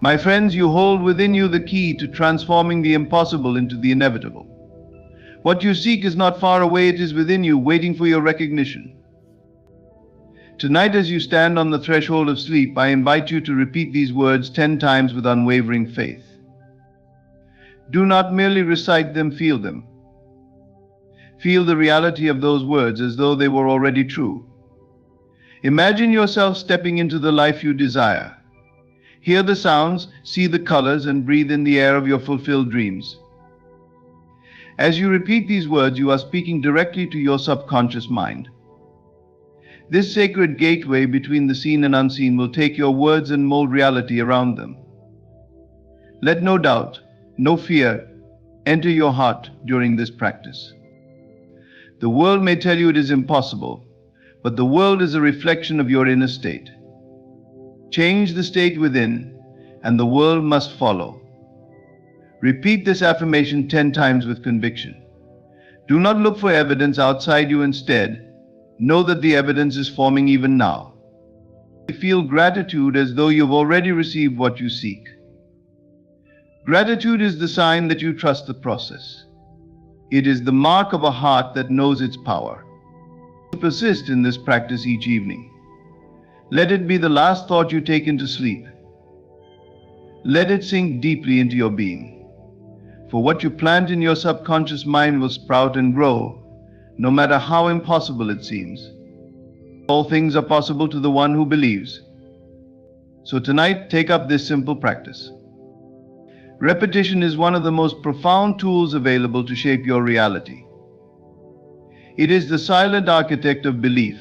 My friends, you hold within you the key to transforming the impossible into the inevitable. What you seek is not far away, it is within you, waiting for your recognition. Tonight, as you stand on the threshold of sleep, I invite you to repeat these words 10 times with unwavering faith. Do not merely recite them, feel them. Feel the reality of those words as though they were already true. Imagine yourself stepping into the life you desire. Hear the sounds, see the colors, and breathe in the air of your fulfilled dreams. As you repeat these words, you are speaking directly to your subconscious mind. This sacred gateway between the seen and unseen will take your words and mold reality around them. Let no doubt, no fear enter your heart during this practice. The world may tell you it is impossible, but the world is a reflection of your inner state. Change the state within, and the world must follow. Repeat this affirmation 10 times with conviction. Do not look for evidence outside you. Instead, know that the evidence is forming even now. Feel gratitude as though you've already received what you seek. Gratitude is the sign that you trust the process. It is the mark of a heart that knows its power. Persist in this practice each evening. Let it be the last thought you take into sleep. Let it sink deeply into your being. For what you plant in your subconscious mind will sprout and grow, no matter how impossible it seems. All things are possible to the one who believes. So tonight, take up this simple practice. Repetition is one of the most profound tools available to shape your reality. It is the silent architect of belief,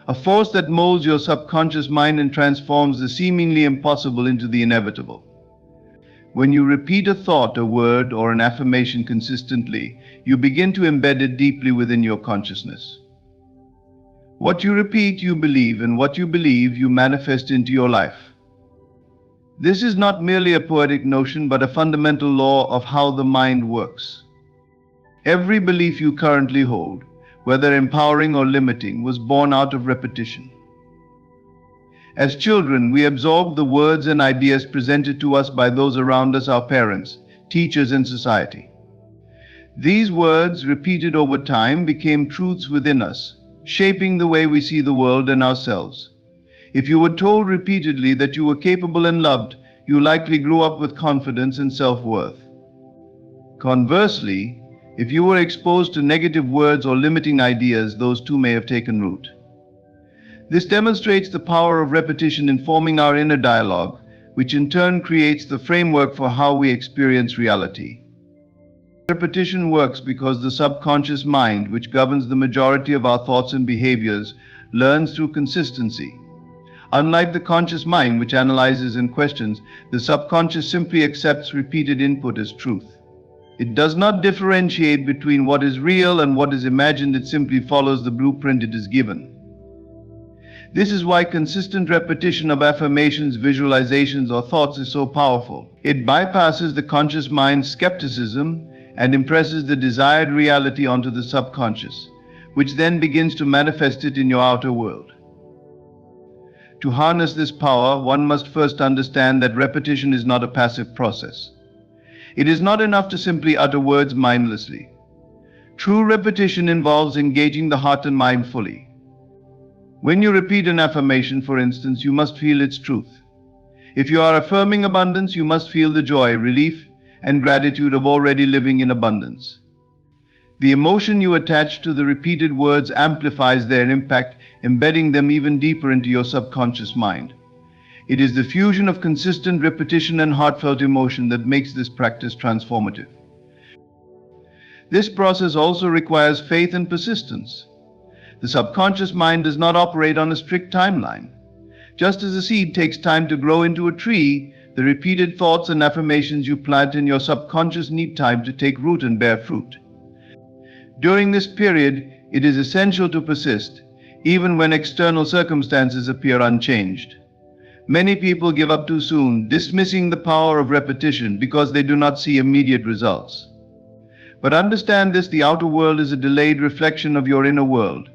a force that molds your subconscious mind and transforms the seemingly impossible into the inevitable. When you repeat a thought, a word, or an affirmation consistently, you begin to embed it deeply within your consciousness. What you repeat, you believe, and what you believe, you manifest into your life. This is not merely a poetic notion, but a fundamental law of how the mind works. Every belief you currently hold, whether empowering or limiting, was born out of repetition. As children, we absorb the words and ideas presented to us by those around us, our parents, teachers, and society. These words, repeated over time, became truths within us, shaping the way we see the world and ourselves. If you were told repeatedly that you were capable and loved, you likely grew up with confidence and self-worth. Conversely, if you were exposed to negative words or limiting ideas, those too may have taken root. This demonstrates the power of repetition in forming our inner dialogue, which in turn creates the framework for how we experience reality. Repetition works because the subconscious mind, which governs the majority of our thoughts and behaviors, learns through consistency. Unlike the conscious mind, which analyzes and questions, the subconscious simply accepts repeated input as truth. It does not differentiate between what is real and what is imagined. It simply follows the blueprint it is given. This is why consistent repetition of affirmations, visualizations, or thoughts is so powerful. It bypasses the conscious mind's skepticism and impresses the desired reality onto the subconscious, which then begins to manifest it in your outer world. To harness this power, one must first understand that repetition is not a passive process. It is not enough to simply utter words mindlessly. True repetition involves engaging the heart and mind fully. When you repeat an affirmation, for instance, you must feel its truth. If you are affirming abundance, you must feel the joy, relief, and gratitude of already living in abundance. The emotion you attach to the repeated words amplifies their impact, embedding them even deeper into your subconscious mind. It is the fusion of consistent repetition and heartfelt emotion that makes this practice transformative. This process also requires faith and persistence. The subconscious mind does not operate on a strict timeline. Just as a seed takes time to grow into a tree, the repeated thoughts and affirmations you plant in your subconscious need time to take root and bear fruit. During this period, it is essential to persist, even when external circumstances appear unchanged. Many people give up too soon, dismissing the power of repetition because they do not see immediate results. But understand this: the outer world is a delayed reflection of your inner world.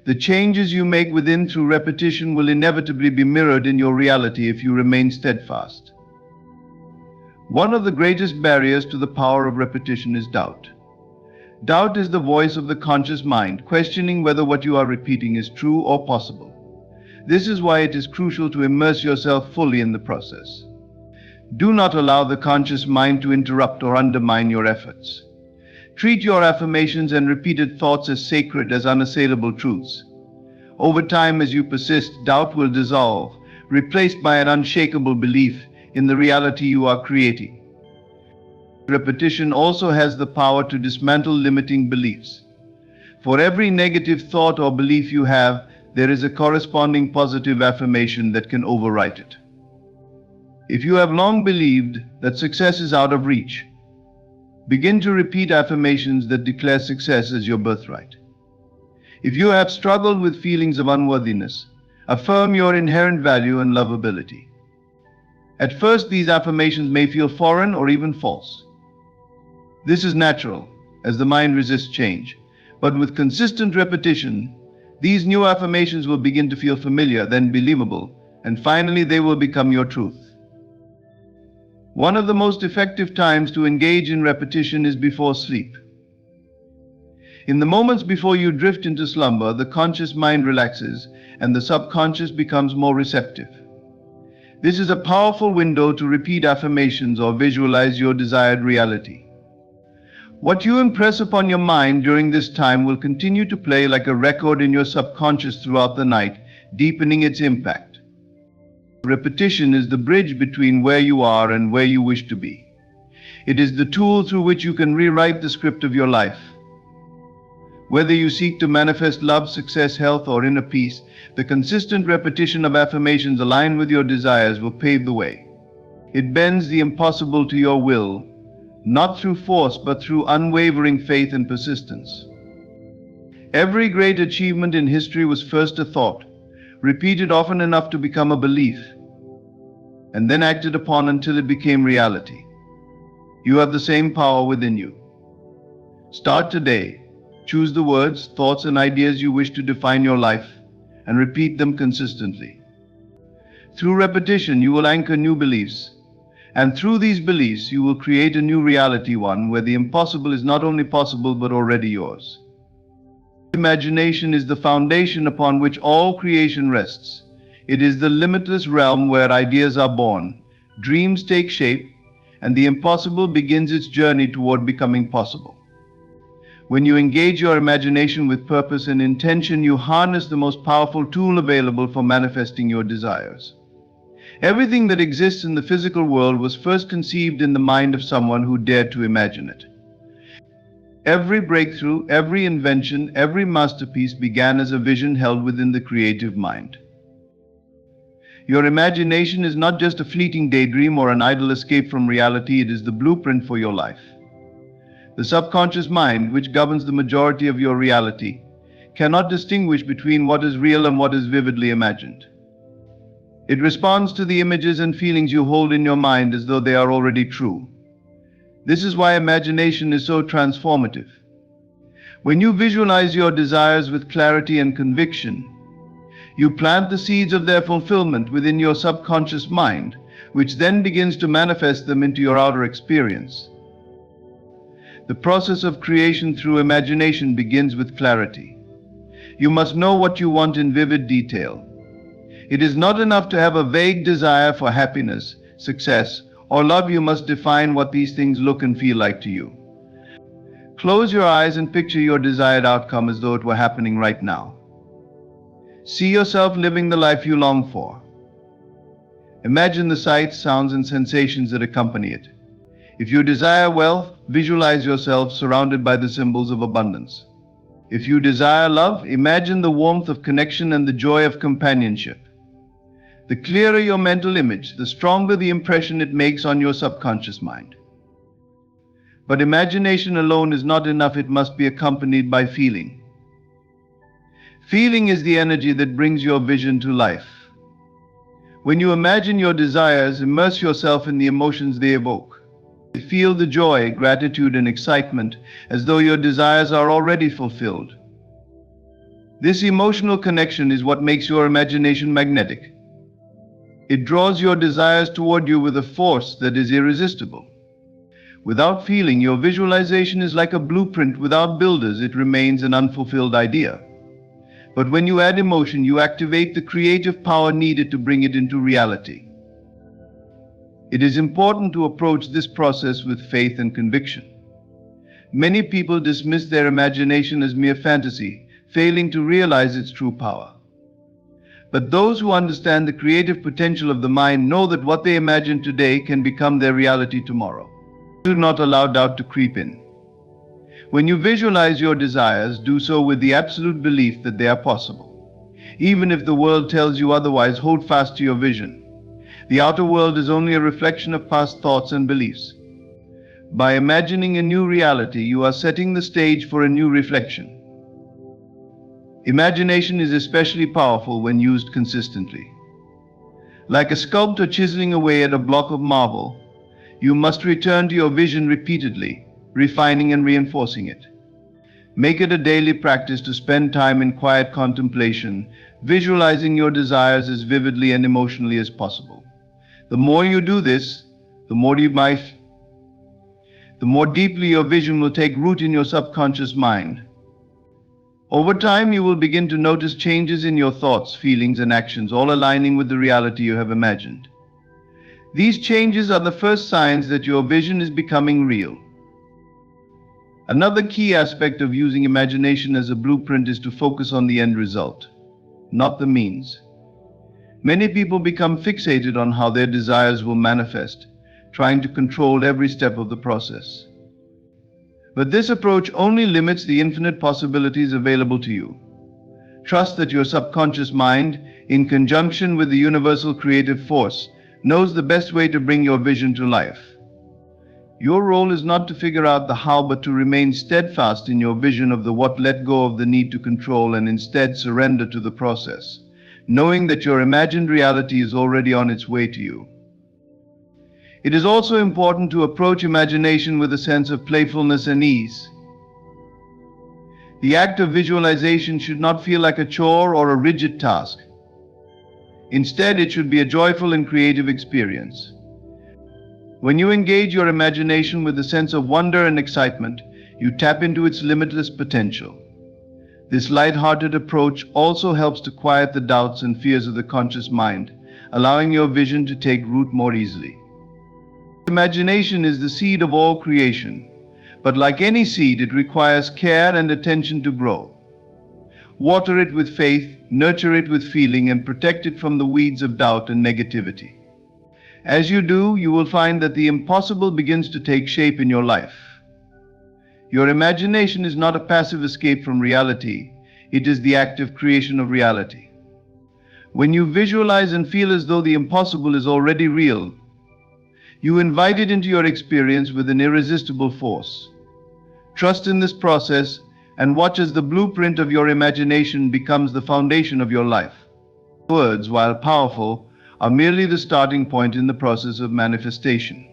The changes you make within through repetition will inevitably be mirrored in your reality if you remain steadfast. One of the greatest barriers to the power of repetition is doubt. Doubt is the voice of the conscious mind, questioning whether what you are repeating is true or possible. This is why it is crucial to immerse yourself fully in the process. Do not allow the conscious mind to interrupt or undermine your efforts. Treat your affirmations and repeated thoughts as sacred as unassailable truths. Over time, as you persist, doubt will dissolve, replaced by an unshakable belief in the reality you are creating. Repetition also has the power to dismantle limiting beliefs. For every negative thought or belief you have, there is a corresponding positive affirmation that can overwrite it. If you have long believed that success is out of reach, begin to repeat affirmations that declare success as your birthright. If you have struggled with feelings of unworthiness, affirm your inherent value and lovability. At first, these affirmations may feel foreign or even false. This is natural, as the mind resists change. But with consistent repetition, these new affirmations will begin to feel familiar, then believable, and finally they will become your truth. One of the most effective times to engage in repetition is before sleep. In the moments before you drift into slumber, the conscious mind relaxes and the subconscious becomes more receptive. This is a powerful window to repeat affirmations or visualize your desired reality. What you impress upon your mind during this time will continue to play like a record in your subconscious throughout the night, deepening its impact. Repetition is the bridge between where you are and where you wish to be. It is the tool through which you can rewrite the script of your life. Whether you seek to manifest love, success, health, or inner peace, the consistent repetition of affirmations aligned with your desires will pave the way. It bends the impossible to your will, not through force, but through unwavering faith and persistence. Every great achievement in history was first a thought, repeated often enough to become a belief, and then acted upon until it became reality. You have the same power within you. Start today. Choose the words, thoughts, and ideas you wish to define your life, and repeat them consistently. Through repetition, you will anchor new beliefs, and through these beliefs, you will create a new reality, one where the impossible is not only possible but already yours. Imagination is the foundation upon which all creation rests. It is the limitless realm where ideas are born, dreams take shape, and the impossible begins its journey toward becoming possible. When you engage your imagination with purpose and intention, you harness the most powerful tool available for manifesting your desires. Everything that exists in the physical world was first conceived in the mind of someone who dared to imagine it. Every breakthrough, every invention, every masterpiece began as a vision held within the creative mind. Your imagination is not just a fleeting daydream or an idle escape from reality, it is the blueprint for your life. The subconscious mind, which governs the majority of your reality, cannot distinguish between what is real and what is vividly imagined. It responds to the images and feelings you hold in your mind as though they are already true. This is why imagination is so transformative. When you visualize your desires with clarity and conviction, you plant the seeds of their fulfillment within your subconscious mind, which then begins to manifest them into your outer experience. The process of creation through imagination begins with clarity. You must know what you want in vivid detail. It is not enough to have a vague desire for happiness, success, or love. You must define what these things look and feel like to you. Close your eyes and picture your desired outcome as though it were happening right now. See yourself living the life you long for. Imagine the sights, sounds, and sensations that accompany it. If you desire wealth, visualize yourself surrounded by the symbols of abundance. If you desire love, imagine the warmth of connection and the joy of companionship. The clearer your mental image, the stronger the impression it makes on your subconscious mind. But imagination alone is not enough, it must be accompanied by feeling. Feeling is the energy that brings your vision to life. When you imagine your desires, immerse yourself in the emotions they evoke. Feel the joy, gratitude, and excitement as though your desires are already fulfilled. This emotional connection is what makes your imagination magnetic. It draws your desires toward you with a force that is irresistible. Without feeling, your visualization is like a blueprint without builders. It remains an unfulfilled idea. But when you add emotion, you activate the creative power needed to bring it into reality. It is important to approach this process with faith and conviction. Many people dismiss their imagination as mere fantasy, failing to realize its true power. But those who understand the creative potential of the mind know that what they imagine today can become their reality tomorrow. Do not allow doubt to creep in. When you visualize your desires, do so with the absolute belief that they are possible. Even if the world tells you otherwise, hold fast to your vision. The outer world is only a reflection of past thoughts and beliefs. By imagining a new reality, you are setting the stage for a new reflection. Imagination is especially powerful when used consistently. Like a sculptor chiseling away at a block of marble, you must return to your vision repeatedly, refining and reinforcing it. Make it a daily practice to spend time in quiet contemplation, visualizing your desires as vividly and emotionally as possible. The more you do this, the more deeply your vision will take root in your subconscious mind. Over time, you will begin to notice changes in your thoughts, feelings, and actions, all aligning with the reality you have imagined. These changes are the first signs that your vision is becoming real. Another key aspect of using imagination as a blueprint is to focus on the end result, not the means. Many people become fixated on how their desires will manifest, trying to control every step of the process. But this approach only limits the infinite possibilities available to you. Trust that your subconscious mind, in conjunction with the universal creative force, knows the best way to bring your vision to life. Your role is not to figure out the how, but to remain steadfast in your vision of the what, let go of the need to control, and instead surrender to the process, knowing that your imagined reality is already on its way to you. It is also important to approach imagination with a sense of playfulness and ease. The act of visualization should not feel like a chore or a rigid task. Instead, it should be a joyful and creative experience. When you engage your imagination with a sense of wonder and excitement, you tap into its limitless potential. This light-hearted approach also helps to quiet the doubts and fears of the conscious mind, allowing your vision to take root more easily. Imagination is the seed of all creation, but like any seed, it requires care and attention to grow. Water it with faith, nurture it with feeling, and protect it from the weeds of doubt and negativity. As you do, you will find that the impossible begins to take shape in your life. Your imagination is not a passive escape from reality, it is the active creation of reality. When you visualize and feel as though the impossible is already real, you invite it into your experience with an irresistible force. Trust in this process and watch as the blueprint of your imagination becomes the foundation of your life. Words, while powerful, are merely the starting point in the process of manifestation.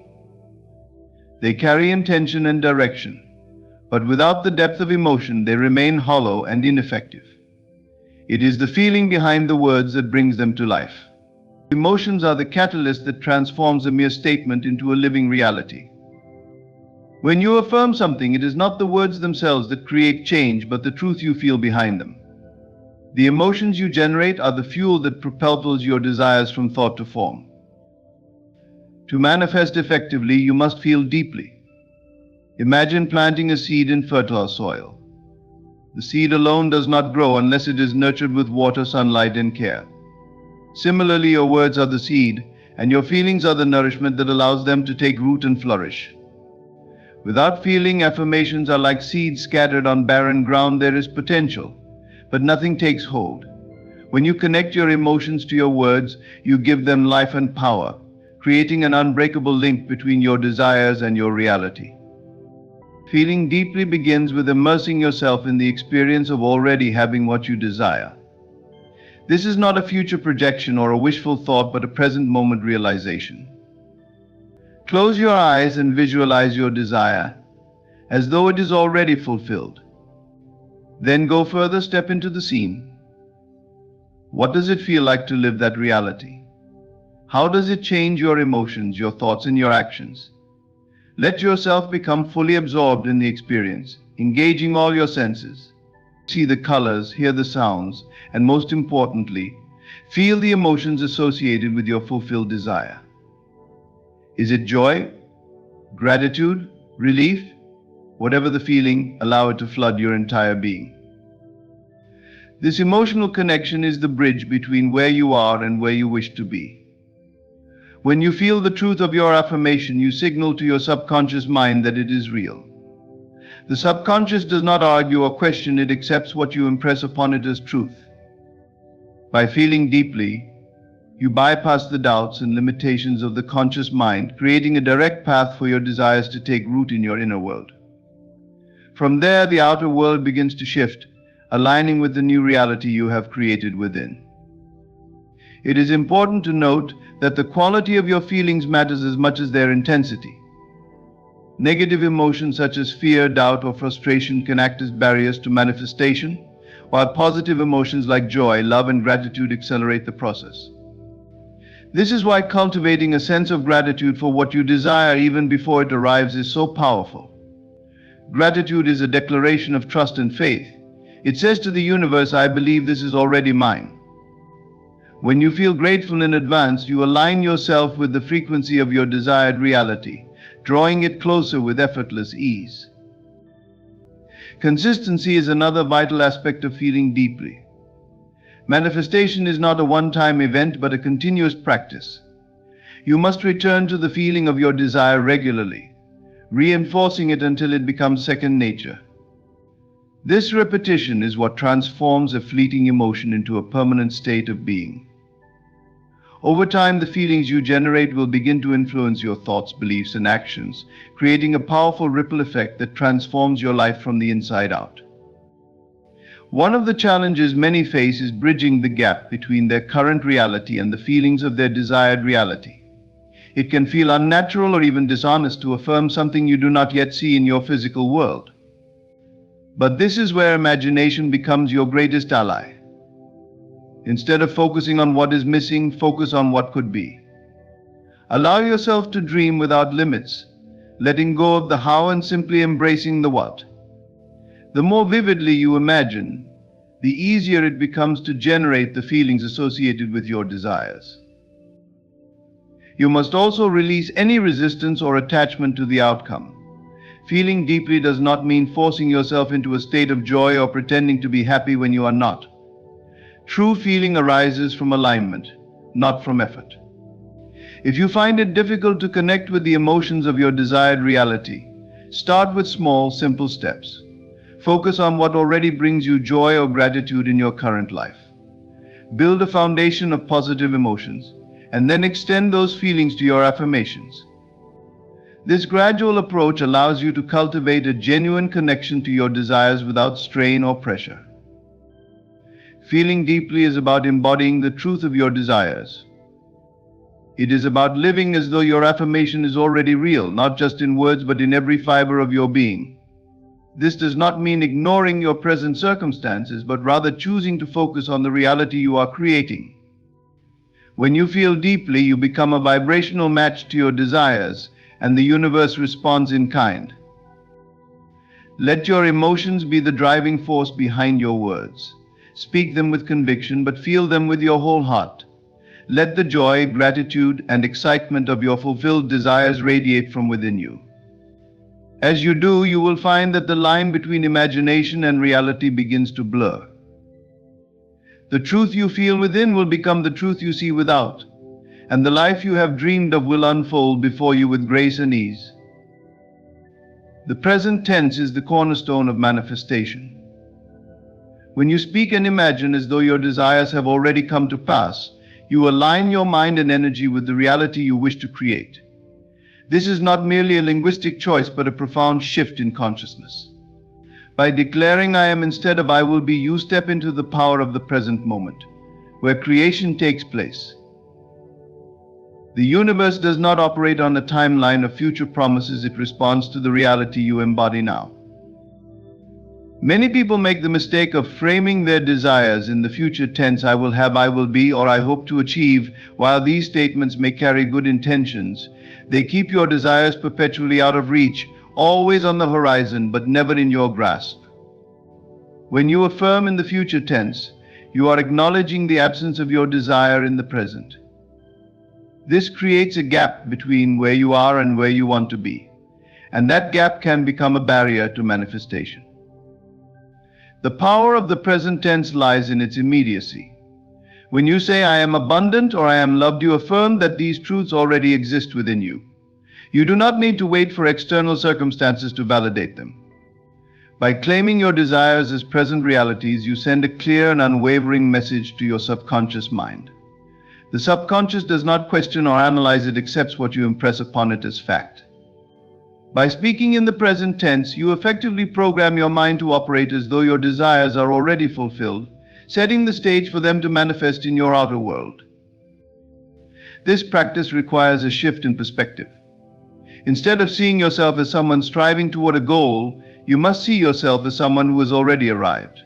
They carry intention and direction, but without the depth of emotion, they remain hollow and ineffective. It is the feeling behind the words that brings them to life. Emotions are the catalyst that transforms a mere statement into a living reality. When you affirm something, it is not the words themselves that create change, but the truth you feel behind them. The emotions you generate are the fuel that propels your desires from thought to form. To manifest effectively, you must feel deeply. Imagine planting a seed in fertile soil. The seed alone does not grow unless it is nurtured with water, sunlight, and care. Similarly, your words are the seed, and your feelings are the nourishment that allows them to take root and flourish. Without feeling, affirmations are like seeds scattered on barren ground. There is potential, but nothing takes hold. When you connect your emotions to your words, you give them life and power, creating an unbreakable link between your desires and your reality. Feeling deeply begins with immersing yourself in the experience of already having what you desire. This is not a future projection or a wishful thought, but a present moment realization. Close your eyes and visualize your desire as though it is already fulfilled. Then go further, step into the scene. What does it feel like to live that reality? How does it change your emotions, your thoughts, and your actions? Let yourself become fully absorbed in the experience, engaging all your senses. See the colors, hear the sounds, and most importantly, feel the emotions associated with your fulfilled desire. Is it joy, gratitude, relief? Whatever the feeling, allow it to flood your entire being. This emotional connection is the bridge between where you are and where you wish to be. When you feel the truth of your affirmation, you signal to your subconscious mind that it is real. The subconscious does not argue or question, it accepts what you impress upon it as truth. By feeling deeply, you bypass the doubts and limitations of the conscious mind, creating a direct path for your desires to take root in your inner world. From there, the outer world begins to shift, aligning with the new reality you have created within. It is important to note that the quality of your feelings matters as much as their intensity. Negative emotions such as fear, doubt, or frustration can act as barriers to manifestation, while positive emotions like joy, love, and gratitude accelerate the process. This is why cultivating a sense of gratitude for what you desire even before it arrives is so powerful. Gratitude is a declaration of trust and faith. It says to the universe, I believe this is already mine. When you feel grateful in advance, you align yourself with the frequency of your desired reality, drawing it closer with effortless ease. Consistency is another vital aspect of feeling deeply. Manifestation is not a one-time event, but a continuous practice. You must return to the feeling of your desire regularly, reinforcing it until it becomes second nature. This repetition is what transforms a fleeting emotion into a permanent state of being. Over time, the feelings you generate will begin to influence your thoughts, beliefs, and actions, creating a powerful ripple effect that transforms your life from the inside out. One of the challenges many face is bridging the gap between their current reality and the feelings of their desired reality. It can feel unnatural or even dishonest to affirm something you do not yet see in your physical world. But this is where imagination becomes your greatest ally. Instead of focusing on what is missing, focus on what could be. Allow yourself to dream without limits, letting go of the how and simply embracing the what. The more vividly you imagine, the easier it becomes to generate the feelings associated with your desires. You must also release any resistance or attachment to the outcome. Feeling deeply does not mean forcing yourself into a state of joy or pretending to be happy when you are not. True feeling arises from alignment, not from effort. If you find it difficult to connect with the emotions of your desired reality, start with small, simple steps. Focus on what already brings you joy or gratitude in your current life. Build a foundation of positive emotions, and then extend those feelings to your affirmations. This gradual approach allows you to cultivate a genuine connection to your desires without strain or pressure. Feeling deeply is about embodying the truth of your desires. It is about living as though your affirmation is already real, not just in words but in every fiber of your being. This does not mean ignoring your present circumstances, but rather choosing to focus on the reality you are creating. When you feel deeply, you become a vibrational match to your desires, and the universe responds in kind. Let your emotions be the driving force behind your words. Speak them with conviction, but feel them with your whole heart. Let the joy, gratitude, and excitement of your fulfilled desires radiate from within you. As you do, you will find that the line between imagination and reality begins to blur. The truth you feel within will become the truth you see without, and the life you have dreamed of will unfold before you with grace and ease. The present tense is the cornerstone of manifestation. When you speak and imagine as though your desires have already come to pass, you align your mind and energy with the reality you wish to create. This is not merely a linguistic choice, but a profound shift in consciousness. By declaring I am instead of I will be, you step into the power of the present moment, where creation takes place. The universe does not operate on a timeline of future promises, it responds to the reality you embody now. Many people make the mistake of framing their desires in the future tense: I will have, I will be, or I hope to achieve. While these statements may carry good intentions, they keep your desires perpetually out of reach, always on the horizon, but never in your grasp. When you affirm in the future tense, you are acknowledging the absence of your desire in the present. This creates a gap between where you are and where you want to be, and that gap can become a barrier to manifestation. The power of the present tense lies in its immediacy. When you say, I am abundant or I am loved, you affirm that these truths already exist within you. You do not need to wait for external circumstances to validate them. By claiming your desires as present realities, you send a clear and unwavering message to your subconscious mind. The subconscious does not question or analyze, it accepts what you impress upon it as fact. By speaking in the present tense, you effectively program your mind to operate as though your desires are already fulfilled, setting the stage for them to manifest in your outer world. This practice requires a shift in perspective. Instead of seeing yourself as someone striving toward a goal, you must see yourself as someone who has already arrived.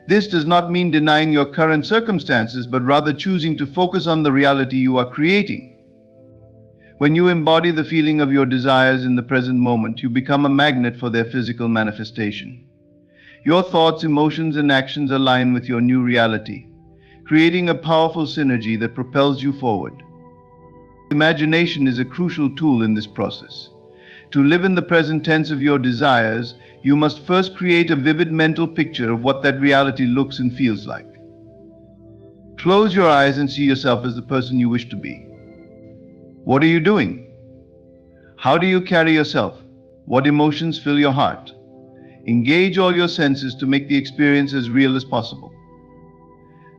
This does not mean denying your current circumstances, but rather choosing to focus on the reality you are creating. When you embody the feeling of your desires in the present moment, you become a magnet for their physical manifestation. Your thoughts, emotions, and actions align with your new reality, creating a powerful synergy that propels you forward. Imagination is a crucial tool in this process. To live in the present tense of your desires, you must first create a vivid mental picture of what that reality looks and feels like. Close your eyes and see yourself as the person you wish to be. What are you doing? How do you carry yourself? What emotions fill your heart? Engage all your senses to make the experience as real as possible.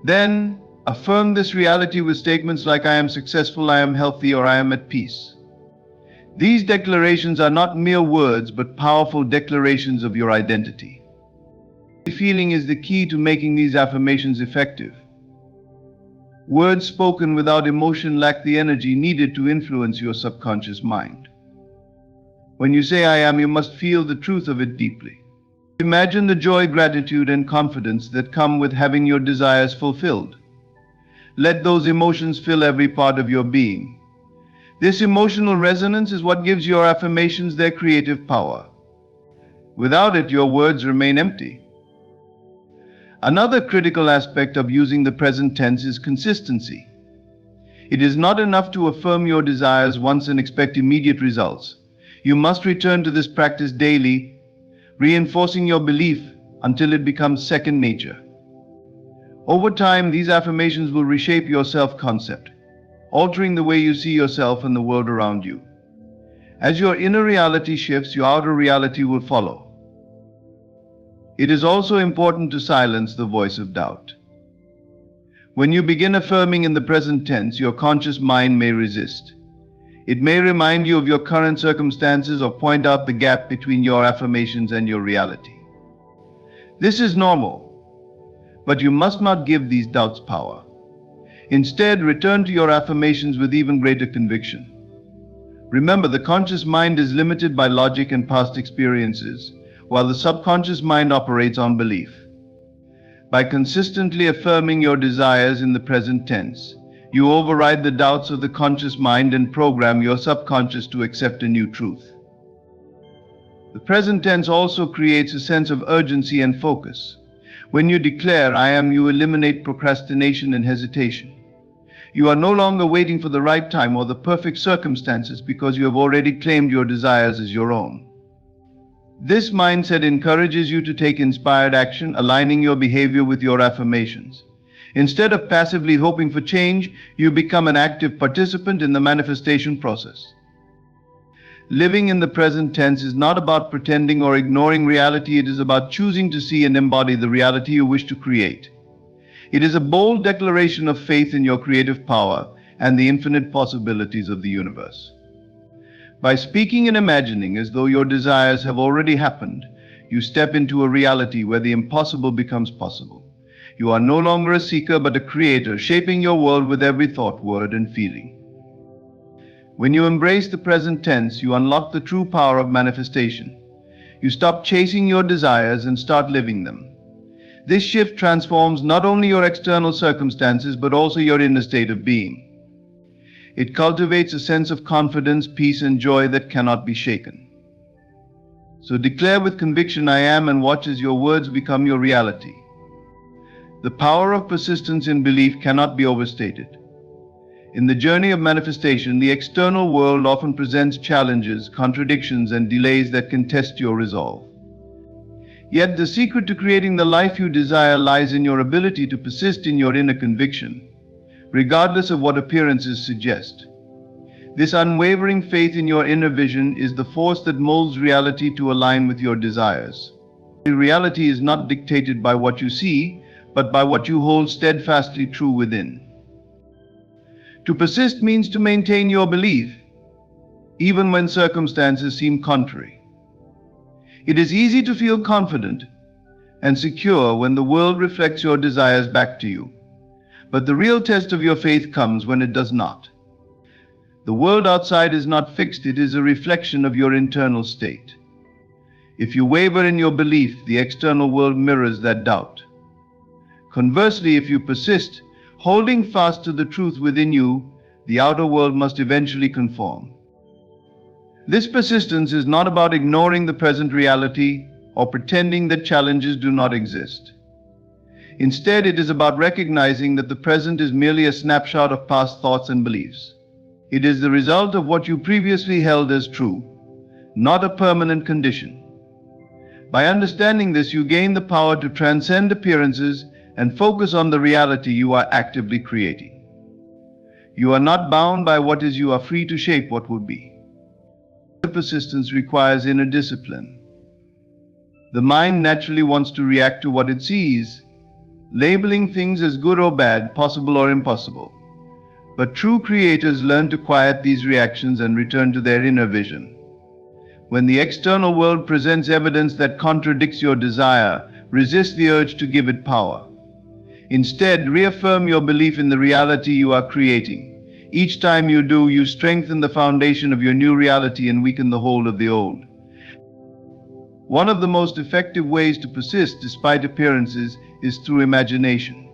Then, affirm this reality with statements like, I am successful, I am healthy, or I am at peace. These declarations are not mere words, but powerful declarations of your identity. Feeling is the key to making these affirmations effective. Words spoken without emotion lack the energy needed to influence your subconscious mind. When you say I am, you must feel the truth of it deeply. Imagine the joy, gratitude, and confidence that come with having your desires fulfilled. Let those emotions fill every part of your being. This emotional resonance is what gives your affirmations their creative power. Without it, your words remain empty. Another critical aspect of using the present tense is consistency. It is not enough to affirm your desires once and expect immediate results. You must return to this practice daily, reinforcing your belief until it becomes second nature. Over time, these affirmations will reshape your self-concept, altering the way you see yourself and the world around you. As your inner reality shifts, your outer reality will follow. It is also important to silence the voice of doubt. When you begin affirming in the present tense, your conscious mind may resist. It may remind you of your current circumstances or point out the gap between your affirmations and your reality. This is normal, but you must not give these doubts power. Instead, return to your affirmations with even greater conviction. Remember, the conscious mind is limited by logic and past experiences, while the subconscious mind operates on belief. By consistently affirming your desires in the present tense, you override the doubts of the conscious mind and program your subconscious to accept a new truth. The present tense also creates a sense of urgency and focus. When you declare, I am, you eliminate procrastination and hesitation. You are no longer waiting for the right time or the perfect circumstances because you have already claimed your desires as your own. This mindset encourages you to take inspired action, aligning your behavior with your affirmations. Instead of passively hoping for change, you become an active participant in the manifestation process. Living in the present tense is not about pretending or ignoring reality. It is about choosing to see and embody the reality you wish to create. It is a bold declaration of faith in your creative power and the infinite possibilities of the universe. By speaking and imagining as though your desires have already happened, you step into a reality where the impossible becomes possible. You are no longer a seeker but a creator, shaping your world with every thought, word, and feeling. When you embrace the present tense, you unlock the true power of manifestation. You stop chasing your desires and start living them. This shift transforms not only your external circumstances but also your inner state of being. It cultivates a sense of confidence, peace, and joy that cannot be shaken. So declare with conviction, I am, and watch as your words become your reality. The power of persistence in belief cannot be overstated. In the journey of manifestation, the external world often presents challenges, contradictions, and delays that can test your resolve. Yet the secret to creating the life you desire lies in your ability to persist in your inner conviction, regardless of what appearances suggest. This unwavering faith in your inner vision is the force that molds reality to align with your desires. Reality is not dictated by what you see, but by what you hold steadfastly true within. To persist means to maintain your belief, even when circumstances seem contrary. It is easy to feel confident and secure when the world reflects your desires back to you. But the real test of your faith comes when it does not. The world outside is not fixed, it is a reflection of your internal state. If you waver in your belief, the external world mirrors that doubt. Conversely, if you persist, holding fast to the truth within you, the outer world must eventually conform. This persistence is not about ignoring the present reality or pretending that challenges do not exist. Instead, it is about recognizing that the present is merely a snapshot of past thoughts and beliefs. It is the result of what you previously held as true, not a permanent condition. By understanding this, you gain the power to transcend appearances and focus on the reality you are actively creating. You are not bound by what is, you are free to shape what would be. Persistence requires inner discipline. The mind naturally wants to react to what it sees, labeling things as good or bad, possible or impossible. But true creators learn to quiet these reactions and return to their inner vision. When the external world presents evidence that contradicts your desire, resist the urge to give it power. Instead, reaffirm your belief in the reality you are creating. Each time you do, you strengthen the foundation of your new reality and weaken the hold of the old. One of the most effective ways to persist despite appearances is through imagination.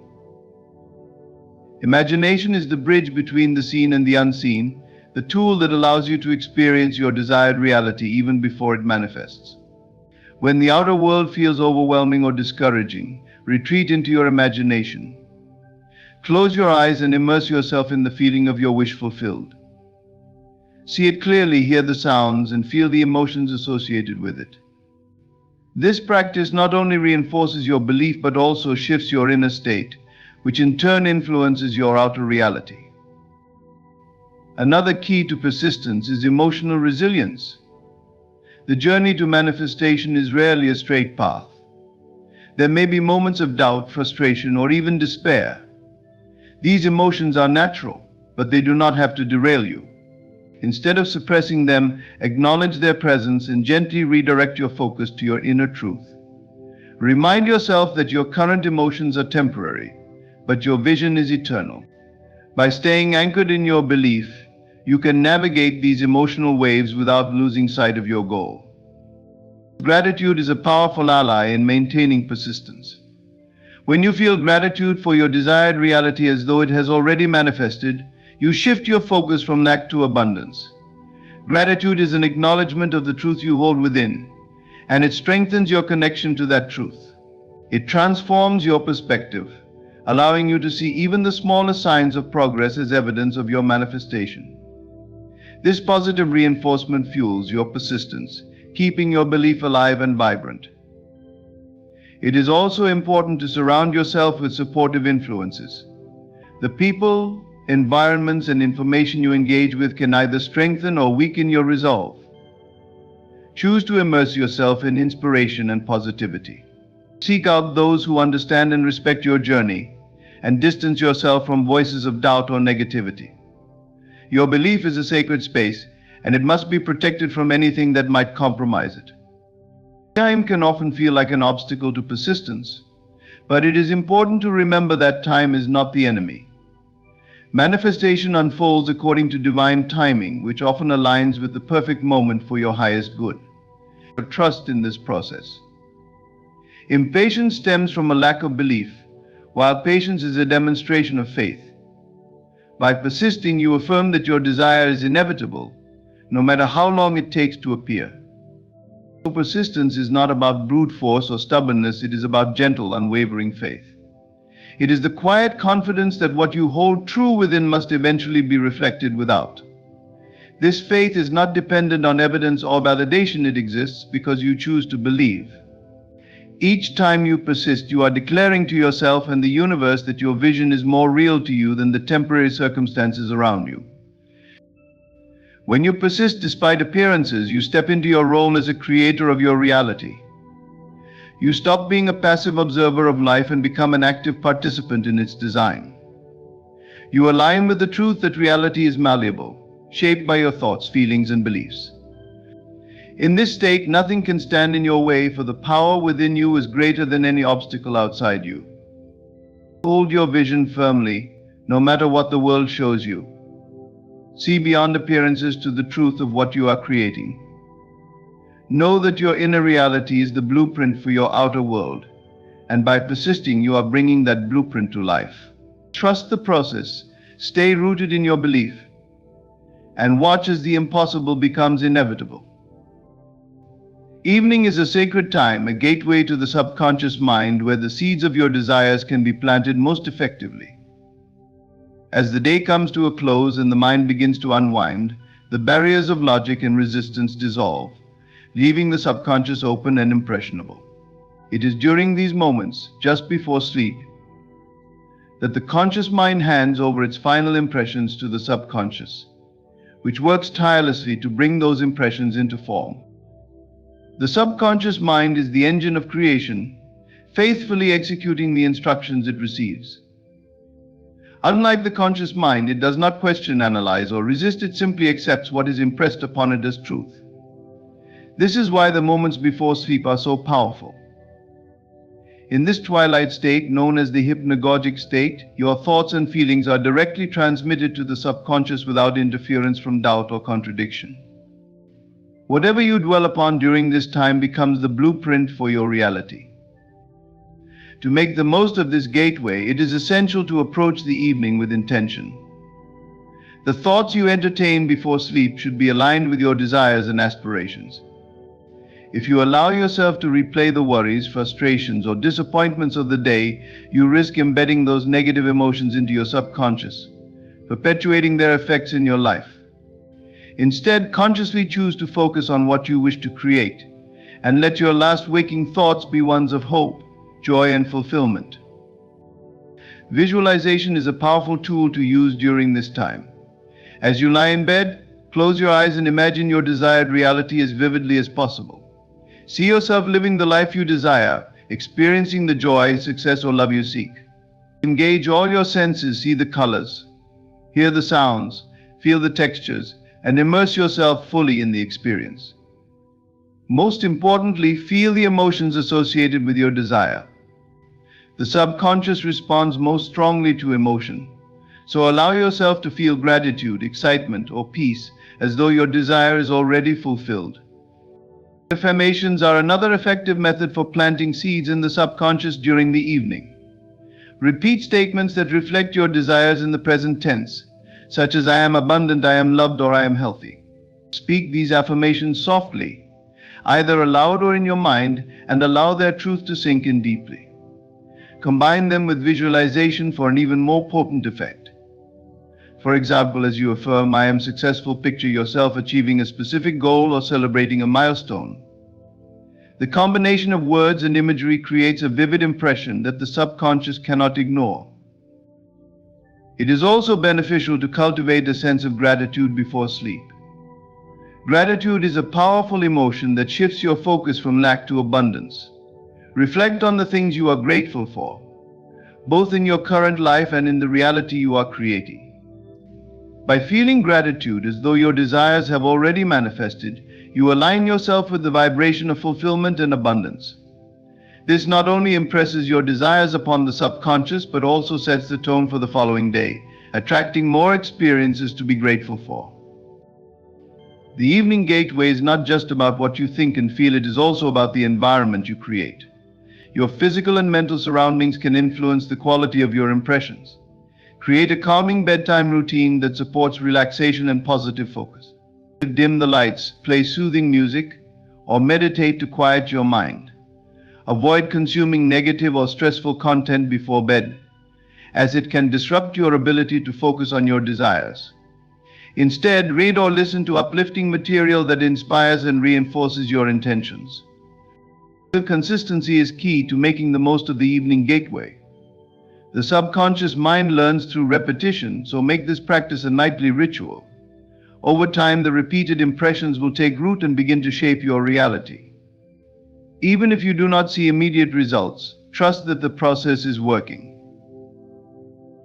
Imagination is the bridge between the seen and the unseen, the tool that allows you to experience your desired reality even before it manifests. When the outer world feels overwhelming or discouraging, retreat into your imagination. Close your eyes and immerse yourself in the feeling of your wish fulfilled. See it clearly, hear the sounds, and feel the emotions associated with it. This practice not only reinforces your belief but also shifts your inner state, which in turn influences your outer reality. Another key to persistence is emotional resilience. The journey to manifestation is rarely a straight path. There may be moments of doubt, frustration, or even despair. These emotions are natural, but they do not have to derail you. Instead of suppressing them, acknowledge their presence and gently redirect your focus to your inner truth. Remind yourself that your current emotions are temporary, but your vision is eternal. By staying anchored in your belief, you can navigate these emotional waves without losing sight of your goal. Gratitude is a powerful ally in maintaining persistence. When you feel gratitude for your desired reality as though it has already manifested, you shift your focus from lack to abundance. Gratitude is an acknowledgement of the truth you hold within, and it strengthens your connection to that truth. It transforms your perspective, allowing you to see even the smallest signs of progress as evidence of your manifestation. This positive reinforcement fuels your persistence, keeping your belief alive and vibrant. It is also important to surround yourself with supportive influences. The people, environments, and information you engage with can either strengthen or weaken your resolve. Choose to immerse yourself in inspiration and positivity. Seek out those who understand and respect your journey, and distance yourself from voices of doubt or negativity. Your belief is a sacred space, and it must be protected from anything that might compromise it. Time can often feel like an obstacle to persistence, but it is important to remember that time is not the enemy. Manifestation unfolds according to divine timing, which often aligns with the perfect moment for your highest good. Trust in this process. Impatience stems from a lack of belief, while patience is a demonstration of faith. By persisting, you affirm that your desire is inevitable, no matter how long it takes to appear. Persistence is not about brute force or stubbornness, it is about gentle, unwavering faith. It is the quiet confidence that what you hold true within must eventually be reflected without. This faith is not dependent on evidence or validation, it exists because you choose to believe. Each time you persist, you are declaring to yourself and the universe that your vision is more real to you than the temporary circumstances around you. When you persist despite appearances, you step into your role as a creator of your reality. You stop being a passive observer of life and become an active participant in its design. You align with the truth that reality is malleable, shaped by your thoughts, feelings, and beliefs. In this state, nothing can stand in your way, for the power within you is greater than any obstacle outside you. Hold your vision firmly, no matter what the world shows you. See beyond appearances to the truth of what you are creating. Know that your inner reality is the blueprint for your outer world, and by persisting, you are bringing that blueprint to life. Trust the process, stay rooted in your belief, and watch as the impossible becomes inevitable. Evening is a sacred time, a gateway to the subconscious mind where the seeds of your desires can be planted most effectively. As the day comes to a close and the mind begins to unwind, the barriers of logic and resistance dissolve, leaving the subconscious open and impressionable. It is during these moments, just before sleep, that the conscious mind hands over its final impressions to the subconscious, which works tirelessly to bring those impressions into form. The subconscious mind is the engine of creation, faithfully executing the instructions it receives. Unlike the conscious mind, it does not question, analyze, or resist, it simply accepts what is impressed upon it as truth. This is why the moments before sleep are so powerful. In this twilight state, known as the hypnagogic state, your thoughts and feelings are directly transmitted to the subconscious without interference from doubt or contradiction. Whatever you dwell upon during this time becomes the blueprint for your reality. To make the most of this gateway, it is essential to approach the evening with intention. The thoughts you entertain before sleep should be aligned with your desires and aspirations. If you allow yourself to replay the worries, frustrations, or disappointments of the day, you risk embedding those negative emotions into your subconscious, perpetuating their effects in your life. Instead, consciously choose to focus on what you wish to create, and let your last waking thoughts be ones of hope, joy, and fulfillment. Visualization is a powerful tool to use during this time. As you lie in bed, close your eyes and imagine your desired reality as vividly as possible. See yourself living the life you desire, experiencing the joy, success, or love you seek. Engage all your senses, see the colors, hear the sounds, feel the textures, and immerse yourself fully in the experience. Most importantly, feel the emotions associated with your desire. The subconscious responds most strongly to emotion, so allow yourself to feel gratitude, excitement, or peace as though your desire is already fulfilled. Affirmations are another effective method for planting seeds in the subconscious during the evening. Repeat statements that reflect your desires in the present tense, such as I am abundant, I am loved, or I am healthy. Speak these affirmations softly, either aloud or in your mind, and allow their truth to sink in deeply. Combine them with visualization for an even more potent effect. For example, as you affirm, I am successful, picture yourself achieving a specific goal or celebrating a milestone. The combination of words and imagery creates a vivid impression that the subconscious cannot ignore. It is also beneficial to cultivate a sense of gratitude before sleep. Gratitude is a powerful emotion that shifts your focus from lack to abundance. Reflect on the things you are grateful for, both in your current life and in the reality you are creating. By feeling gratitude as though your desires have already manifested, you align yourself with the vibration of fulfillment and abundance. This not only impresses your desires upon the subconscious, but also sets the tone for the following day, attracting more experiences to be grateful for. The evening gateway is not just about what you think and feel, it is also about the environment you create. Your physical and mental surroundings can influence the quality of your impressions. Create a calming bedtime routine that supports relaxation and positive focus. Dim the lights, play soothing music, or meditate to quiet your mind. Avoid consuming negative or stressful content before bed, as it can disrupt your ability to focus on your desires. Instead, read or listen to uplifting material that inspires and reinforces your intentions. Consistency is key to making the most of the evening gateway. The subconscious mind learns through repetition, so make this practice a nightly ritual. Over time, the repeated impressions will take root and begin to shape your reality. Even if you do not see immediate results, trust that the process is working.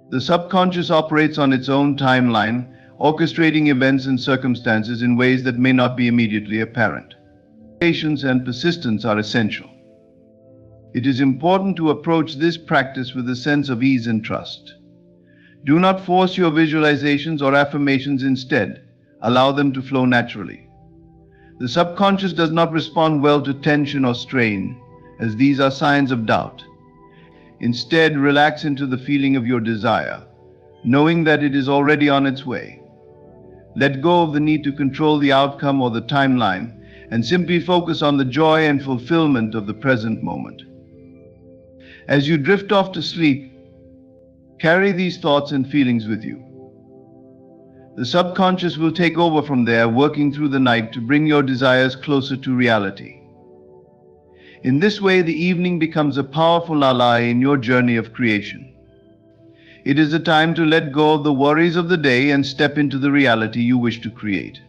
The subconscious operates on its own timeline, orchestrating events and circumstances in ways that may not be immediately apparent. Patience and persistence are essential. It is important to approach this practice with a sense of ease and trust. Do not force your visualizations or affirmations. Instead, allow them to flow naturally. The subconscious does not respond well to tension or strain, as these are signs of doubt. Instead, relax into the feeling of your desire, knowing that it is already on its way. Let go of the need to control the outcome or the timeline, and simply focus on the joy and fulfillment of the present moment. As you drift off to sleep, carry these thoughts and feelings with you. The subconscious will take over from there, working through the night to bring your desires closer to reality. In this way, the evening becomes a powerful ally in your journey of creation. It is a time to let go of the worries of the day and step into the reality you wish to create.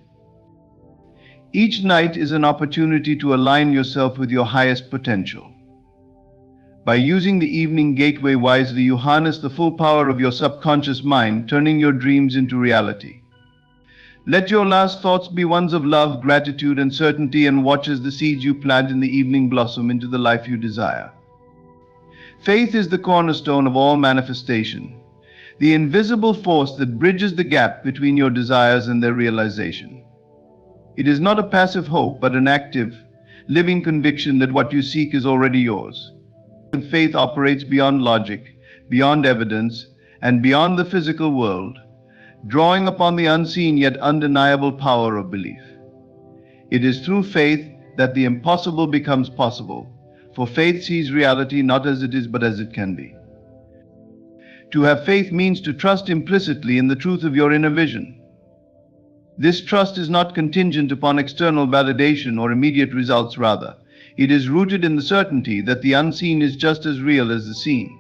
Each night is an opportunity to align yourself with your highest potential. By using the evening gateway wisely, you harness the full power of your subconscious mind, turning your dreams into reality. Let your last thoughts be ones of love, gratitude, and certainty, and watch as the seeds you plant in the evening blossom into the life you desire. Faith is the cornerstone of all manifestation, the invisible force that bridges the gap between your desires and their realization. It is not a passive hope, but an active, living conviction that what you seek is already yours. Faith operates beyond logic, beyond evidence, and beyond the physical world, drawing upon the unseen yet undeniable power of belief. It is through faith that the impossible becomes possible, for faith sees reality not as it is but as it can be. To have faith means to trust implicitly in the truth of your inner vision. This trust is not contingent upon external validation or immediate results. Rather, it is rooted in the certainty that the unseen is just as real as the seen.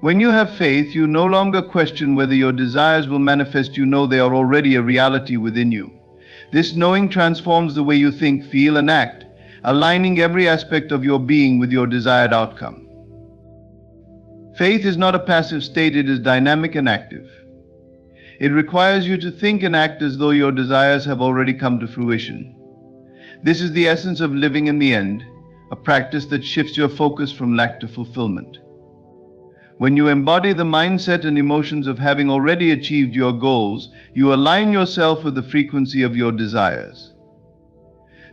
When you have faith, you no longer question whether your desires will manifest. You know they are already a reality within you. This knowing transforms the way you think, feel, and act, aligning every aspect of your being with your desired outcome. Faith is not a passive state, it is dynamic and active. It requires you to think and act as though your desires have already come to fruition. This is the essence of living in the end, a practice that shifts your focus from lack to fulfillment. When you embody the mindset and emotions of having already achieved your goals, you align yourself with the frequency of your desires.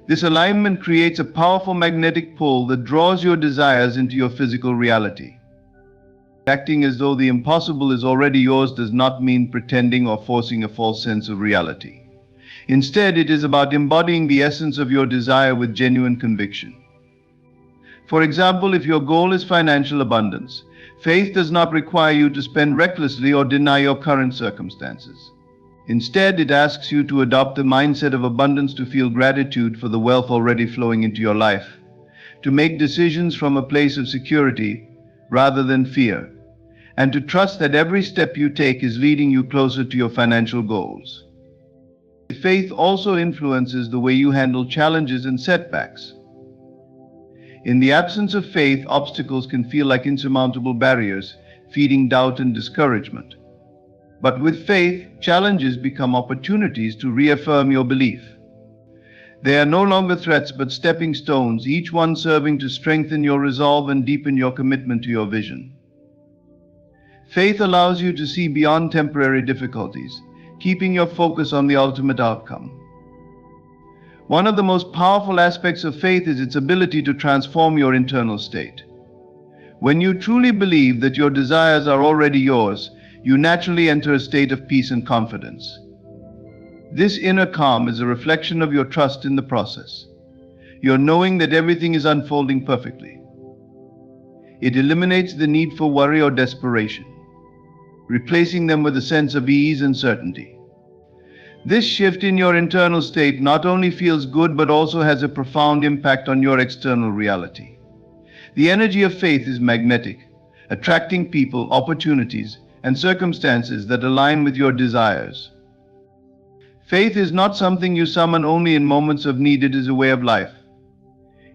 This alignment creates a powerful magnetic pull that draws your desires into your physical reality. Acting as though the impossible is already yours does not mean pretending or forcing a false sense of reality. Instead, it is about embodying the essence of your desire with genuine conviction. For example, if your goal is financial abundance, faith does not require you to spend recklessly or deny your current circumstances. Instead, it asks you to adopt the mindset of abundance, to feel gratitude for the wealth already flowing into your life, to make decisions from a place of security rather than fear, and to trust that every step you take is leading you closer to your financial goals. Faith also influences the way you handle challenges and setbacks. In the absence of faith, obstacles can feel like insurmountable barriers, feeding doubt and discouragement. But with faith, challenges become opportunities to reaffirm your belief. They are no longer threats but stepping stones, each one serving to strengthen your resolve and deepen your commitment to your vision. Faith allows you to see beyond temporary difficulties, keeping your focus on the ultimate outcome. One of the most powerful aspects of faith is its ability to transform your internal state. When you truly believe that your desires are already yours, you naturally enter a state of peace and confidence. This inner calm is a reflection of your trust in the process. Your knowing that everything is unfolding perfectly. It eliminates the need for worry or desperation, replacing them with a sense of ease and certainty. This shift in your internal state not only feels good but also has a profound impact on your external reality. The energy of faith is magnetic, attracting people, opportunities, and circumstances that align with your desires. Faith is not something you summon only in moments of need, it is a way of life.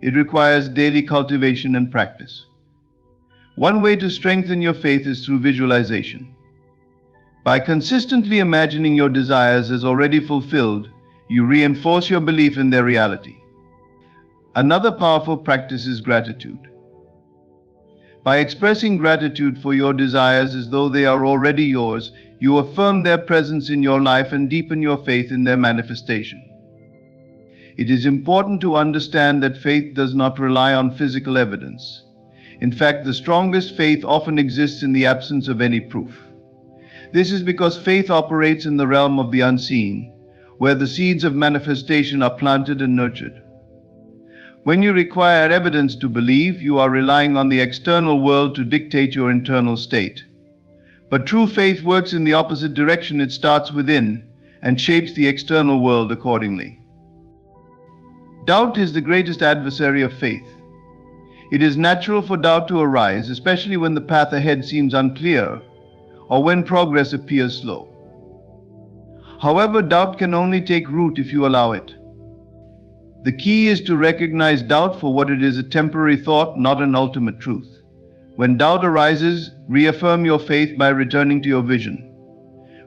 It requires daily cultivation and practice. One way to strengthen your faith is through visualization. By consistently imagining your desires as already fulfilled, you reinforce your belief in their reality. Another powerful practice is gratitude. By expressing gratitude for your desires as though they are already yours, you affirm their presence in your life and deepen your faith in their manifestation. It is important to understand that faith does not rely on physical evidence. In fact, the strongest faith often exists in the absence of any proof. This is because faith operates in the realm of the unseen, where the seeds of manifestation are planted and nurtured. When you require evidence to believe, you are relying on the external world to dictate your internal state. But true faith works in the opposite direction. It starts within and shapes the external world accordingly. Doubt is the greatest adversary of faith. It is natural for doubt to arise, especially when the path ahead seems unclear or when progress appears slow. However, doubt can only take root if you allow it. The key is to recognize doubt for what it is: a temporary thought, not an ultimate truth. When doubt arises, reaffirm your faith by returning to your vision.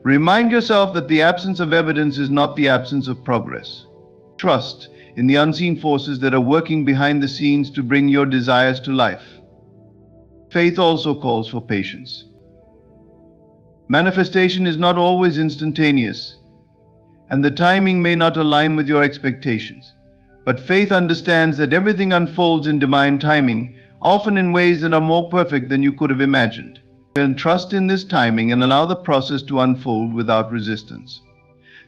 Remind yourself that the absence of evidence is not the absence of progress. Trust in the unseen forces that are working behind the scenes to bring your desires to life. Faith also calls for patience. Manifestation is not always instantaneous, and the timing may not align with your expectations. But faith understands that everything unfolds in divine timing, often in ways that are more perfect than you could have imagined. And trust in this timing and allow the process to unfold without resistance.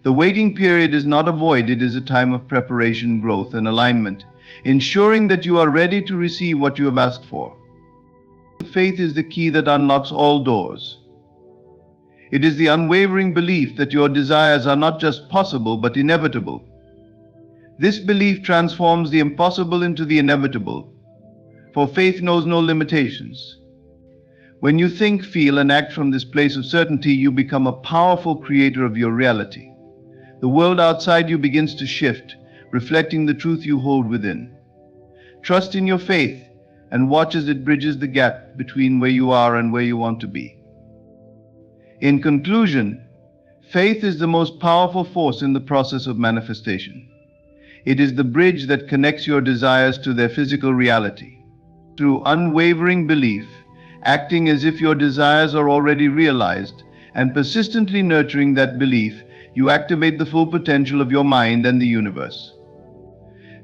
The waiting period is not a void, it is a time of preparation, growth, and alignment, ensuring that you are ready to receive what you have asked for. Faith is the key that unlocks all doors. It is the unwavering belief that your desires are not just possible but inevitable. This belief transforms the impossible into the inevitable, for faith knows no limitations. When you think, feel, and act from this place of certainty, you become a powerful creator of your reality. The world outside you begins to shift, reflecting the truth you hold within. Trust in your faith and watch as it bridges the gap between where you are and where you want to be. In conclusion, faith is the most powerful force in the process of manifestation. It is the bridge that connects your desires to their physical reality. Through unwavering belief, acting as if your desires are already realized, and persistently nurturing that belief, you activate the full potential of your mind and the universe.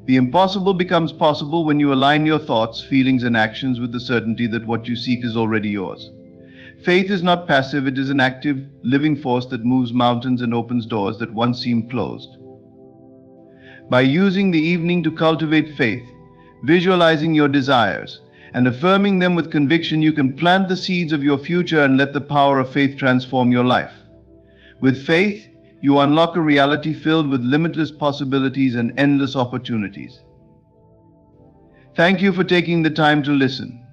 The impossible becomes possible when you align your thoughts, feelings, and actions with the certainty that what you seek is already yours. Faith is not passive, it is an active, living force that moves mountains and opens doors that once seemed closed. By using the evening to cultivate faith, visualizing your desires, and affirming them with conviction, you can plant the seeds of your future and let the power of faith transform your life. With faith, you unlock a reality filled with limitless possibilities and endless opportunities. Thank you for taking the time to listen.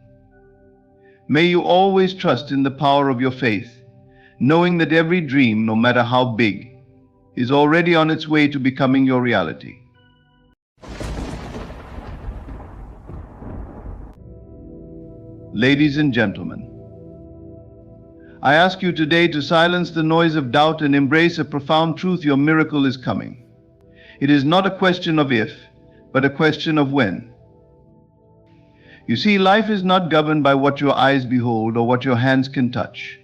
May you always trust in the power of your faith, knowing that every dream, no matter how big, is already on its way to becoming your reality. Ladies and gentlemen, I ask you today to silence the noise of doubt and embrace a profound truth: your miracle is coming. It is not a question of if, but a question of when. You see, life is not governed by what your eyes behold or what your hands can touch.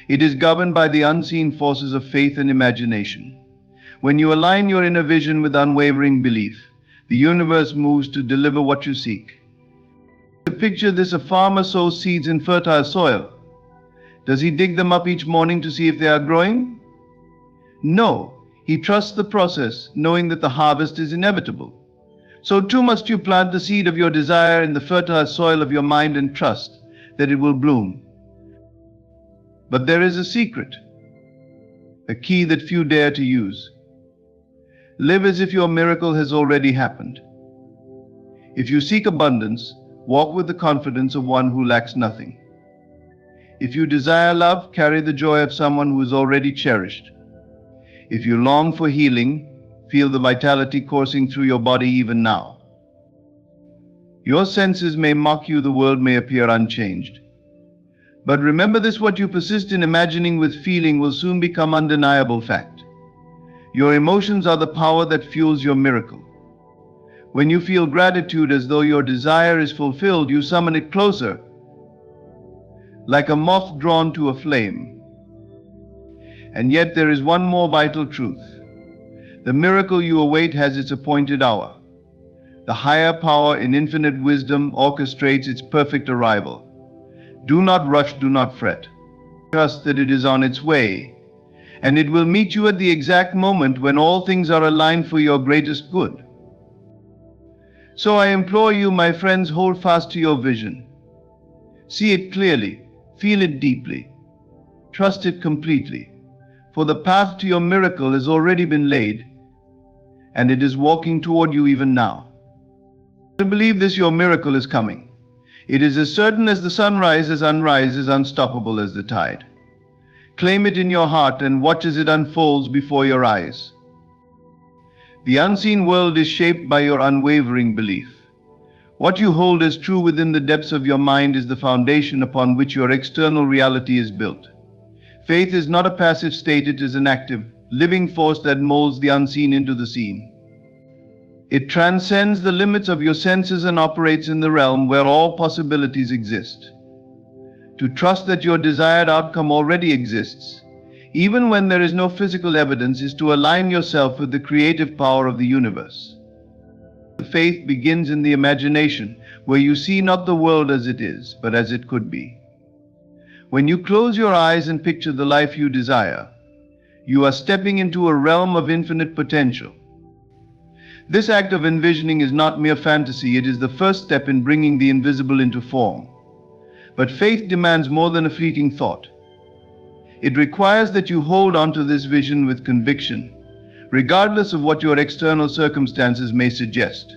It is governed by the unseen forces of faith and imagination. When you align your inner vision with unwavering belief, the universe moves to deliver what you seek. Picture this: a farmer sows seeds in fertile soil. Does he dig them up each morning to see if they are growing? No, he trusts the process, knowing that the harvest is inevitable. So too must you plant the seed of your desire in the fertile soil of your mind and trust that it will bloom. But there is a secret, a key that few dare to use. Live as if your miracle has already happened. If you seek abundance, walk with the confidence of one who lacks nothing. If you desire love, carry the joy of someone who is already cherished. If you long for healing, feel the vitality coursing through your body even now. Your senses may mock you, the world may appear unchanged. But remember this: what you persist in imagining with feeling will soon become undeniable fact. Your emotions are the power that fuels your miracle. When you feel gratitude as though your desire is fulfilled, you summon it closer, like a moth drawn to a flame. And yet there is one more vital truth. The miracle you await has its appointed hour. The higher power in infinite wisdom orchestrates its perfect arrival. Do not rush, do not fret. Trust that it is on its way, and it will meet you at the exact moment when all things are aligned for your greatest good. So I implore you, my friends, hold fast to your vision. See it clearly, feel it deeply, trust it completely, for the path to your miracle has already been laid, and it is walking toward you even now. To believe this, your miracle is coming. It is as certain as the sunrise, as unrise, as unstoppable as the tide. Claim it in your heart and watch as it unfolds before your eyes. The unseen world is shaped by your unwavering belief. What you hold as true within the depths of your mind is the foundation upon which your external reality is built. Faith is not a passive state, it is an active, living force that molds the unseen into the seen. It transcends the limits of your senses and operates in the realm where all possibilities exist. To trust that your desired outcome already exists, even when there is no physical evidence, is to align yourself with the creative power of the universe. Faith begins in the imagination, where you see not the world as it is, but as it could be. When you close your eyes and picture the life you desire, you are stepping into a realm of infinite potential. This act of envisioning is not mere fantasy, it is the first step in bringing the invisible into form. But faith demands more than a fleeting thought. It requires that you hold on to this vision with conviction, regardless of what your external circumstances may suggest.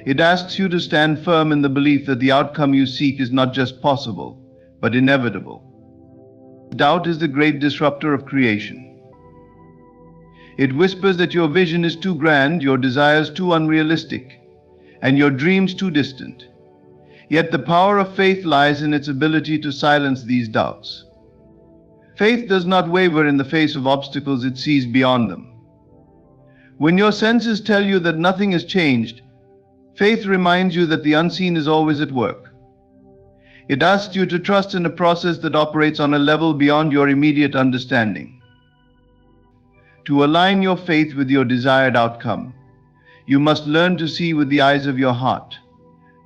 It asks you to stand firm in the belief that the outcome you seek is not just possible, but inevitable. Doubt is the great disruptor of creation. It whispers that your vision is too grand, your desires too unrealistic, and your dreams too distant. Yet the power of faith lies in its ability to silence these doubts. Faith does not waver in the face of obstacles, it sees beyond them. When your senses tell you that nothing has changed, faith reminds you that the unseen is always at work. It asks you to trust in a process that operates on a level beyond your immediate understanding. To align your faith with your desired outcome, you must learn to see with the eyes of your heart,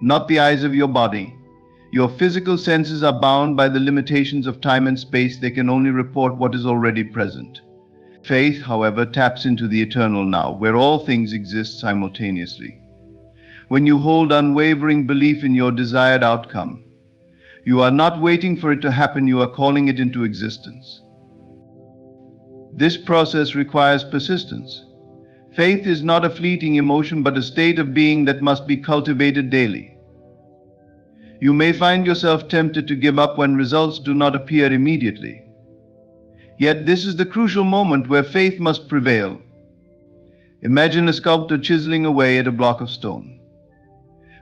not the eyes of your body. Your physical senses are bound by the limitations of time and space. They can only report what is already present. Faith, however, taps into the eternal now, where all things exist simultaneously. When you hold unwavering belief in your desired outcome, you are not waiting for it to happen, you are calling it into existence. This process requires persistence. Faith is not a fleeting emotion, but a state of being that must be cultivated daily. You may find yourself tempted to give up when results do not appear immediately. Yet this is the crucial moment where faith must prevail. Imagine a sculptor chiseling away at a block of stone.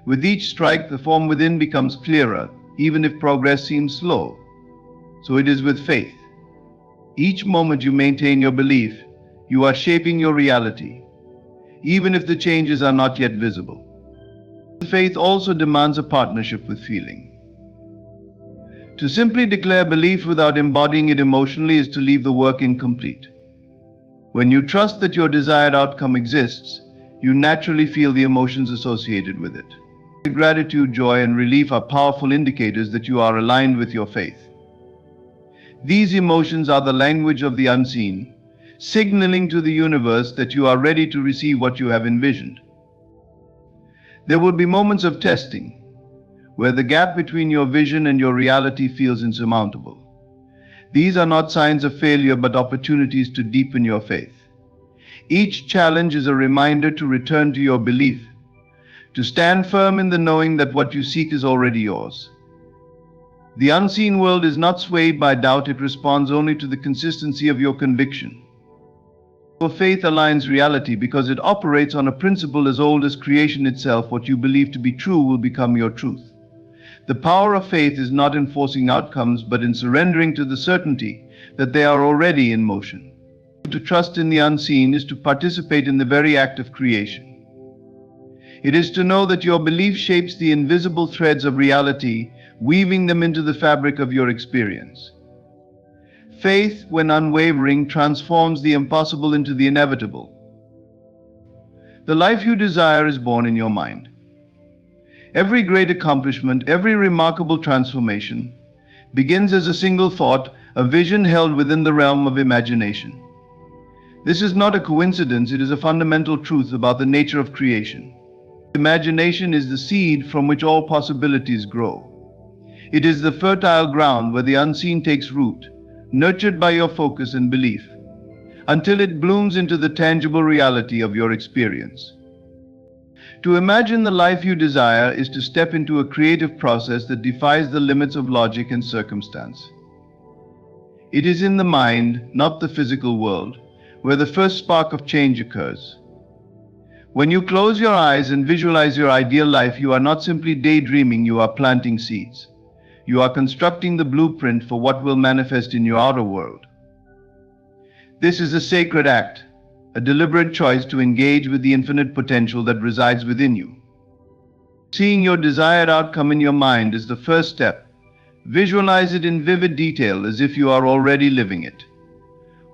With each strike, the form within becomes clearer, even if progress seems slow. So it is with faith. Each moment you maintain your belief, you are shaping your reality, even if the changes are not yet visible. Faith also demands a partnership with feeling. To simply declare belief without embodying it emotionally is to leave the work incomplete. When you trust that your desired outcome exists, you naturally feel the emotions associated with it. Gratitude, joy, and relief are powerful indicators that you are aligned with your faith. These emotions are the language of the unseen, signaling to the universe that you are ready to receive what you have envisioned. There will be moments of testing, where the gap between your vision and your reality feels insurmountable. These are not signs of failure but opportunities to deepen your faith. Each challenge is a reminder to return to your belief, to stand firm in the knowing that what you seek is already yours. The unseen world is not swayed by doubt, it responds only to the consistency of your conviction. Your faith aligns reality because it operates on a principle as old as creation itself. What you believe to be true will become your truth. The power of faith is not in forcing outcomes, but in surrendering to the certainty that they are already in motion. To trust in the unseen is to participate in the very act of creation. It is to know that your belief shapes the invisible threads of reality, weaving them into the fabric of your experience. Faith, when unwavering, transforms the impossible into the inevitable. The life you desire is born in your mind. Every great accomplishment, every remarkable transformation, begins as a single thought, a vision held within the realm of imagination. This is not a coincidence, it is a fundamental truth about the nature of creation. Imagination is the seed from which all possibilities grow. It is the fertile ground where the unseen takes root, nurtured by your focus and belief, until it blooms into the tangible reality of your experience. To imagine the life you desire is to step into a creative process that defies the limits of logic and circumstance. It is in the mind, not the physical world, where the first spark of change occurs. When you close your eyes and visualize your ideal life, you are not simply daydreaming, you are planting seeds. You are constructing the blueprint for what will manifest in your outer world. This is a sacred act, a deliberate choice to engage with the infinite potential that resides within you. Seeing your desired outcome in your mind is the first step. Visualize it in vivid detail as if you are already living it.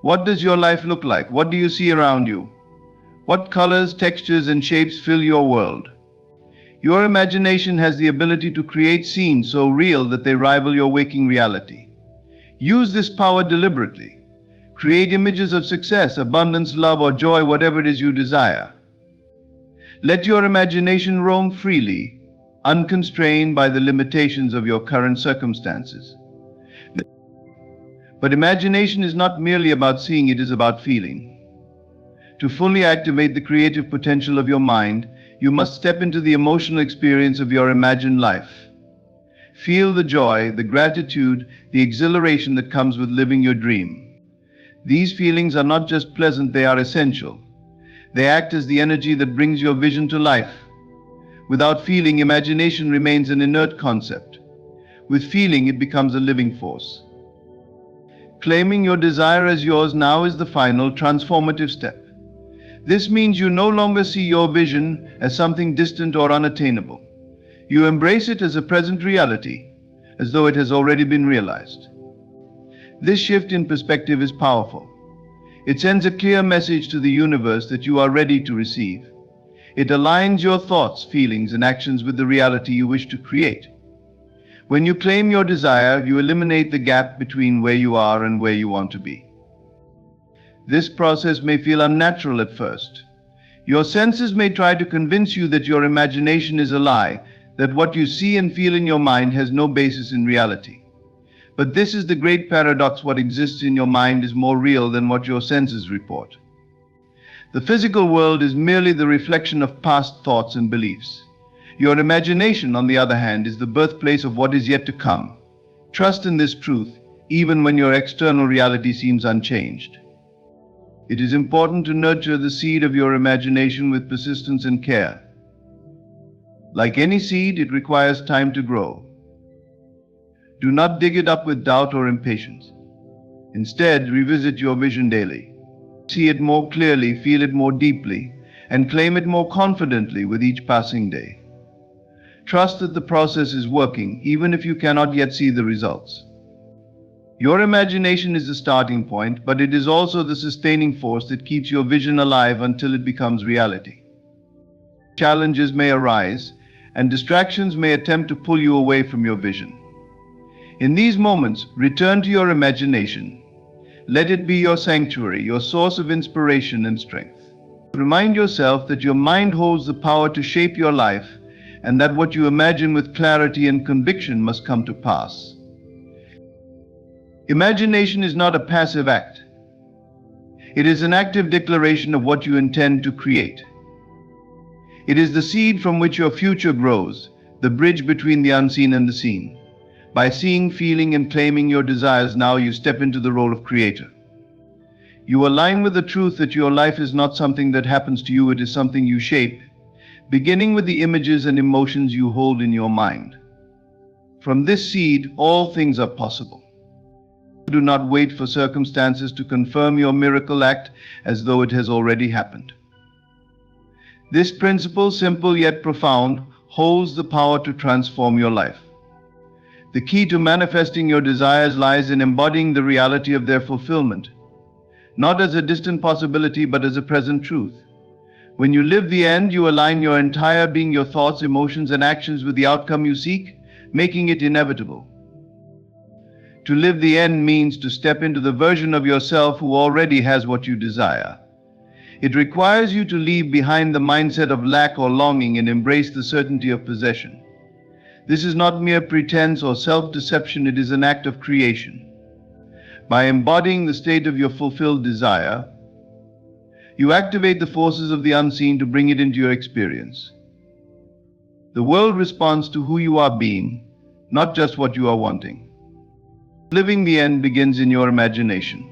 What does your life look like? What do you see around you? What colors, textures, and shapes fill your world? Your imagination has the ability to create scenes so real that they rival your waking reality. Use this power deliberately. Create images of success, abundance, love, or joy, whatever it is you desire. Let your imagination roam freely, unconstrained by the limitations of your current circumstances. But imagination is not merely about seeing, it is about feeling. To fully activate the creative potential of your mind, you must step into the emotional experience of your imagined life. Feel the joy, the gratitude, the exhilaration that comes with living your dream. These feelings are not just pleasant, they are essential. They act as the energy that brings your vision to life. Without feeling, imagination remains an inert concept. With feeling, it becomes a living force. Claiming your desire as yours now is the final transformative step. This means you no longer see your vision as something distant or unattainable. You embrace it as a present reality, as though it has already been realized. This shift in perspective is powerful. It sends a clear message to the universe that you are ready to receive. It aligns your thoughts, feelings, and actions with the reality you wish to create. When you claim your desire, you eliminate the gap between where you are and where you want to be. This process may feel unnatural at first. Your senses may try to convince you that your imagination is a lie, that what you see and feel in your mind has no basis in reality. But this is the great paradox: what exists in your mind is more real than what your senses report. The physical world is merely the reflection of past thoughts and beliefs. Your imagination, on the other hand, is the birthplace of what is yet to come. Trust in this truth, even when your external reality seems unchanged. It is important to nurture the seed of your imagination with persistence and care. Like any seed, it requires time to grow. Do not dig it up with doubt or impatience. Instead, revisit your vision daily. See it more clearly, feel it more deeply, and claim it more confidently with each passing day. Trust that the process is working, even if you cannot yet see the results. Your imagination is the starting point, but it is also the sustaining force that keeps your vision alive until it becomes reality. Challenges may arise, and distractions may attempt to pull you away from your vision. In these moments, return to your imagination. Let it be your sanctuary, your source of inspiration and strength. Remind yourself that your mind holds the power to shape your life, and that what you imagine with clarity and conviction must come to pass. Imagination is not a passive act. It is an active declaration of what you intend to create. It is the seed from which your future grows, the bridge between the unseen and the seen. By seeing, feeling, and claiming your desires now, you step into the role of creator. You align with the truth that your life is not something that happens to you, it is something you shape, beginning with the images and emotions you hold in your mind. From this seed, all things are possible. Do not wait for circumstances to confirm your miracle act as though it has already happened. This principle, simple yet profound, holds the power to transform your life. The key to manifesting your desires lies in embodying the reality of their fulfillment, not as a distant possibility but as a present truth. When you live the end, you align your entire being, your thoughts, emotions, and actions with the outcome you seek, making it inevitable. To live the end means to step into the version of yourself who already has what you desire. It requires you to leave behind the mindset of lack or longing and embrace the certainty of possession. This is not mere pretense or self-deception, it is an act of creation. By embodying the state of your fulfilled desire, you activate the forces of the unseen to bring it into your experience. The world responds to who you are being, not just what you are wanting. Living the end begins in your imagination.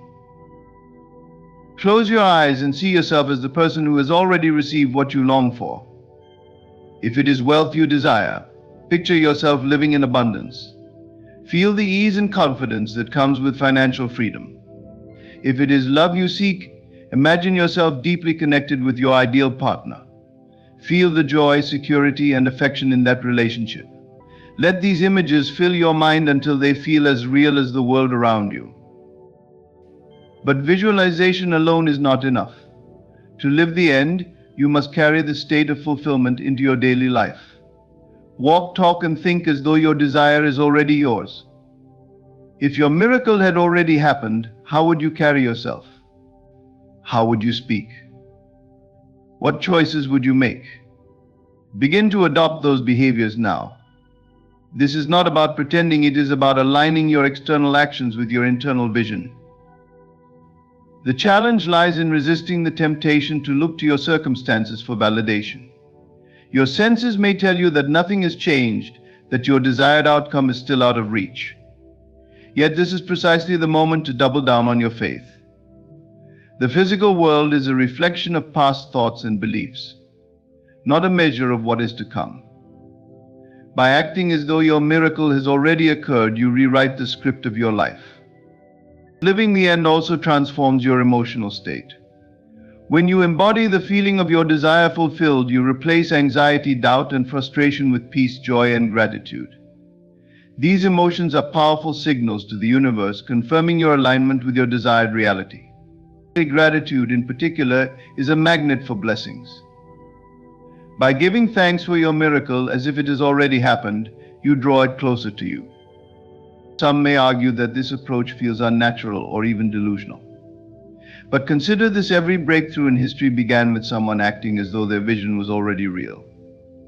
Close your eyes and see yourself as the person who has already received what you long for. If it is wealth you desire, picture yourself living in abundance. Feel the ease and confidence that comes with financial freedom. If it is love you seek, imagine yourself deeply connected with your ideal partner. Feel the joy, security, and affection in that relationship. Let these images fill your mind until they feel as real as the world around you. But visualization alone is not enough. To live the end, you must carry the state of fulfillment into your daily life. Walk, talk, and think as though your desire is already yours. If your miracle had already happened, how would you carry yourself? How would you speak? What choices would you make? Begin to adopt those behaviors now. This is not about pretending, it is about aligning your external actions with your internal vision. The challenge lies in resisting the temptation to look to your circumstances for validation. Your senses may tell you that nothing has changed, that your desired outcome is still out of reach. Yet this is precisely the moment to double down on your faith. The physical world is a reflection of past thoughts and beliefs, not a measure of what is to come. By acting as though your miracle has already occurred, you rewrite the script of your life. Living the end also transforms your emotional state. When you embody the feeling of your desire fulfilled, you replace anxiety, doubt, and frustration with peace, joy, and gratitude. These emotions are powerful signals to the universe, confirming your alignment with your desired reality. Gratitude, in particular, is a magnet for blessings. By giving thanks for your miracle as if it has already happened, you draw it closer to you. Some may argue that this approach feels unnatural or even delusional. But consider this: every breakthrough in history began with someone acting as though their vision was already real.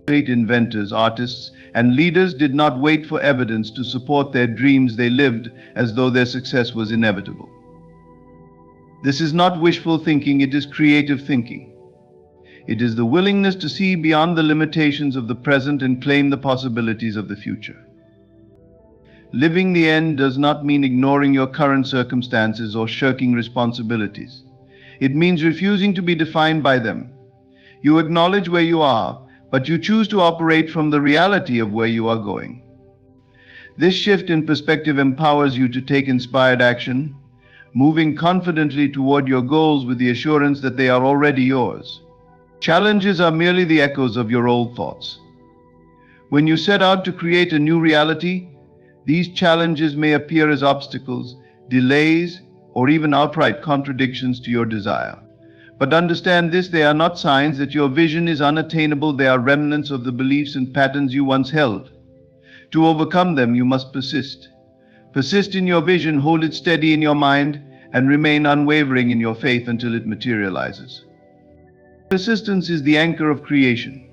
Great inventors, artists, and leaders did not wait for evidence to support their dreams. They lived as though their success was inevitable. This is not wishful thinking, it is creative thinking. It is the willingness to see beyond the limitations of the present and claim the possibilities of the future. Living the end does not mean ignoring your current circumstances or shirking responsibilities. It means refusing to be defined by them. You acknowledge where you are, but you choose to operate from the reality of where you are going. This shift in perspective empowers you to take inspired action, moving confidently toward your goals with the assurance that they are already yours. Challenges are merely the echoes of your old thoughts. When you set out to create a new reality, these challenges may appear as obstacles, delays, or even outright contradictions to your desire. But understand this, they are not signs that your vision is unattainable, they are remnants of the beliefs and patterns you once held. To overcome them, you must persist. Persist in your vision, hold it steady in your mind, and remain unwavering in your faith until it materializes. Persistence is the anchor of creation.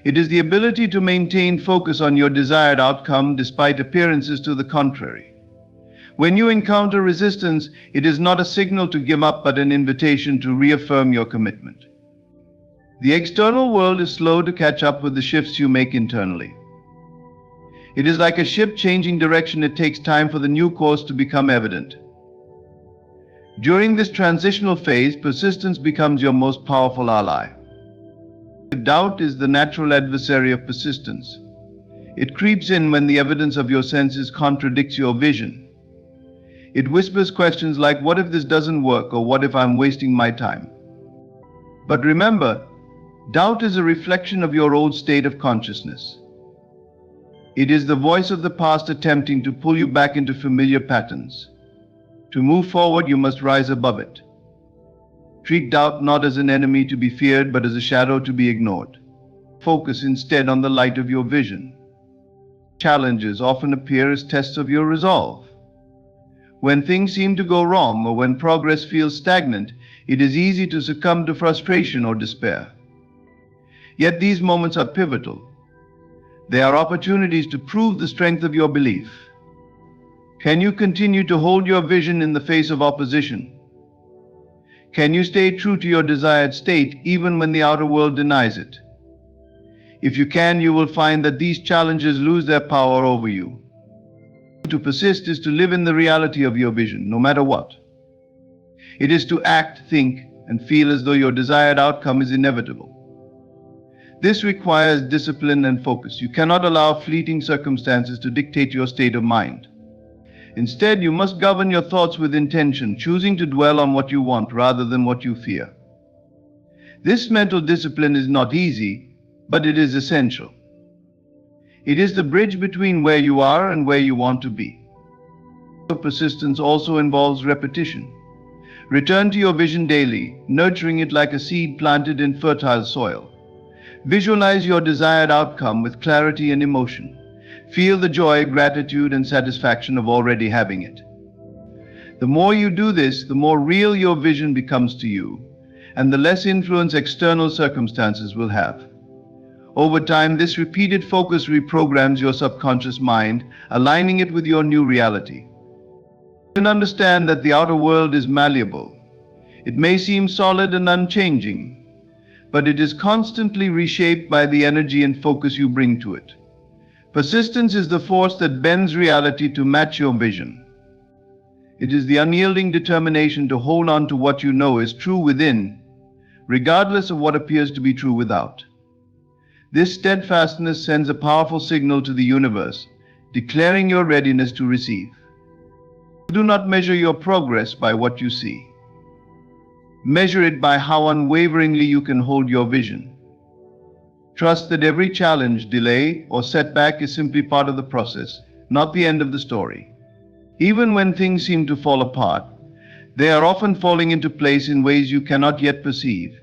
It is the ability to maintain focus on your desired outcome despite appearances to the contrary. When you encounter resistance, it is not a signal to give up, but an invitation to reaffirm your commitment. The external world is slow to catch up with the shifts you make internally. It is like a ship changing direction. It takes time for the new course to become evident. During this transitional phase, persistence becomes your most powerful ally. Doubt is the natural adversary of persistence. It creeps in when the evidence of your senses contradicts your vision. It whispers questions like, what if this doesn't work, or what if I'm wasting my time? But remember, doubt is a reflection of your old state of consciousness. It is the voice of the past attempting to pull you back into familiar patterns. To move forward, you must rise above it. Treat doubt not as an enemy to be feared, but as a shadow to be ignored. Focus instead on the light of your vision. Challenges often appear as tests of your resolve. When things seem to go wrong, or when progress feels stagnant, it is easy to succumb to frustration or despair. Yet these moments are pivotal. They are opportunities to prove the strength of your belief. Can you continue to hold your vision in the face of opposition? Can you stay true to your desired state even when the outer world denies it? If you can, you will find that these challenges lose their power over you. To persist is to live in the reality of your vision, no matter what. It is to act, think, and feel as though your desired outcome is inevitable. This requires discipline and focus. You cannot allow fleeting circumstances to dictate your state of mind. Instead, you must govern your thoughts with intention, choosing to dwell on what you want rather than what you fear. This mental discipline is not easy, but it is essential. It is the bridge between where you are and where you want to be. Persistence also involves repetition. Return to your vision daily, nurturing it like a seed planted in fertile soil. Visualize your desired outcome with clarity and emotion. Feel the joy, gratitude, and satisfaction of already having it. The more you do this, the more real your vision becomes to you, and the less influence external circumstances will have. Over time, this repeated focus reprograms your subconscious mind, aligning it with your new reality. You can understand that the outer world is malleable. It may seem solid and unchanging, but it is constantly reshaped by the energy and focus you bring to it. Persistence is the force that bends reality to match your vision. It is the unyielding determination to hold on to what you know is true within, regardless of what appears to be true without. This steadfastness sends a powerful signal to the universe, declaring your readiness to receive. Do not measure your progress by what you see. Measure it by how unwaveringly you can hold your vision. Trust that every challenge, delay, or setback is simply part of the process, not the end of the story. Even when things seem to fall apart, they are often falling into place in ways you cannot yet perceive.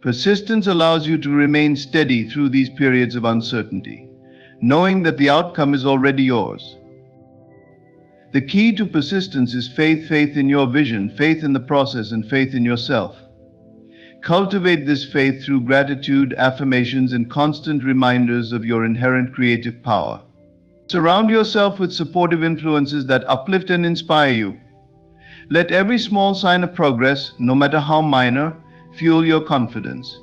Persistence allows you to remain steady through these periods of uncertainty, knowing that the outcome is already yours. The key to persistence is faith in your vision, faith in the process, and faith in yourself. Cultivate this faith through gratitude, affirmations, and constant reminders of your inherent creative power. Surround yourself with supportive influences that uplift and inspire you. Let every small sign of progress, no matter how minor, fuel your confidence.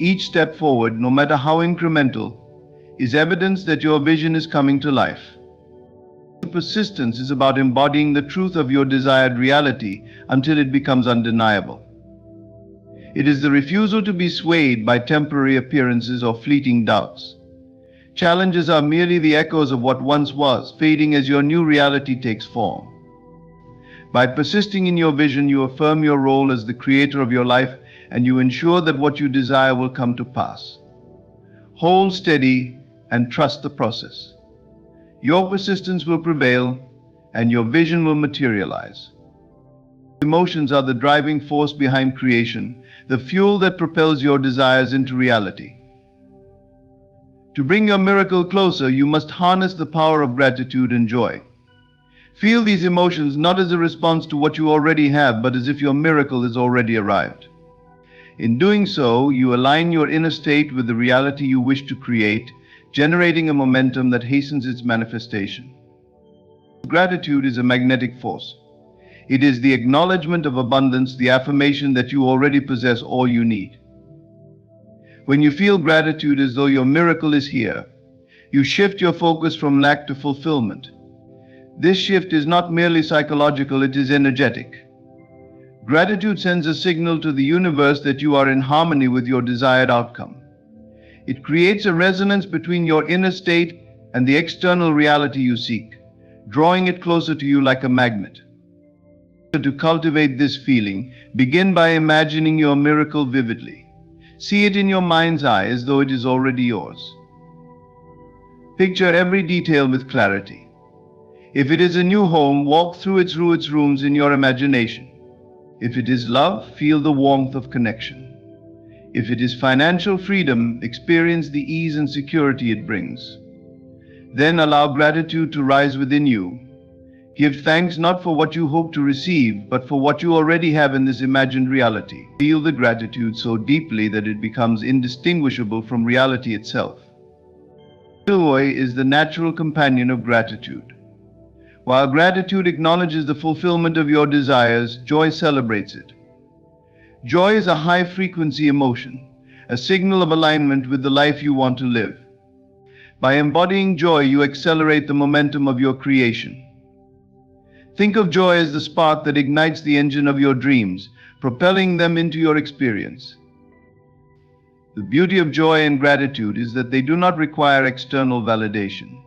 Each step forward, no matter how incremental, is evidence that your vision is coming to life. Persistence is about embodying the truth of your desired reality until it becomes undeniable. It is the refusal to be swayed by temporary appearances or fleeting doubts. Challenges are merely the echoes of what once was, fading as your new reality takes form. By persisting in your vision, you affirm your role as the creator of your life, and you ensure that what you desire will come to pass. Hold steady and trust the process. Your persistence will prevail, and your vision will materialize. Emotions are the driving force behind creation, the fuel that propels your desires into reality. To bring your miracle closer, you must harness the power of gratitude and joy. Feel these emotions not as a response to what you already have, but as if your miracle has already arrived. In doing so, you align your inner state with the reality you wish to create, generating a momentum that hastens its manifestation. Gratitude is a magnetic force. It is the acknowledgement of abundance, the affirmation that you already possess all you need. When you feel gratitude as though your miracle is here, you shift your focus from lack to fulfillment. This shift is not merely psychological, it is energetic. Gratitude sends a signal to the universe that you are in harmony with your desired outcome. It creates a resonance between your inner state and the external reality you seek, drawing it closer to you like a magnet. To cultivate this feeling, begin by imagining your miracle vividly. See it in your mind's eye as though it is already yours. Picture every detail with clarity. If it is a new home, walk through its rooms in your imagination. If it is love, feel the warmth of connection. If it is financial freedom, experience the ease and security it brings. Then allow gratitude to rise within you. Give thanks not for what you hope to receive, but for what you already have in this imagined reality. Feel the gratitude so deeply that it becomes indistinguishable from reality itself. Joy is the natural companion of gratitude. While gratitude acknowledges the fulfillment of your desires, joy celebrates it. Joy is a high-frequency emotion, a signal of alignment with the life you want to live. By embodying joy, you accelerate the momentum of your creation. Think of joy as the spark that ignites the engine of your dreams, propelling them into your experience. The beauty of joy and gratitude is that they do not require external validation.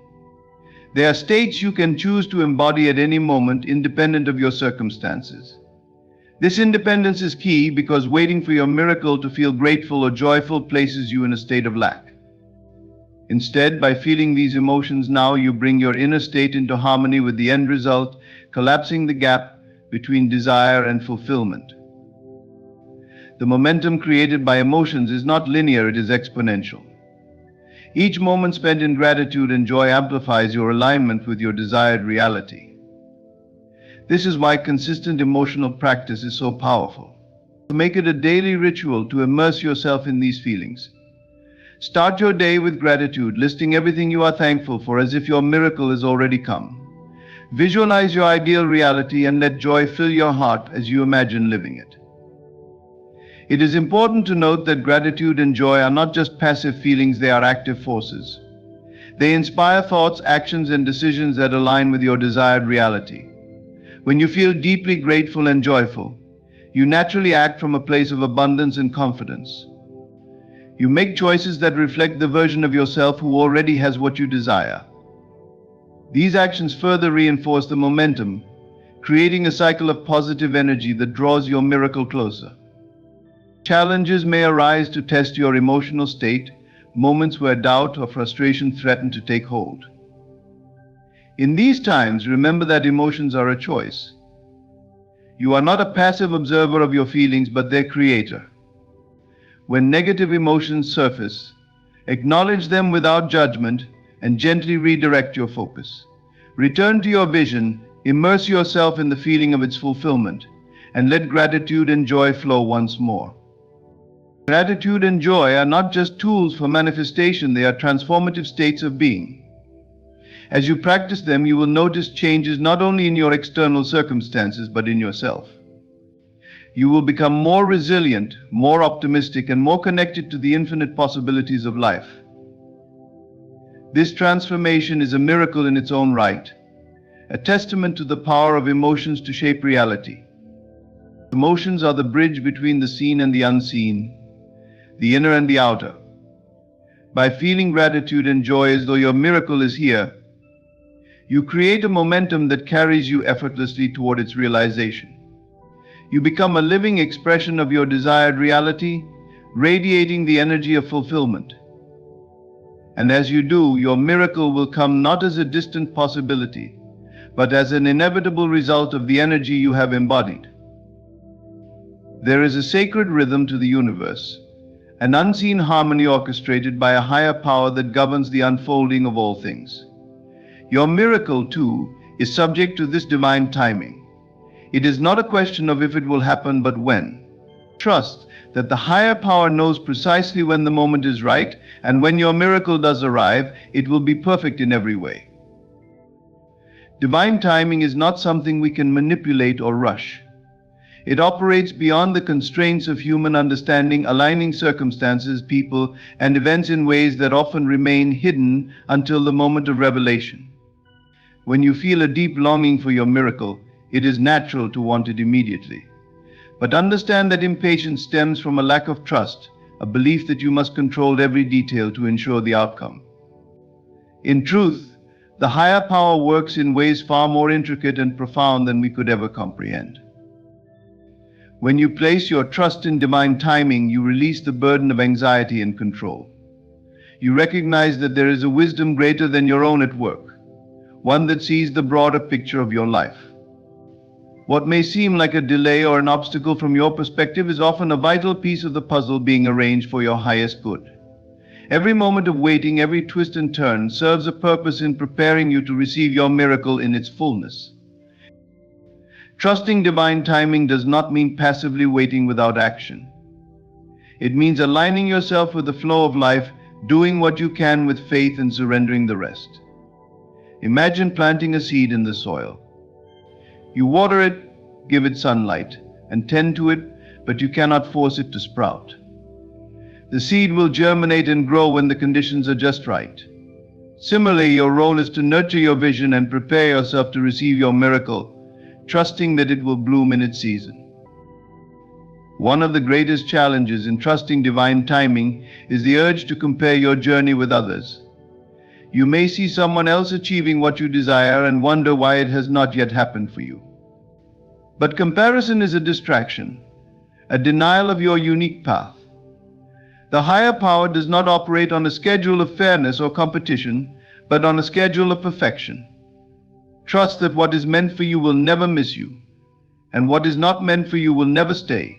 They are states you can choose to embody at any moment, independent of your circumstances. This independence is key because waiting for your miracle to feel grateful or joyful places you in a state of lack. Instead, by feeling these emotions now, you bring your inner state into harmony with the end result, collapsing the gap between desire and fulfillment. The momentum created by emotions is not linear, it is exponential. Each moment spent in gratitude and joy amplifies your alignment with your desired reality. This is why consistent emotional practice is so powerful. Make it a daily ritual to immerse yourself in these feelings. Start your day with gratitude, listing everything you are thankful for as if your miracle has already come. Visualize your ideal reality and let joy fill your heart as you imagine living it. It is important to note that gratitude and joy are not just passive feelings, they are active forces. They inspire thoughts, actions, and decisions that align with your desired reality. When you feel deeply grateful and joyful, you naturally act from a place of abundance and confidence. You make choices that reflect the version of yourself who already has what you desire. These actions further reinforce the momentum, creating a cycle of positive energy that draws your miracle closer. Challenges may arise to test your emotional state, moments where doubt or frustration threaten to take hold. In these times, remember that emotions are a choice. You are not a passive observer of your feelings, but their creator. When negative emotions surface, acknowledge them without judgment and gently redirect your focus. Return to your vision, immerse yourself in the feeling of its fulfillment, and let gratitude and joy flow once more. Gratitude and joy are not just tools for manifestation, they are transformative states of being. As you practice them, you will notice changes not only in your external circumstances, but in yourself. You will become more resilient, more optimistic, and more connected to the infinite possibilities of life. This transformation is a miracle in its own right, a testament to the power of emotions to shape reality. Emotions are the bridge between the seen and the unseen, the inner and the outer. By feeling gratitude and joy as though your miracle is here, you create a momentum that carries you effortlessly toward its realization. You become a living expression of your desired reality, radiating the energy of fulfillment. And as you do, your miracle will come not as a distant possibility, but as an inevitable result of the energy you have embodied. There is a sacred rhythm to the universe, an unseen harmony orchestrated by a higher power that governs the unfolding of all things. Your miracle, too, is subject to this divine timing. It is not a question of if it will happen, but when. Trust that the higher power knows precisely when the moment is right, and when your miracle does arrive, it will be perfect in every way. Divine timing is not something we can manipulate or rush. It operates beyond the constraints of human understanding, aligning circumstances, people, and events in ways that often remain hidden until the moment of revelation. When you feel a deep longing for your miracle, it is natural to want it immediately. But understand that impatience stems from a lack of trust, a belief that you must control every detail to ensure the outcome. In truth, the higher power works in ways far more intricate and profound than we could ever comprehend. When you place your trust in divine timing, you release the burden of anxiety and control. You recognize that there is a wisdom greater than your own at work, one that sees the broader picture of your life. What may seem like a delay or an obstacle from your perspective is often a vital piece of the puzzle being arranged for your highest good. Every moment of waiting, every twist and turn serves a purpose in preparing you to receive your miracle in its fullness. Trusting divine timing does not mean passively waiting without action. It means aligning yourself with the flow of life, doing what you can with faith and surrendering the rest. Imagine planting a seed in the soil. You water it, give it sunlight, and tend to it, but you cannot force it to sprout. The seed will germinate and grow when the conditions are just right. Similarly, your role is to nurture your vision and prepare yourself to receive your miracle, trusting that it will bloom in its season. One of the greatest challenges in trusting divine timing is the urge to compare your journey with others. You may see someone else achieving what you desire and wonder why it has not yet happened for you. But comparison is a distraction, a denial of your unique path. The higher power does not operate on a schedule of fairness or competition, but on a schedule of perfection. Trust that what is meant for you will never miss you, and what is not meant for you will never stay.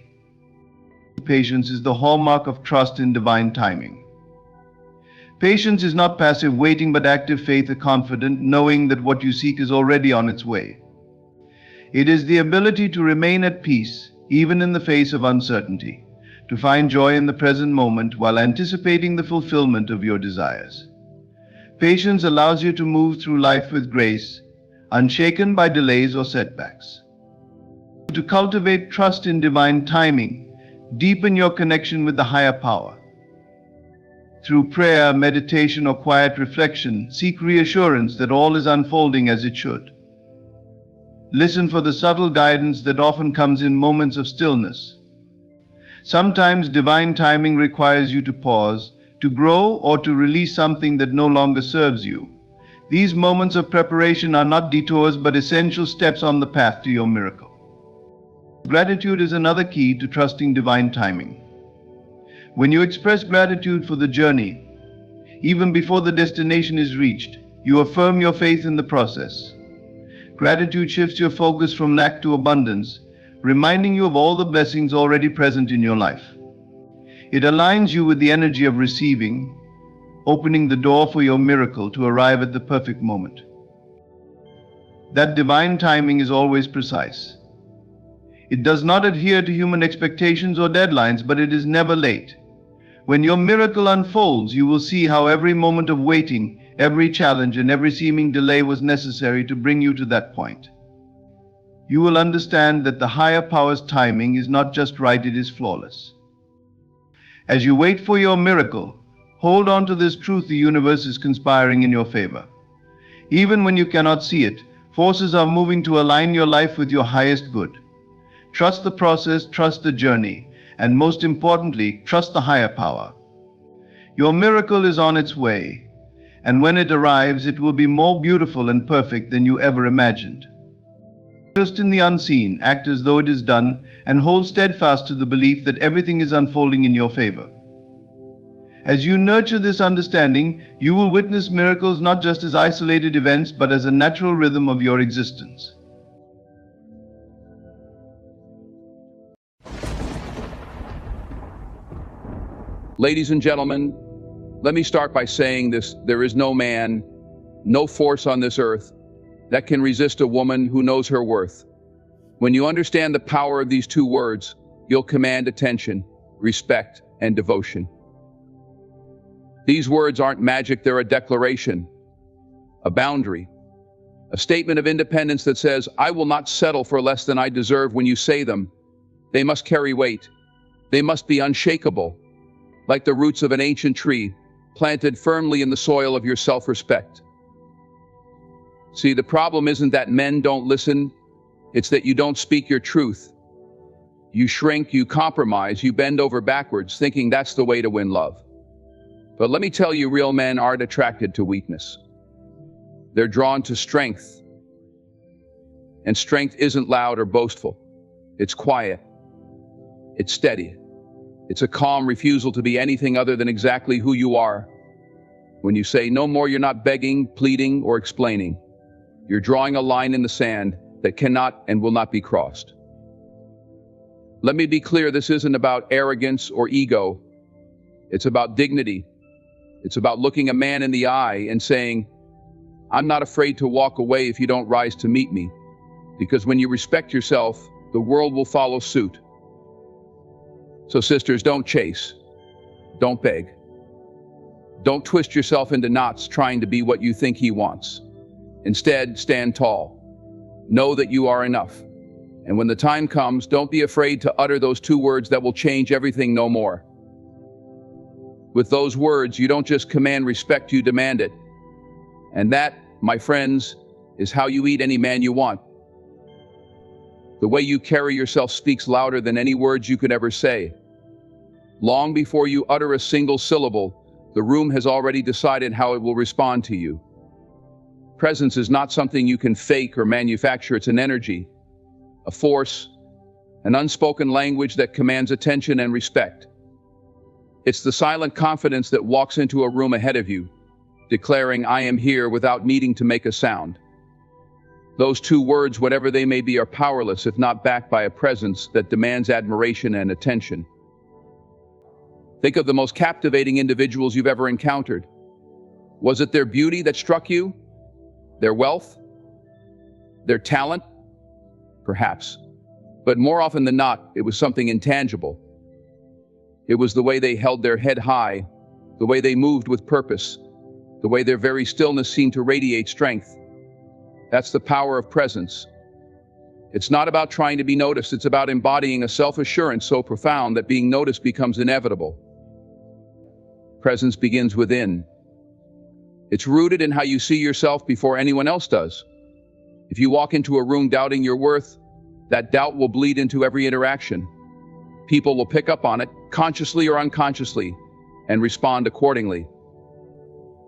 Patience is the hallmark of trust in divine timing. Patience is not passive waiting, but active faith, a confident knowing that what you seek is already on its way. It is the ability to remain at peace, even in the face of uncertainty, to find joy in the present moment while anticipating the fulfillment of your desires. Patience allows you to move through life with grace, unshaken by delays or setbacks. To cultivate trust in divine timing, deepen your connection with the higher power. Through prayer, meditation, or quiet reflection, seek reassurance that all is unfolding as it should. Listen for the subtle guidance that often comes in moments of stillness. Sometimes divine timing requires you to pause, to grow, or to release something that no longer serves you. These moments of preparation are not detours, but essential steps on the path to your miracle. Gratitude is another key to trusting divine timing. When you express gratitude for the journey, even before the destination is reached, you affirm your faith in the process. Gratitude shifts your focus from lack to abundance, reminding you of all the blessings already present in your life. It aligns you with the energy of receiving, opening the door for your miracle to arrive at the perfect moment. That divine timing is always precise. It does not adhere to human expectations or deadlines, but it is never late. When your miracle unfolds, you will see how every moment of waiting, every challenge, and every seeming delay was necessary to bring you to that point. You will understand that the higher power's timing is not just right, it is flawless. As you wait for your miracle, hold on to this truth: the universe is conspiring in your favor. Even when you cannot see it, forces are moving to align your life with your highest good. Trust the process, trust the journey, and most importantly, trust the higher power. Your miracle is on its way, and when it arrives, it will be more beautiful and perfect than you ever imagined. Trust in the unseen, act as though it is done, and hold steadfast to the belief that everything is unfolding in your favor. As you nurture this understanding, you will witness miracles not just as isolated events, but as a natural rhythm of your existence. Ladies and gentlemen, let me start by saying this: there is no man, no force on this earth that can resist a woman who knows her worth. When you understand the power of these two words, you'll command attention, respect, and devotion. These words aren't magic, they're a declaration, a boundary, a statement of independence that says, I will not settle for less than I deserve. When you say them, they must carry weight. They must be unshakable, like the roots of an ancient tree, planted firmly in the soil of your self-respect. See, the problem isn't that men don't listen, it's that you don't speak your truth. You shrink, you compromise, you bend over backwards, thinking that's the way to win love. But let me tell you, real men aren't attracted to weakness. They're drawn to strength. And strength isn't loud or boastful. It's quiet. It's steady. It's a calm refusal to be anything other than exactly who you are. When you say no more, you're not begging, pleading, or explaining. You're drawing a line in the sand that cannot and will not be crossed. Let me be clear, this isn't about arrogance or ego. It's about dignity. It's about looking a man in the eye and saying, I'm not afraid to walk away if you don't rise to meet me. Because when you respect yourself, the world will follow suit. So sisters, don't chase. Don't beg. Don't twist yourself into knots trying to be what you think he wants. Instead, stand tall. Know that you are enough. And when the time comes, don't be afraid to utter those two words that will change everything: no more. With those words, you don't just command respect, you demand it. And that, my friends, is how you eat any man you want. The way you carry yourself speaks louder than any words you could ever say. Long before you utter a single syllable, the room has already decided how it will respond to you. Presence is not something you can fake or manufacture. It's an energy, a force, an unspoken language that commands attention and respect. It's the silent confidence that walks into a room ahead of you, declaring, I am here, without needing to make a sound. Those two words, whatever they may be, are powerless if not backed by a presence that demands admiration and attention. Think of the most captivating individuals you've ever encountered. Was it their beauty that struck you? Their wealth? Their talent? Perhaps. But more often than not, it was something intangible. It was the way they held their head high, the way they moved with purpose, the way their very stillness seemed to radiate strength. That's the power of presence. It's not about trying to be noticed, it's about embodying a self-assurance so profound that being noticed becomes inevitable. Presence begins within. It's rooted in how you see yourself before anyone else does. If you walk into a room doubting your worth, that doubt will bleed into every interaction. People will pick up on it, consciously or unconsciously, and respond accordingly.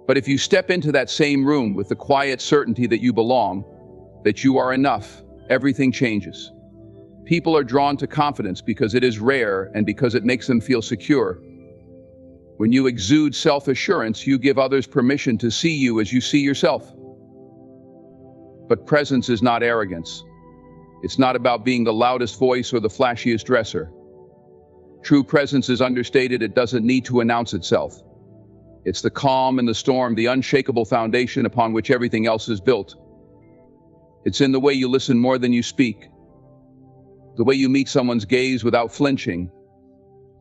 But if you step into that same room with the quiet certainty that you belong, that you are enough, everything changes. People are drawn to confidence because it is rare and because it makes them feel secure. When you exude self-assurance, you give others permission to see you as you see yourself. But presence is not arrogance. It's not about being the loudest voice or the flashiest dresser. True presence is understated. It doesn't need to announce itself. It's the calm in the storm, the unshakable foundation upon which everything else is built. It's in the way you listen more than you speak, the way you meet someone's gaze without flinching,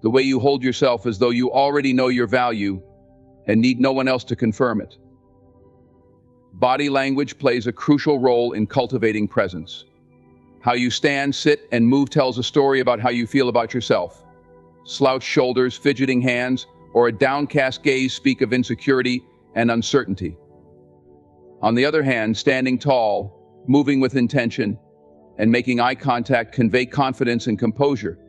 the way you hold yourself as though you already know your value and need no one else to confirm it. Body language plays a crucial role in cultivating presence. How you stand, sit, and move tells a story about how you feel about yourself. Slouched shoulders, fidgeting hands, or a downcast gaze speak of insecurity and uncertainty. On the other hand, standing tall, moving with intention, and making eye contact convey confidence and composure.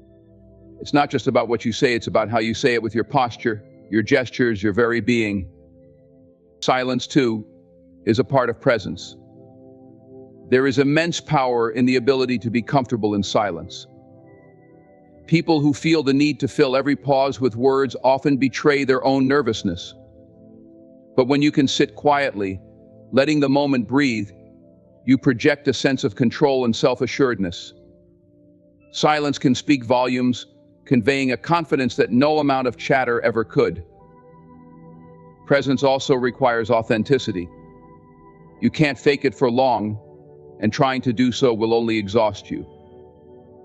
It's not just about what you say, it's about how you say it with your posture, your gestures, your very being. Silence, too, is a part of presence. There is immense power in the ability to be comfortable in silence. People who feel the need to fill every pause with words often betray their own nervousness. But when you can sit quietly, letting the moment breathe, you project a sense of control and self-assuredness. Silence can speak volumes, conveying a confidence that no amount of chatter ever could. Presence also requires authenticity. You can't fake it for long, and trying to do so will only exhaust you.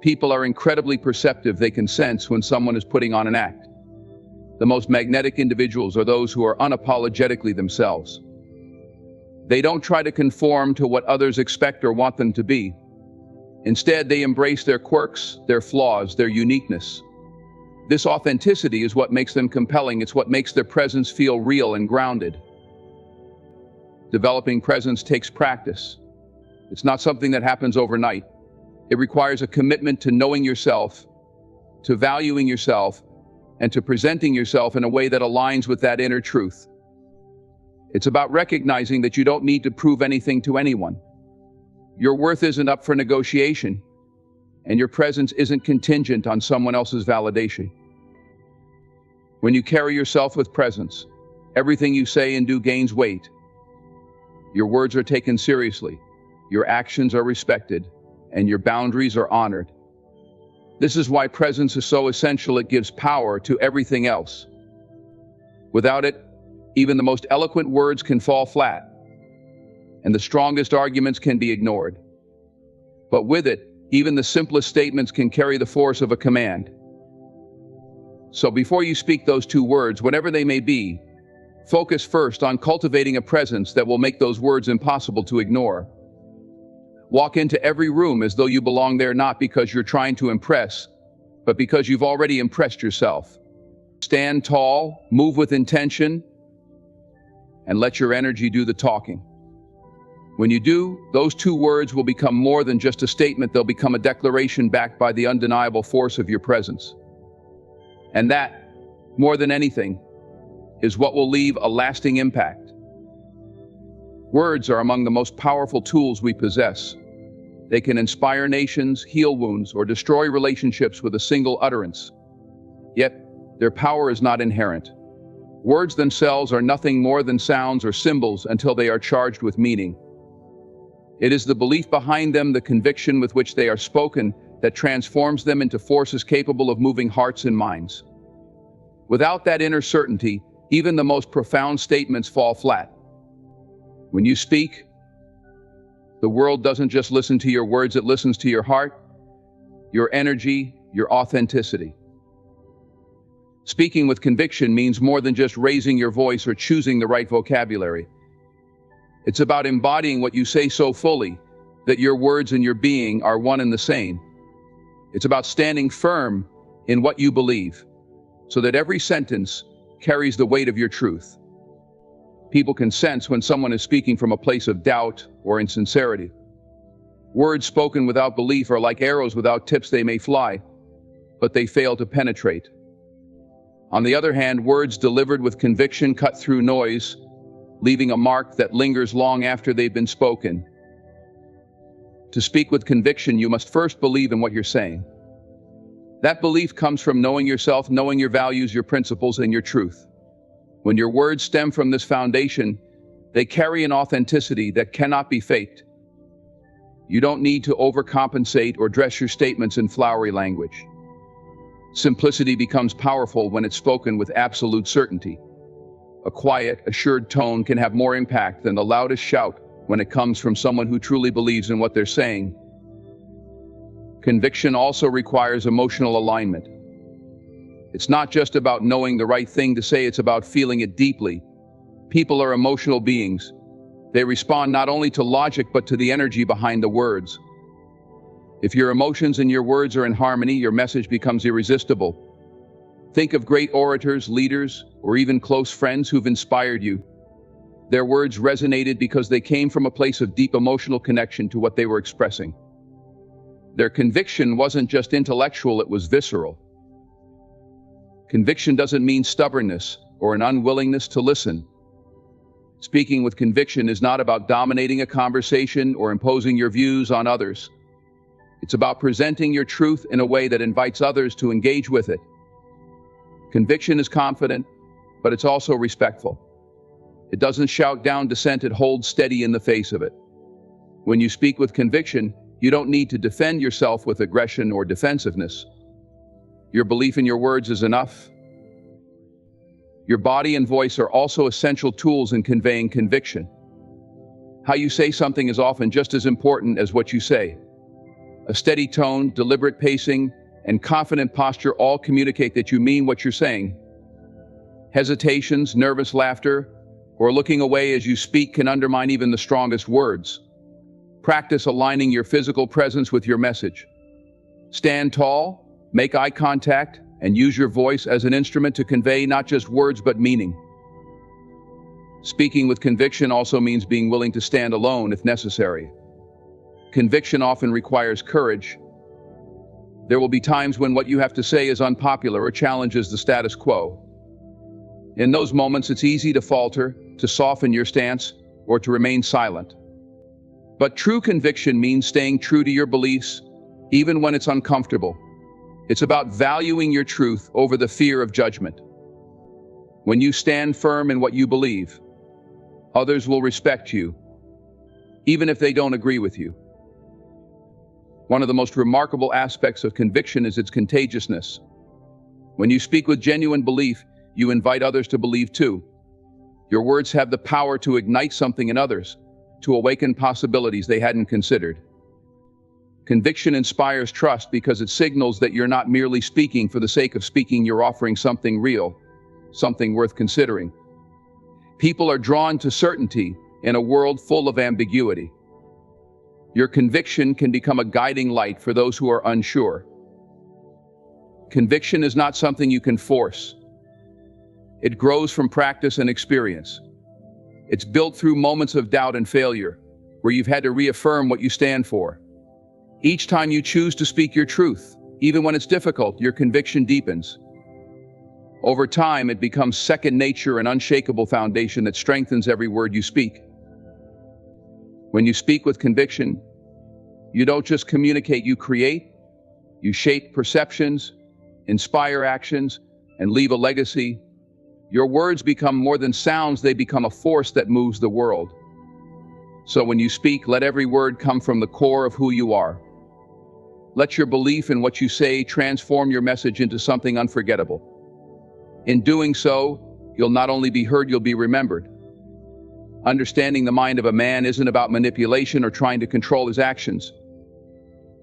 People are incredibly perceptive. They can sense when someone is putting on an act. The most magnetic individuals are those who are unapologetically themselves. They don't try to conform to what others expect or want them to be. Instead, they embrace their quirks, their flaws, their uniqueness. This authenticity is what makes them compelling. It's what makes their presence feel real and grounded. Developing presence takes practice. It's not something that happens overnight. It requires a commitment to knowing yourself, to valuing yourself, and to presenting yourself in a way that aligns with that inner truth. It's about recognizing that you don't need to prove anything to anyone. Your worth isn't up for negotiation, and your presence isn't contingent on someone else's validation. When you carry yourself with presence, everything you say and do gains weight. Your words are taken seriously, your actions are respected, and your boundaries are honored. This is why presence is so essential. It gives power to everything else. Without it, even the most eloquent words can fall flat, and the strongest arguments can be ignored. But with it, even the simplest statements can carry the force of a command. So before you speak those two words, whatever they may be, focus first on cultivating a presence that will make those words impossible to ignore. Walk into every room as though you belong there, not because you're trying to impress, but because you've already impressed yourself. Stand tall, move with intention, and let your energy do the talking. When you do, those two words will become more than just a statement. They'll become a declaration backed by the undeniable force of your presence. And that, more than anything, is what will leave a lasting impact. Words are among the most powerful tools we possess. They can inspire nations, heal wounds, or destroy relationships with a single utterance. Yet, their power is not inherent. Words themselves are nothing more than sounds or symbols until they are charged with meaning. It is the belief behind them, the conviction with which they are spoken, that transforms them into forces capable of moving hearts and minds. Without that inner certainty, even the most profound statements fall flat. When you speak, the world doesn't just listen to your words, it listens to your heart, your energy, your authenticity. Speaking with conviction means more than just raising your voice or choosing the right vocabulary. It's about embodying what you say so fully that your words and your being are one and the same. It's about standing firm in what you believe, so that every sentence carries the weight of your truth. People can sense when someone is speaking from a place of doubt or insincerity. Words spoken without belief are like arrows without tips. They may fly, but they fail to penetrate. On the other hand, words delivered with conviction cut through noise, leaving a mark that lingers long after they've been spoken. To speak with conviction, you must first believe in what you're saying. That belief comes from knowing yourself, knowing your values, your principles, and your truth. When your words stem from this foundation, they carry an authenticity that cannot be faked. You don't need to overcompensate or dress your statements in flowery language. Simplicity becomes powerful when it's spoken with absolute certainty. A quiet, assured tone can have more impact than the loudest shout when it comes from someone who truly believes in what they're saying. Conviction also requires emotional alignment. It's not just about knowing the right thing to say, it's about feeling it deeply. People are emotional beings. They respond not only to logic but to the energy behind the words. If your emotions and your words are in harmony, your message becomes irresistible. Think of great orators, leaders, or even close friends who've inspired you. Their words resonated because they came from a place of deep emotional connection to what they were expressing. Their conviction wasn't just intellectual, it was visceral. Conviction doesn't mean stubbornness or an unwillingness to listen. Speaking with conviction is not about dominating a conversation or imposing your views on others. It's about presenting your truth in a way that invites others to engage with it. Conviction is confident, but it's also respectful. It doesn't shout down dissent, it holds steady in the face of it. When you speak with conviction, you don't need to defend yourself with aggression or defensiveness. Your belief in your words is enough. Your body and voice are also essential tools in conveying conviction. How you say something is often just as important as what you say. A steady tone, deliberate pacing, and confident posture all communicate that you mean what you're saying. Hesitations, nervous laughter, or looking away as you speak can undermine even the strongest words. Practice aligning your physical presence with your message. Stand tall, make eye contact, and use your voice as an instrument to convey not just words but meaning. Speaking with conviction also means being willing to stand alone if necessary. Conviction often requires courage. There will be times when what you have to say is unpopular or challenges the status quo. In those moments, it's easy to falter, to soften your stance, or to remain silent. But true conviction means staying true to your beliefs, even when it's uncomfortable. It's about valuing your truth over the fear of judgment. When you stand firm in what you believe, others will respect you, even if they don't agree with you. One of the most remarkable aspects of conviction is its contagiousness. When you speak with genuine belief, you invite others to believe too. Your words have the power to ignite something in others, to awaken possibilities they hadn't considered. Conviction inspires trust because it signals that you're not merely speaking for the sake of speaking, you're offering something real, something worth considering. People are drawn to certainty in a world full of ambiguity. Your conviction can become a guiding light for those who are unsure. Conviction is not something you can force. It grows from practice and experience. It's built through moments of doubt and failure, where you've had to reaffirm what you stand for. Each time you choose to speak your truth, even when it's difficult, your conviction deepens. Over time, it becomes second nature, an unshakable foundation that strengthens every word you speak. When you speak with conviction, you don't just communicate, you create. You shape perceptions, inspire actions, and leave a legacy. Your words become more than sounds, they become a force that moves the world. So when you speak, let every word come from the core of who you are. Let your belief in what you say transform your message into something unforgettable. In doing so, you'll not only be heard, you'll be remembered. Understanding the mind of a man isn't about manipulation or trying to control his actions.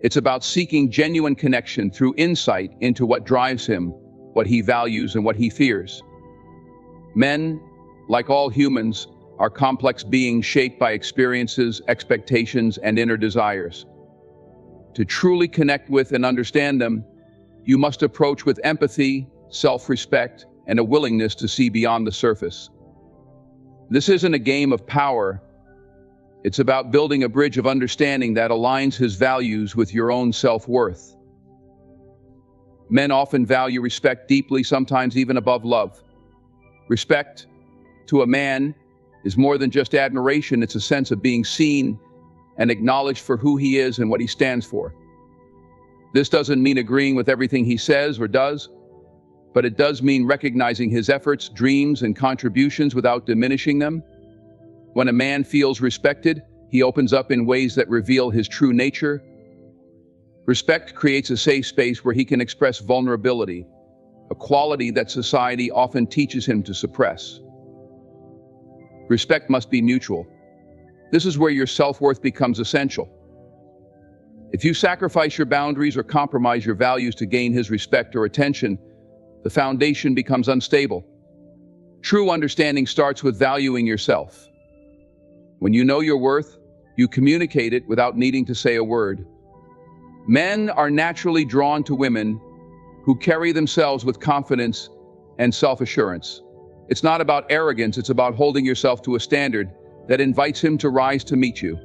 It's about seeking genuine connection through insight into what drives him, what he values, and what he fears. Men, like all humans, are complex beings shaped by experiences, expectations, and inner desires. To truly connect with and understand them, you must approach with empathy, self-respect, and a willingness to see beyond the surface. This isn't a game of power. It's about building a bridge of understanding that aligns his values with your own self-worth. Men often value respect deeply, sometimes even above love. Respect, to a man, is more than just admiration. It's a sense of being seen and acknowledged for who he is and what he stands for. This doesn't mean agreeing with everything he says or does, but it does mean recognizing his efforts, dreams, and contributions without diminishing them. When a man feels respected, he opens up in ways that reveal his true nature. Respect creates a safe space where he can express vulnerability, a quality that society often teaches him to suppress. Respect must be mutual. This is where your self-worth becomes essential. If you sacrifice your boundaries or compromise your values to gain his respect or attention, the foundation becomes unstable. True understanding starts with valuing yourself. When you know your worth, you communicate it without needing to say a word. Men are naturally drawn to women who carry themselves with confidence and self-assurance. It's not about arrogance, it's about holding yourself to a standard that invites him to rise to meet you.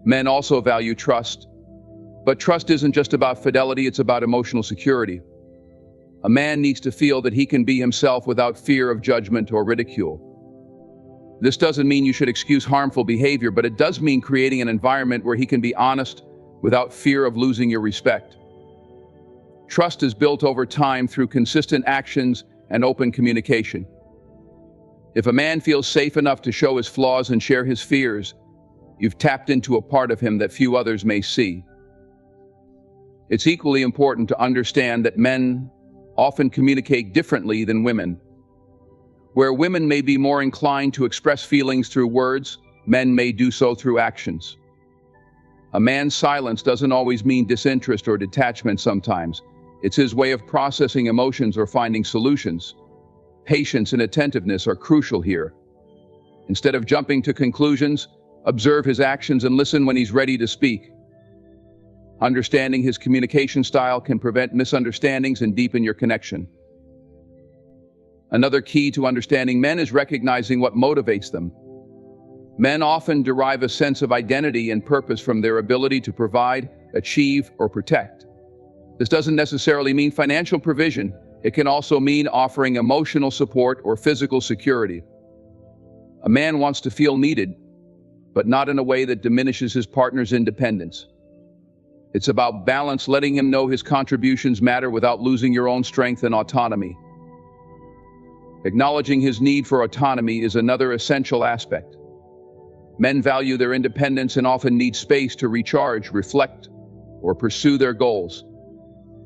Men also value trust, but trust isn't just about fidelity, it's about emotional security. A man needs to feel that he can be himself without fear of judgment or ridicule. This doesn't mean you should excuse harmful behavior, but it does mean creating an environment where he can be honest, without fear of losing your respect. Trust is built over time through consistent actions and open communication. If a man feels safe enough to show his flaws and share his fears, you've tapped into a part of him that few others may see. It's equally important to understand that men often communicate differently than women. Where women may be more inclined to express feelings through words, men may do so through actions. A man's silence doesn't always mean disinterest or detachment sometimes. It's his way of processing emotions or finding solutions. Patience and attentiveness are crucial here. Instead of jumping to conclusions, observe his actions and listen when he's ready to speak. Understanding his communication style can prevent misunderstandings and deepen your connection. Another key to understanding men is recognizing what motivates them. Men often derive a sense of identity and purpose from their ability to provide, achieve, or protect. This doesn't necessarily mean financial provision. It can also mean offering emotional support or physical security. A man wants to feel needed, but not in a way that diminishes his partner's independence. It's about balance, letting him know his contributions matter without losing your own strength and autonomy. Acknowledging his need for autonomy is another essential aspect. Men value their independence and often need space to recharge, reflect, or pursue their goals.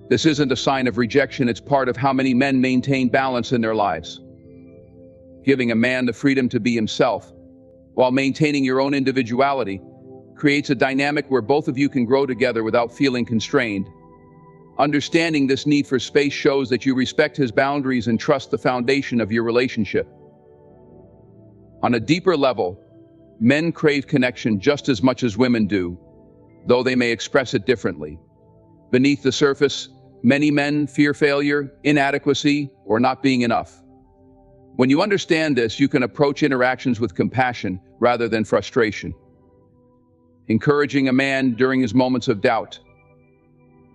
This isn't a sign of rejection, it's part of how many men maintain balance in their lives. Giving a man the freedom to be himself, while maintaining your own individuality, creates a dynamic where both of you can grow together without feeling constrained. Understanding this need for space shows that you respect his boundaries and trust the foundation of your relationship. On a deeper level, men crave connection just as much as women do, though they may express it differently. Beneath the surface, many men fear failure, inadequacy, or not being enough. When you understand this, you can approach interactions with compassion rather than frustration. Encouraging a man during his moments of doubt,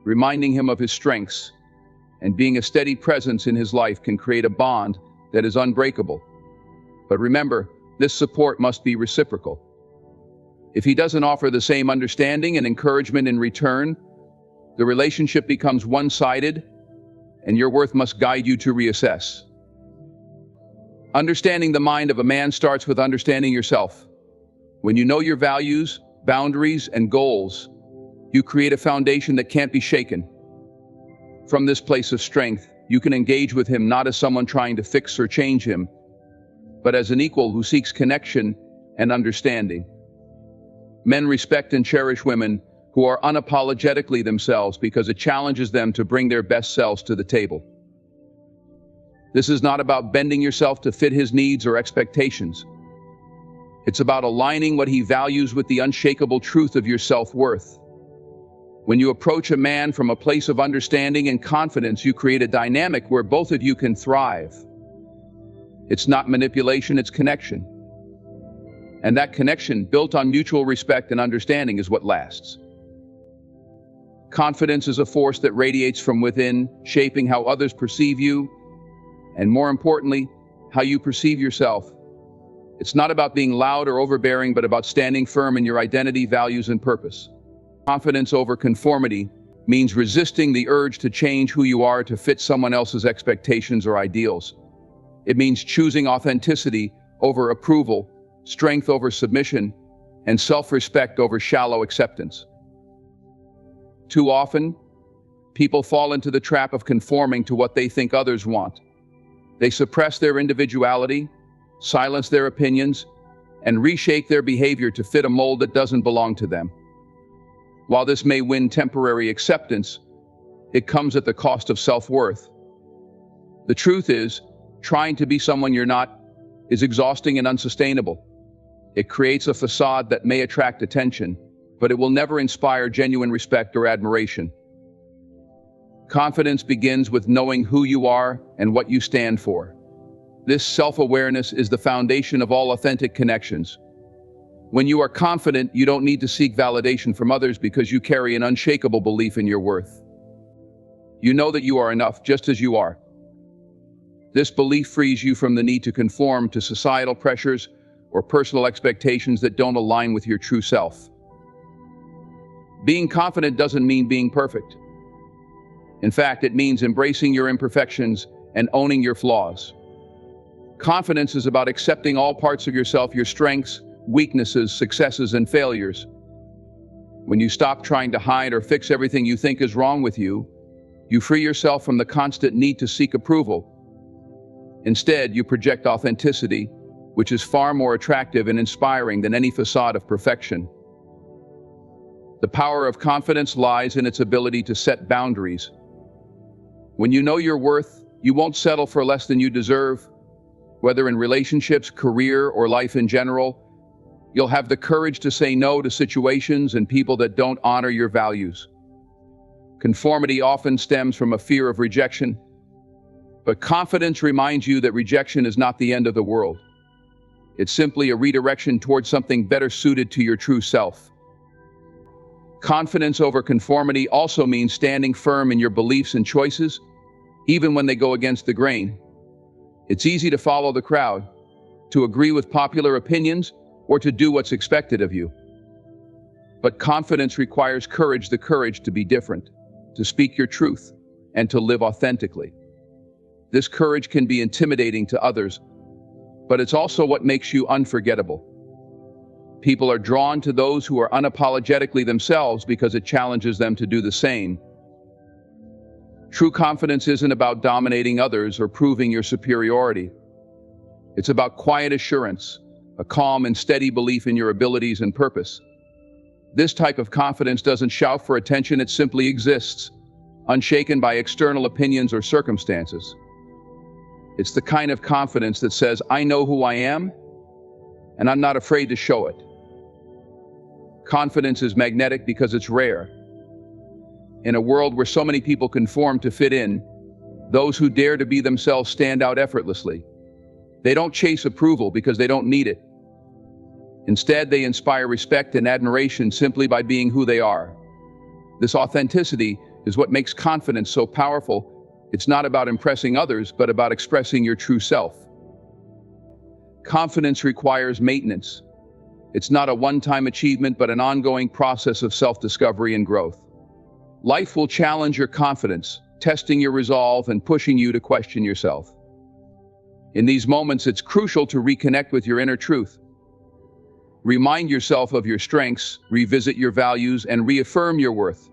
reminding him of his strengths, and being a steady presence in his life can create a bond that is unbreakable. But remember, this support must be reciprocal. If he doesn't offer the same understanding and encouragement in return, the relationship becomes one-sided, and your worth must guide you to reassess. Understanding the mind of a man starts with understanding yourself. When you know your values, boundaries, and goals, you create a foundation that can't be shaken. From this place of strength, you can engage with him not as someone trying to fix or change him, but as an equal who seeks connection and understanding. Men respect and cherish women who are unapologetically themselves because it challenges them to bring their best selves to the table. This is not about bending yourself to fit his needs or expectations. It's about aligning what he values with the unshakable truth of your self-worth. When you approach a man from a place of understanding and confidence, you create a dynamic where both of you can thrive. It's not manipulation, it's connection. And that connection, built on mutual respect and understanding, is what lasts. Confidence is a force that radiates from within, shaping how others perceive you, and more importantly, how you perceive yourself. It's not about being loud or overbearing, but about standing firm in your identity, values, and purpose. Confidence over conformity means resisting the urge to change who you are to fit someone else's expectations or ideals. It means choosing authenticity over approval, strength over submission, and self-respect over shallow acceptance. Too often, people fall into the trap of conforming to what they think others want. They suppress their individuality, silence their opinions, and reshape their behavior to fit a mold that doesn't belong to them. While this may win temporary acceptance, it comes at the cost of self-worth. The truth is, trying to be someone you're not is exhausting and unsustainable. It creates a facade that may attract attention, but it will never inspire genuine respect or admiration. Confidence begins with knowing who you are and what you stand for. This self-awareness is the foundation of all authentic connections. When you are confident, you don't need to seek validation from others because you carry an unshakable belief in your worth. You know that you are enough just as you are. This belief frees you from the need to conform to societal pressures or personal expectations that don't align with your true self. Being confident doesn't mean being perfect. In fact, it means embracing your imperfections and owning your flaws. Confidence is about accepting all parts of yourself, your strengths, weaknesses, successes, and failures. When you stop trying to hide or fix everything you think is wrong with you, you free yourself from the constant need to seek approval. Instead, you project authenticity, which is far more attractive and inspiring than any facade of perfection. The power of confidence lies in its ability to set boundaries. When you know your worth, you won't settle for less than you deserve. Whether in relationships, career, or life in general, you'll have the courage to say no to situations and people that don't honor your values. Conformity often stems from a fear of rejection, but confidence reminds you that rejection is not the end of the world. It's simply a redirection towards something better suited to your true self. Confidence over conformity also means standing firm in your beliefs and choices, even when they go against the grain. It's easy to follow the crowd, to agree with popular opinions, or to do what's expected of you. But confidence requires courage, the courage to be different, to speak your truth, and to live authentically. This courage can be intimidating to others, but it's also what makes you unforgettable. People are drawn to those who are unapologetically themselves because it challenges them to do the same. True confidence isn't about dominating others or proving your superiority. It's about quiet assurance, a calm and steady belief in your abilities and purpose. This type of confidence doesn't shout for attention, it simply exists, unshaken by external opinions or circumstances. It's the kind of confidence that says, I know who I am, and I'm not afraid to show it. Confidence is magnetic because it's rare. In a world where so many people conform to fit in, those who dare to be themselves stand out effortlessly. They don't chase approval because they don't need it. Instead, they inspire respect and admiration simply by being who they are. This authenticity is what makes confidence so powerful. It's not about impressing others, but about expressing your true self. Confidence requires maintenance. It's not a one-time achievement, but an ongoing process of self-discovery and growth. Life will challenge your confidence, testing your resolve and pushing you to question yourself. In these moments, it's crucial to reconnect with your inner truth. Remind yourself of your strengths, revisit your values, and reaffirm your worth.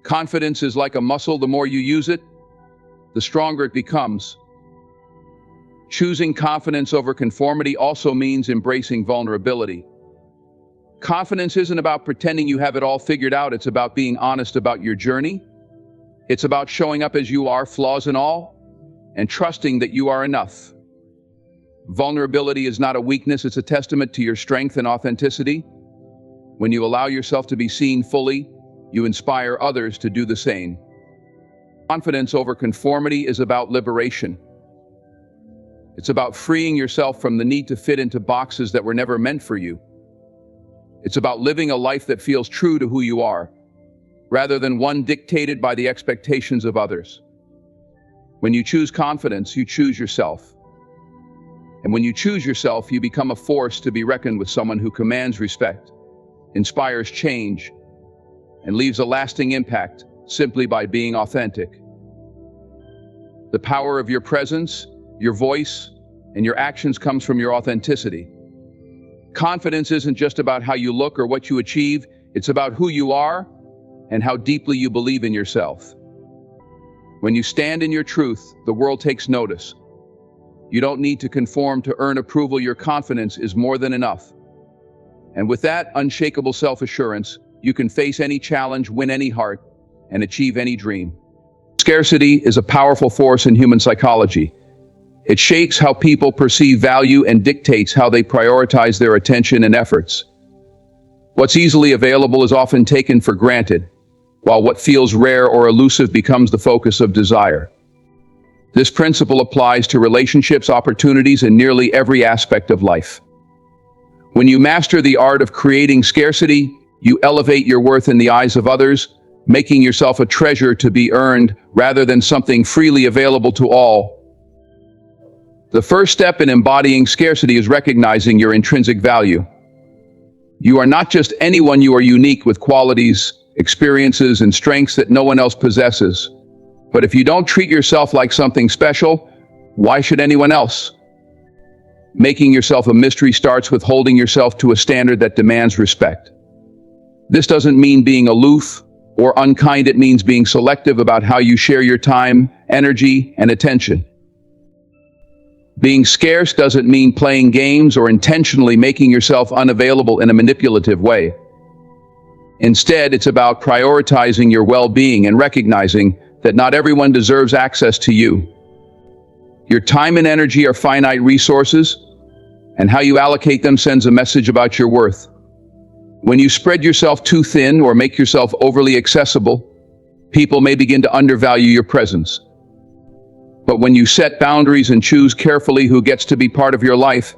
Confidence is like a muscle. The more you use it, the stronger it becomes. Choosing confidence over conformity also means embracing vulnerability. Confidence isn't about pretending you have it all figured out. It's about being honest about your journey. It's about showing up as you are, flaws and all, and trusting that you are enough. Vulnerability is not a weakness, it's a testament to your strength and authenticity. When you allow yourself to be seen fully, you inspire others to do the same. Confidence over conformity is about liberation. It's about freeing yourself from the need to fit into boxes that were never meant for you. It's about living a life that feels true to who you are, rather than one dictated by the expectations of others. When you choose confidence, you choose yourself. And when you choose yourself, you become a force to be reckoned with, someone who commands respect, inspires change, and leaves a lasting impact simply by being authentic. The power of your presence, your voice, and your actions comes from your authenticity. Confidence isn't just about how you look or what you achieve, it's about who you are and how deeply you believe in yourself. When you stand in your truth, the world takes notice. You don't need to conform to earn approval. Your confidence is more than enough. And with that unshakable self-assurance, you can face any challenge, win any heart, and achieve any dream. Scarcity is a powerful force in human psychology. It shapes how people perceive value and dictates how they prioritize their attention and efforts. What's easily available is often taken for granted, while what feels rare or elusive becomes the focus of desire. This principle applies to relationships, opportunities, and nearly every aspect of life. When you master the art of creating scarcity, you elevate your worth in the eyes of others, making yourself a treasure to be earned rather than something freely available to all. The first step in embodying scarcity is recognizing your intrinsic value. You are not just anyone, you are unique with qualities, experiences, and strengths that no one else possesses. But if you don't treat yourself like something special, why should anyone else? Making yourself a mystery starts with holding yourself to a standard that demands respect. This doesn't mean being aloof or unkind, it means being selective about how you share your time, energy, and attention. Being scarce doesn't mean playing games or intentionally making yourself unavailable in a manipulative way. Instead, it's about prioritizing your well-being and recognizing that not everyone deserves access to you. Your time and energy are finite resources, and how you allocate them sends a message about your worth. When you spread yourself too thin or make yourself overly accessible, people may begin to undervalue your presence. But when you set boundaries and choose carefully who gets to be part of your life,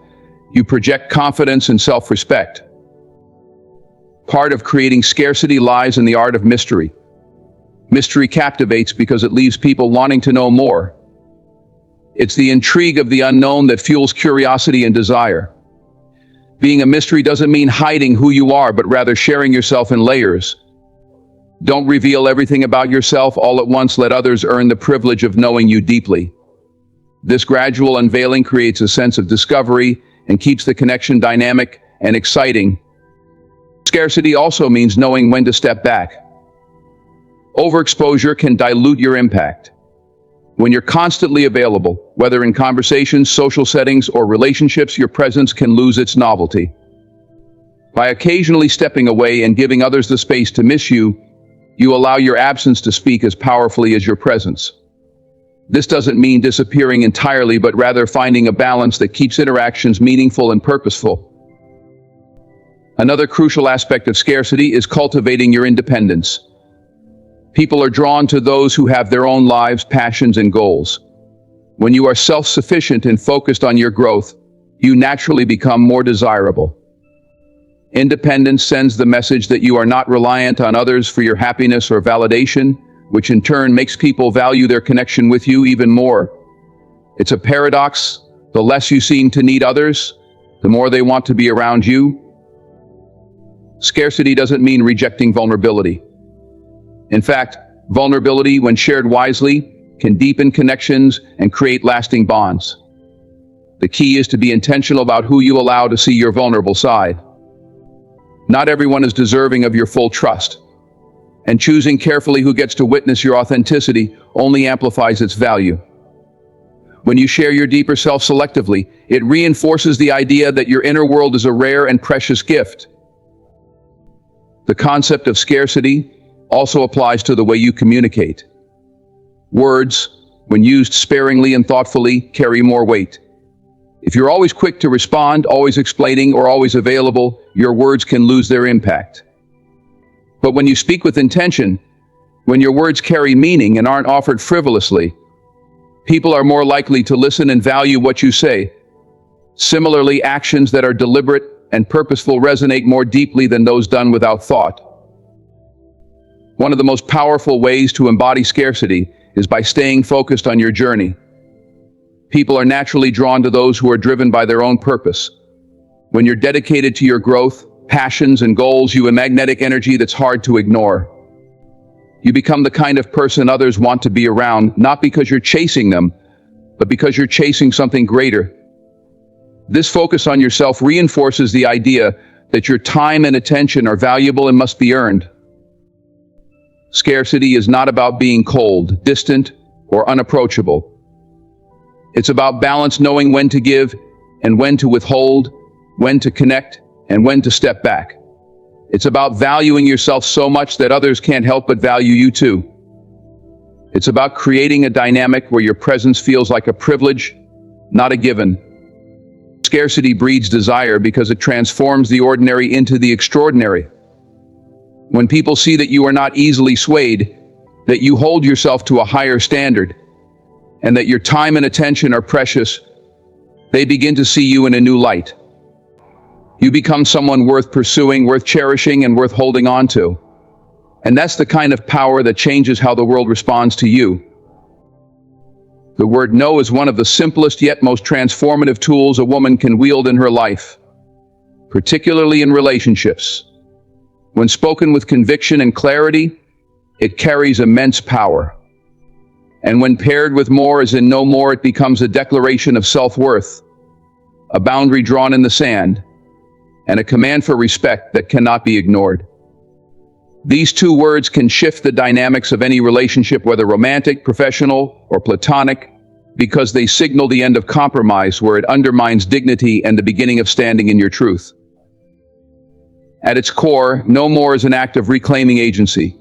you project confidence and self-respect. Part of creating scarcity lies in the art of mystery. Mystery captivates because it leaves people wanting to know more. It's the intrigue of the unknown that fuels curiosity and desire. Being a mystery doesn't mean hiding who you are, but rather sharing yourself in layers. Don't reveal everything about yourself all at once. Let others earn the privilege of knowing you deeply. This gradual unveiling creates a sense of discovery and keeps the connection dynamic and exciting. Scarcity also means knowing when to step back. Overexposure can dilute your impact. When you're constantly available, whether in conversations, social settings, or relationships, your presence can lose its novelty. By occasionally stepping away and giving others the space to miss you, you allow your absence to speak as powerfully as your presence. This doesn't mean disappearing entirely, but rather finding a balance that keeps interactions meaningful and purposeful. Another crucial aspect of scarcity is cultivating your independence. People are drawn to those who have their own lives, passions, and goals. When you are self-sufficient and focused on your growth, you naturally become more desirable. Independence sends the message that you are not reliant on others for your happiness or validation, which in turn makes people value their connection with you even more. It's a paradox. The less you seem to need others, the more they want to be around you. Scarcity doesn't mean rejecting vulnerability. In fact, vulnerability, when shared wisely, can deepen connections and create lasting bonds. The key is to be intentional about who you allow to see your vulnerable side. Not everyone is deserving of your full trust, and choosing carefully who gets to witness your authenticity only amplifies its value. When you share your deeper self selectively, it reinforces the idea that your inner world is a rare and precious gift. The concept of scarcity also applies to the way you communicate. Words, when used sparingly and thoughtfully, carry more weight. If you're always quick to respond, always explaining, or always available, your words can lose their impact. But when you speak with intention, when your words carry meaning and aren't offered frivolously, people are more likely to listen and value what you say. Similarly, actions that are deliberate and purposeful resonate more deeply than those done without thought. One of the most powerful ways to embody scarcity is by staying focused on your journey. People are naturally drawn to those who are driven by their own purpose. When you're dedicated to your growth, passions, and goals, you have magnetic energy that's hard to ignore. You become the kind of person others want to be around, not because you're chasing them, but because you're chasing something greater. This focus on yourself reinforces the idea that your time and attention are valuable and must be earned. Scarcity is not about being cold, distant, or unapproachable. It's about balance, knowing when to give and when to withhold, when to connect and when to step back. It's about valuing yourself so much that others can't help but value you too. It's about creating a dynamic where your presence feels like a privilege, not a given. Scarcity breeds desire because it transforms the ordinary into the extraordinary. When people see that you are not easily swayed, that you hold yourself to a higher standard, and that your time and attention are precious, they begin to see you in a new light. You become someone worth pursuing, worth cherishing, and worth holding on to. And that's the kind of power that changes how the world responds to you. The word no is one of the simplest yet most transformative tools a woman can wield in her life. particularly in relationships. When spoken with conviction and clarity, it carries immense power. And when paired with more, as in no more, it becomes a declaration of self-worth, a boundary drawn in the sand, and a command for respect that cannot be ignored. These two words can shift the dynamics of any relationship, whether romantic, professional, or platonic, because they signal the end of compromise where it undermines dignity and the beginning of standing in your truth. At its core, no more is an act of reclaiming agency.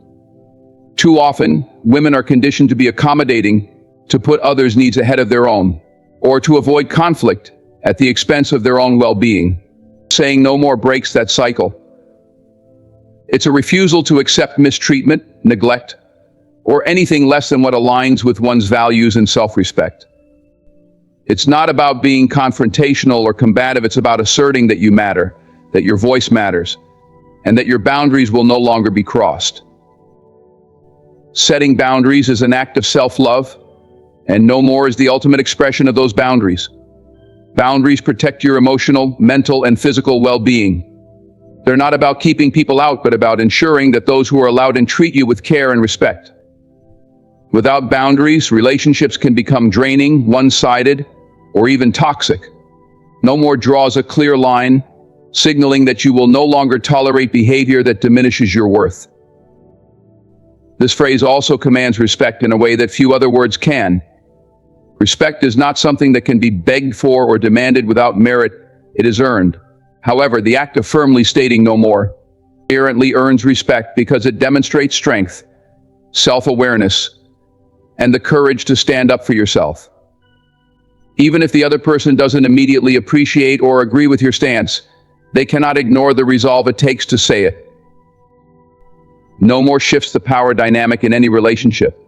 Too often, women are conditioned to be accommodating, to put others' needs ahead of their own, or to avoid conflict at the expense of their own well-being. Saying no more breaks that cycle. It's a refusal to accept mistreatment, neglect, or anything less than what aligns with one's values and self-respect. It's not about being confrontational or combative, it's about asserting that you matter, that your voice matters, and that your boundaries will no longer be crossed. Setting boundaries is an act of self-love, and no more is the ultimate expression of those boundaries. Boundaries protect your emotional, mental, and physical well-being. They're not about keeping people out, but about ensuring that those who are allowed in treat you with care and respect. Without boundaries, relationships can become draining, one-sided, or even toxic. No more draws a clear line, signaling that you will no longer tolerate behavior that diminishes your worth. This phrase also commands respect in a way that few other words can. Respect is not something that can be begged for or demanded without merit, it is earned. However, the act of firmly stating no more inherently earns respect because it demonstrates strength, self-awareness, and the courage to stand up for yourself. Even if the other person doesn't immediately appreciate or agree with your stance, they cannot ignore the resolve it takes to say it. No more shifts the power dynamic in any relationship.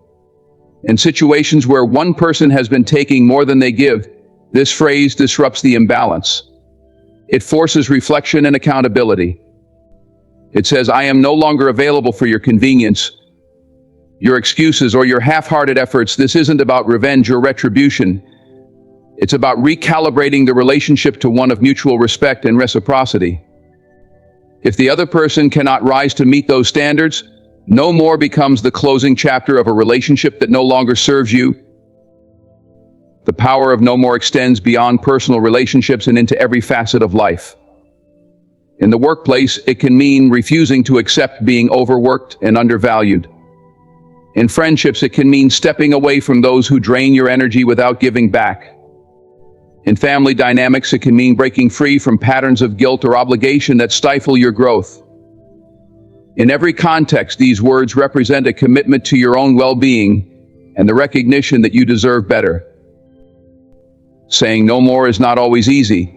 In situations where one person has been taking more than they give, this phrase disrupts the imbalance. It forces reflection and accountability. It says, I am no longer available for your convenience, your excuses, or your half-hearted efforts. This isn't about revenge or retribution. It's about recalibrating the relationship to one of mutual respect and reciprocity. If the other person cannot rise to meet those standards, no more becomes the closing chapter of a relationship that no longer serves you. The power of no more extends beyond personal relationships and into every facet of life. In the workplace, it can mean refusing to accept being overworked and undervalued. In friendships, it can mean stepping away from those who drain your energy without giving back. In family dynamics, it can mean breaking free from patterns of guilt or obligation that stifle your growth. In every context, these words represent a commitment to your own well-being and the recognition that you deserve better. Saying no more is not always easy.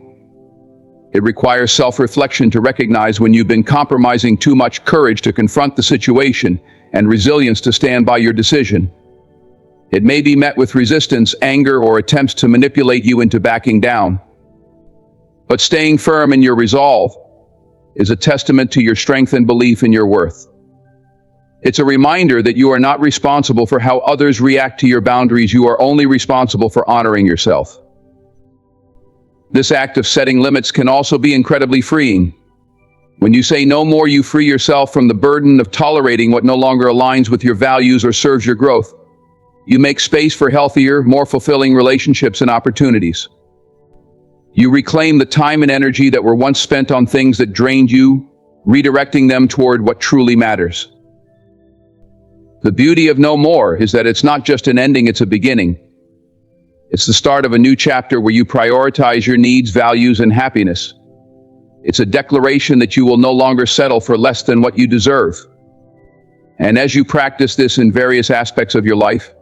It requires self-reflection to recognize when you've been compromising, too much courage to confront the situation, and resilience to stand by your decision. It may be met with resistance, anger, or attempts to manipulate you into backing down. But staying firm in your resolve is a testament to your strength and belief in your worth. It's a reminder that you are not responsible for how others react to your boundaries. You are only responsible for honoring yourself. This act of setting limits can also be incredibly freeing. When you say no more, you free yourself from the burden of tolerating what no longer aligns with your values or serves your growth. You make space for healthier, more fulfilling relationships and opportunities. You reclaim the time and energy that were once spent on things that drained you, redirecting them toward what truly matters. The beauty of no more is that it's not just an ending, it's a beginning. It's the start of a new chapter where you prioritize your needs, values, and happiness. It's a declaration that you will no longer settle for less than what you deserve. And as you practice this in various aspects of your life,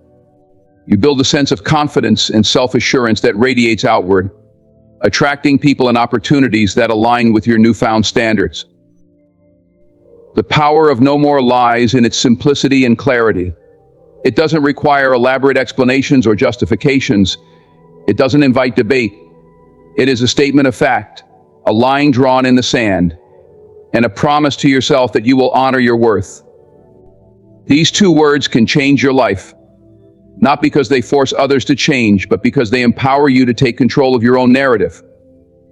you build a sense of confidence and self-assurance that radiates outward, attracting people and opportunities that align with your newfound standards. The power of no more lies in its simplicity and clarity. It doesn't require elaborate explanations or justifications. It doesn't invite debate. It is a statement of fact, a line drawn in the sand, and a promise to yourself that you will honor your worth. These two words can change your life, not because they force others to change, but because they empower you to take control of your own narrative.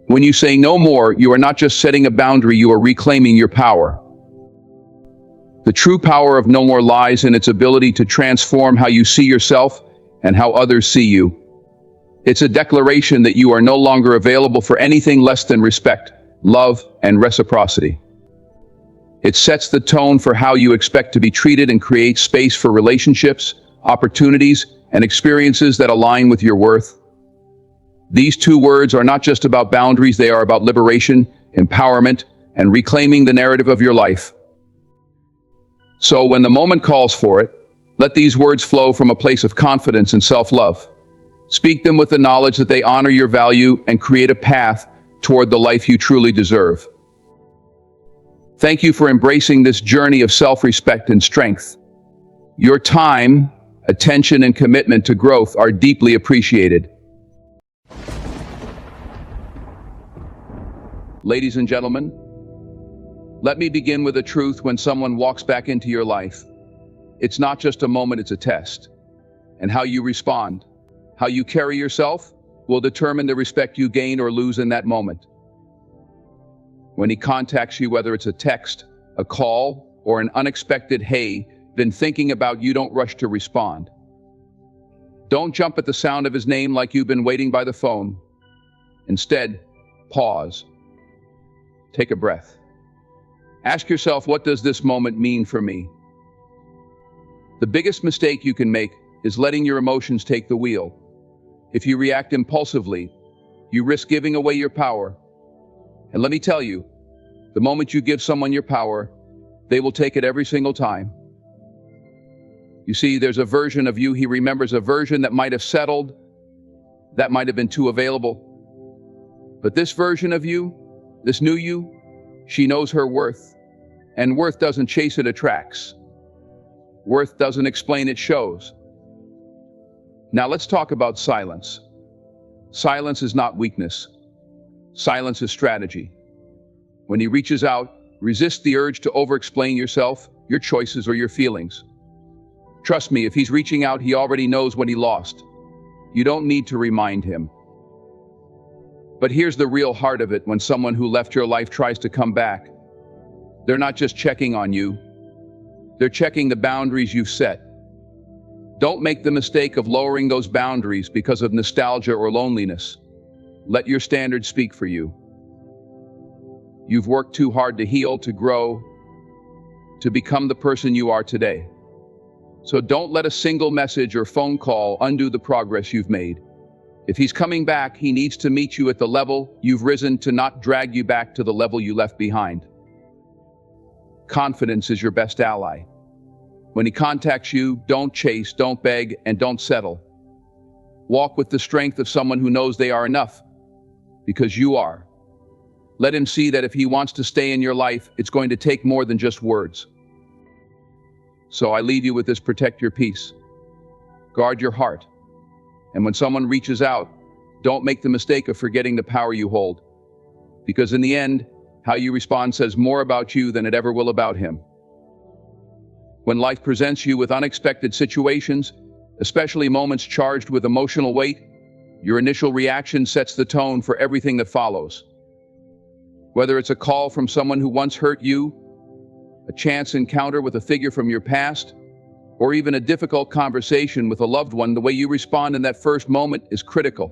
When you say no more, you are not just setting a boundary, you are reclaiming your power. The true power of no more lies in its ability to transform how you see yourself and how others see you. It's a declaration that you are no longer available for anything less than respect, love, and reciprocity. It sets the tone for how you expect to be treated and creates space for relationships, opportunities, and experiences that align with your worth. These two words are not just about boundaries, they are about liberation, empowerment, and reclaiming the narrative of your life. So when the moment calls for it, let these words flow from a place of confidence and self-love. Speak them with the knowledge that they honor your value and create a path toward the life you truly deserve. Thank you for embracing this journey of self-respect and strength. Your time, attention, and commitment to growth are deeply appreciated. Ladies and gentlemen, let me begin with a truth. When someone walks back into your life, it's not just a moment, it's a test. And how you respond, how you carry yourself, will determine the respect you gain or lose in that moment. When he contacts you, whether it's a text, a call, or an unexpected "hey," then thinking about you, don't rush to respond. Don't jump at the sound of his name like you've been waiting by the phone. Instead, pause. Take a breath. Ask yourself, what does this moment mean for me? The biggest mistake you can make is letting your emotions take the wheel. If you react impulsively, you risk giving away your power. And let me tell you, the moment you give someone your power, they will take it every single time. You see, there's a version of you he remembers, a version that might have settled, that might have been too available. But this version of you, this new you, she knows her worth. And worth doesn't chase, it attracts. Worth doesn't explain, it shows. Now let's talk about silence. Silence is not weakness. Silence is strategy. When he reaches out, resist the urge to over-explain yourself, your choices, or your feelings. Trust me, if he's reaching out, he already knows what he lost. You don't need to remind him. But here's the real heart of it. When someone who left your life tries to come back, they're not just checking on you, they're checking the boundaries you've set. Don't make the mistake of lowering those boundaries because of nostalgia or loneliness. Let your standards speak for you. You've worked too hard to heal, to grow, to become the person you are today. So don't let a single message or phone call undo the progress you've made. If he's coming back, he needs to meet you at the level you've risen to, not drag you back to the level you left behind. Confidence is your best ally. When he contacts you, don't chase, don't beg, and don't settle. Walk with the strength of someone who knows they are enough, because you are. Let him see that if he wants to stay in your life, it's going to take more than just words. So I leave you with this: protect your peace. Guard your heart. And when someone reaches out, don't make the mistake of forgetting the power you hold. Because in the end, how you respond says more about you than it ever will about him. When life presents you with unexpected situations, especially moments charged with emotional weight, your initial reaction sets the tone for everything that follows. Whether it's a call from someone who once hurt you, a chance encounter with a figure from your past, or even a difficult conversation with a loved one, the way you respond in that first moment is critical.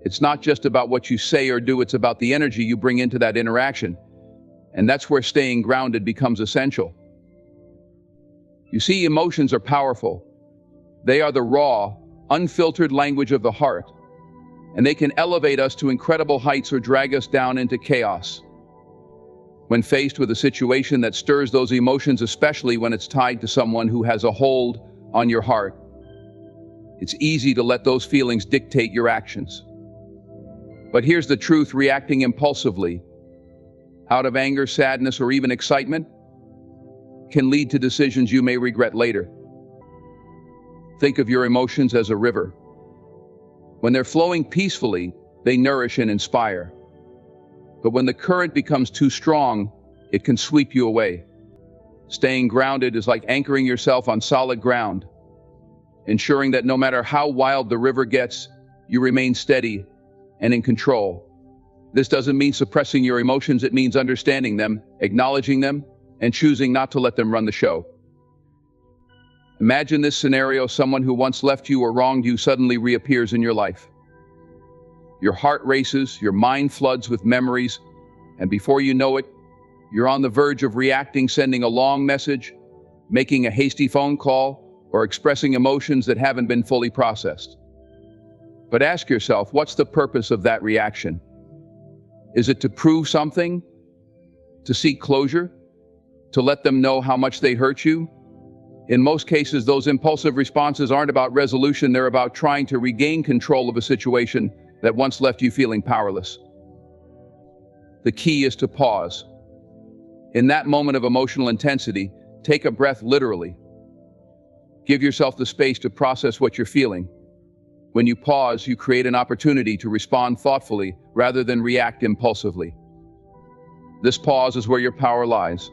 It's not just about what you say or do, it's about the energy you bring into that interaction. And that's where staying grounded becomes essential. You see, emotions are powerful. They are the raw, unfiltered language of the heart, and they can elevate us to incredible heights or drag us down into chaos. When faced with a situation that stirs those emotions, especially when it's tied to someone who has a hold on your heart, it's easy to let those feelings dictate your actions. But here's the truth: reacting impulsively, out of anger, sadness, or even excitement, can lead to decisions you may regret later. Think of your emotions as a river. When they're flowing peacefully, they nourish and inspire. But when the current becomes too strong, it can sweep you away. Staying grounded is like anchoring yourself on solid ground, ensuring that no matter how wild the river gets, you remain steady and in control. This doesn't mean suppressing your emotions, it means understanding them, acknowledging them, and choosing not to let them run the show. Imagine this scenario: someone who once left you or wronged you suddenly reappears in your life. Your heart races, your mind floods with memories, and before you know it, you're on the verge of reacting, sending a long message, making a hasty phone call, or expressing emotions that haven't been fully processed. But ask yourself, what's the purpose of that reaction? Is it to prove something? To seek closure? To let them know how much they hurt you? In most cases, those impulsive responses aren't about resolution, they're about trying to regain control of a situation that once left you feeling powerless. The key is to pause. In that moment of emotional intensity, take a breath literally. Give yourself the space to process what you're feeling. When you pause, you create an opportunity to respond thoughtfully rather than react impulsively. This pause is where your power lies.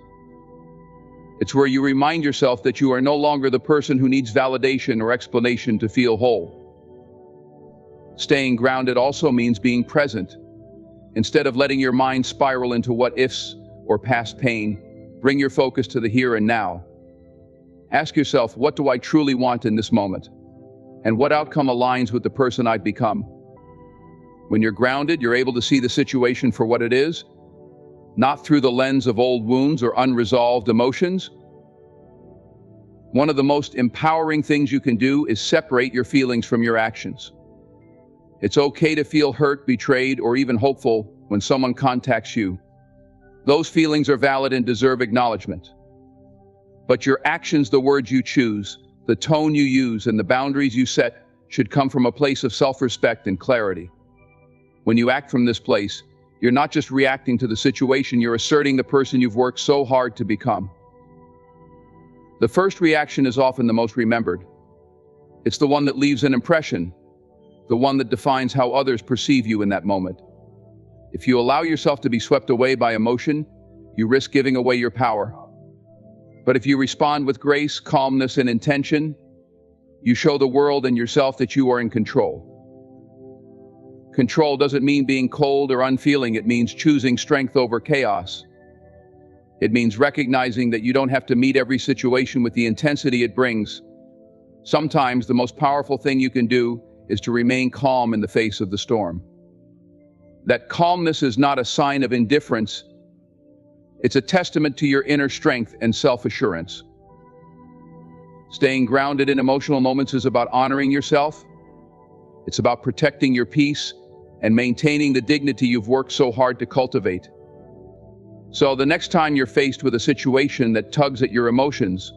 It's where you remind yourself that you are no longer the person who needs validation or explanation to feel whole. Staying grounded also means being present. Instead of letting your mind spiral into what-ifs or past pain, bring your focus to the here and now. Ask yourself, what do I truly want in this moment? And what outcome aligns with the person I've become? When you're grounded, you're able to see the situation for what it is, not through the lens of old wounds or unresolved emotions. One of the most empowering things you can do is separate your feelings from your actions. It's okay to feel hurt, betrayed, or even hopeful when someone contacts you. Those feelings are valid and deserve acknowledgement. But your actions, the words you choose, the tone you use, and the boundaries you set should come from a place of self-respect and clarity. When you act from this place, you're not just reacting to the situation, you're asserting the person you've worked so hard to become. The first reaction is often the most remembered. It's the one that leaves an impression, the one that defines how others perceive you in that moment. If you allow yourself to be swept away by emotion, you risk giving away your power. But if you respond with grace, calmness, and intention, you show the world and yourself that you are in control. Control doesn't mean being cold or unfeeling, it means choosing strength over chaos. It means recognizing that you don't have to meet every situation with the intensity it brings. Sometimes the most powerful thing you can do is to remain calm in the face of the storm. That calmness is not a sign of indifference. It's a testament to your inner strength and self-assurance. Staying grounded in emotional moments is about honoring yourself. It's about protecting your peace and maintaining the dignity you've worked so hard to cultivate. So the next time you're faced with a situation that tugs at your emotions,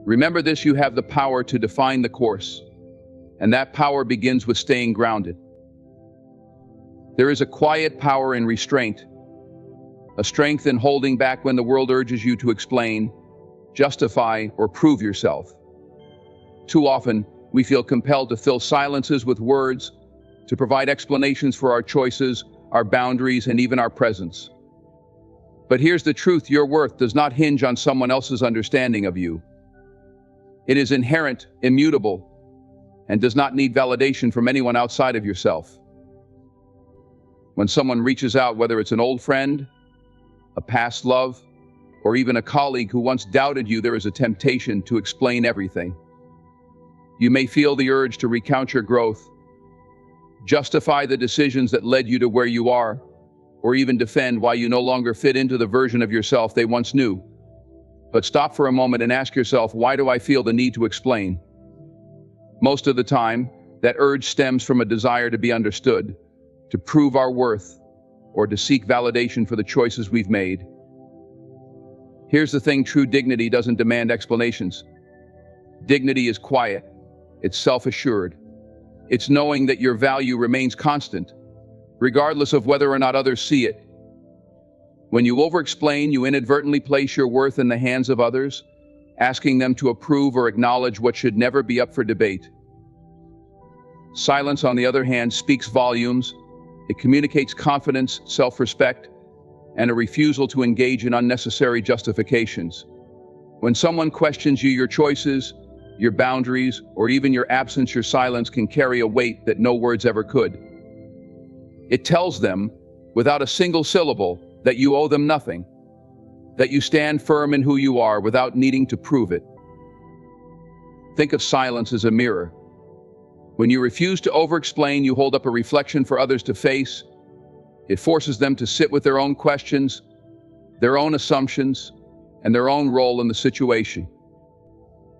remember this: you have the power to define the course. And that power begins with staying grounded. There is a quiet power in restraint, a strength in holding back when the world urges you to explain, justify, or prove yourself. Too often, we feel compelled to fill silences with words, to provide explanations for our choices, our boundaries, and even our presence. But here's the truth: your worth does not hinge on someone else's understanding of you. It is inherent, immutable, and does not need validation from anyone outside of yourself. When someone reaches out, whether it's an old friend, a past love, or even a colleague who once doubted you, there is a temptation to explain everything. You may feel the urge to recount your growth, justify the decisions that led you to where you are, or even defend why you no longer fit into the version of yourself they once knew. But stop for a moment and ask yourself, why do I feel the need to explain? Most of the time, that urge stems from a desire to be understood, to prove our worth, or to seek validation for the choices we've made. Here's the thing: true dignity doesn't demand explanations. Dignity is quiet, it's self-assured. It's knowing that your value remains constant, regardless of whether or not others see it. When you over-explain, you inadvertently place your worth in the hands of others, asking them to approve or acknowledge what should never be up for debate. Silence, on the other hand, speaks volumes. It communicates confidence, self-respect, and a refusal to engage in unnecessary justifications. When someone questions you, your choices, your boundaries, or even your absence, your silence can carry a weight that no words ever could. It tells them without a single syllable, that you owe them nothing, that you stand firm in who you are without needing to prove it. Think of silence as a mirror. When you refuse to over-explain, you hold up a reflection for others to face. It forces them to sit with their own questions, their own assumptions, and their own role in the situation.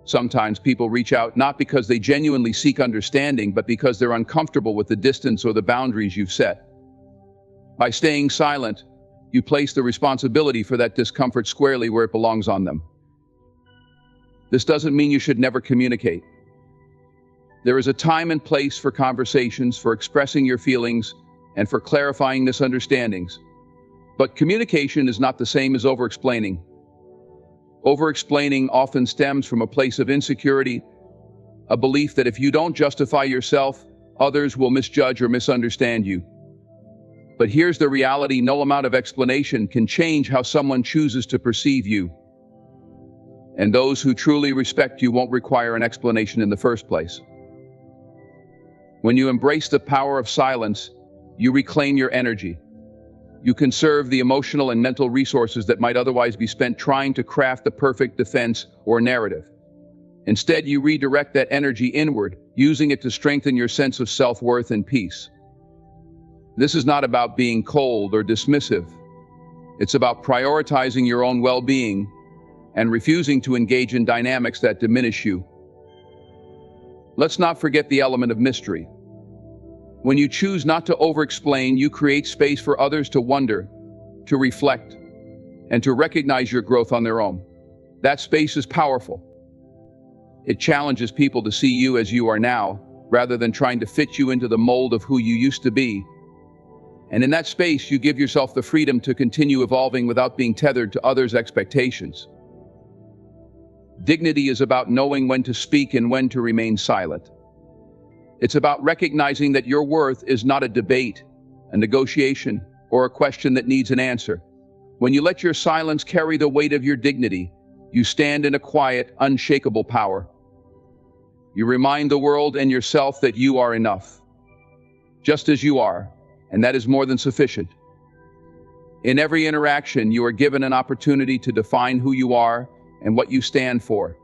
Sometimes people reach out not because they genuinely seek understanding, but because they're uncomfortable with the distance or the boundaries you've set. By staying silent, you place the responsibility for that discomfort squarely where it belongs on them. This doesn't mean you should never communicate. There is a time and place for conversations, for expressing your feelings, and for clarifying misunderstandings. But communication is not the same as over-explaining. Over-explaining often stems from a place of insecurity, a belief that if you don't justify yourself, others will misjudge or misunderstand you. But here's the reality: no amount of explanation can change how someone chooses to perceive you. And those who truly respect you won't require an explanation in the first place. When you embrace the power of silence, you reclaim your energy. You conserve the emotional and mental resources that might otherwise be spent trying to craft the perfect defense or narrative. Instead, you redirect that energy inward, using it to strengthen your sense of self-worth and peace. This is not about being cold or dismissive. It's about prioritizing your own well-being and refusing to engage in dynamics that diminish you. Let's not forget the element of mystery. When you choose not to over-explain, you create space for others to wonder, to reflect, and to recognize your growth on their own. That space is powerful. It challenges people to see you as you are now, rather than trying to fit you into the mold of who you used to be. And in that space, you give yourself the freedom to continue evolving without being tethered to others' expectations. Dignity is about knowing when to speak and when to remain silent. It's about recognizing that your worth is not a debate, a negotiation, or a question that needs an answer. When you let your silence carry the weight of your dignity, you stand in a quiet, unshakable power. You remind the world and yourself that you are enough, just as you are, and that is more than sufficient. In every interaction, you are given an opportunity to define who you are and what you stand for.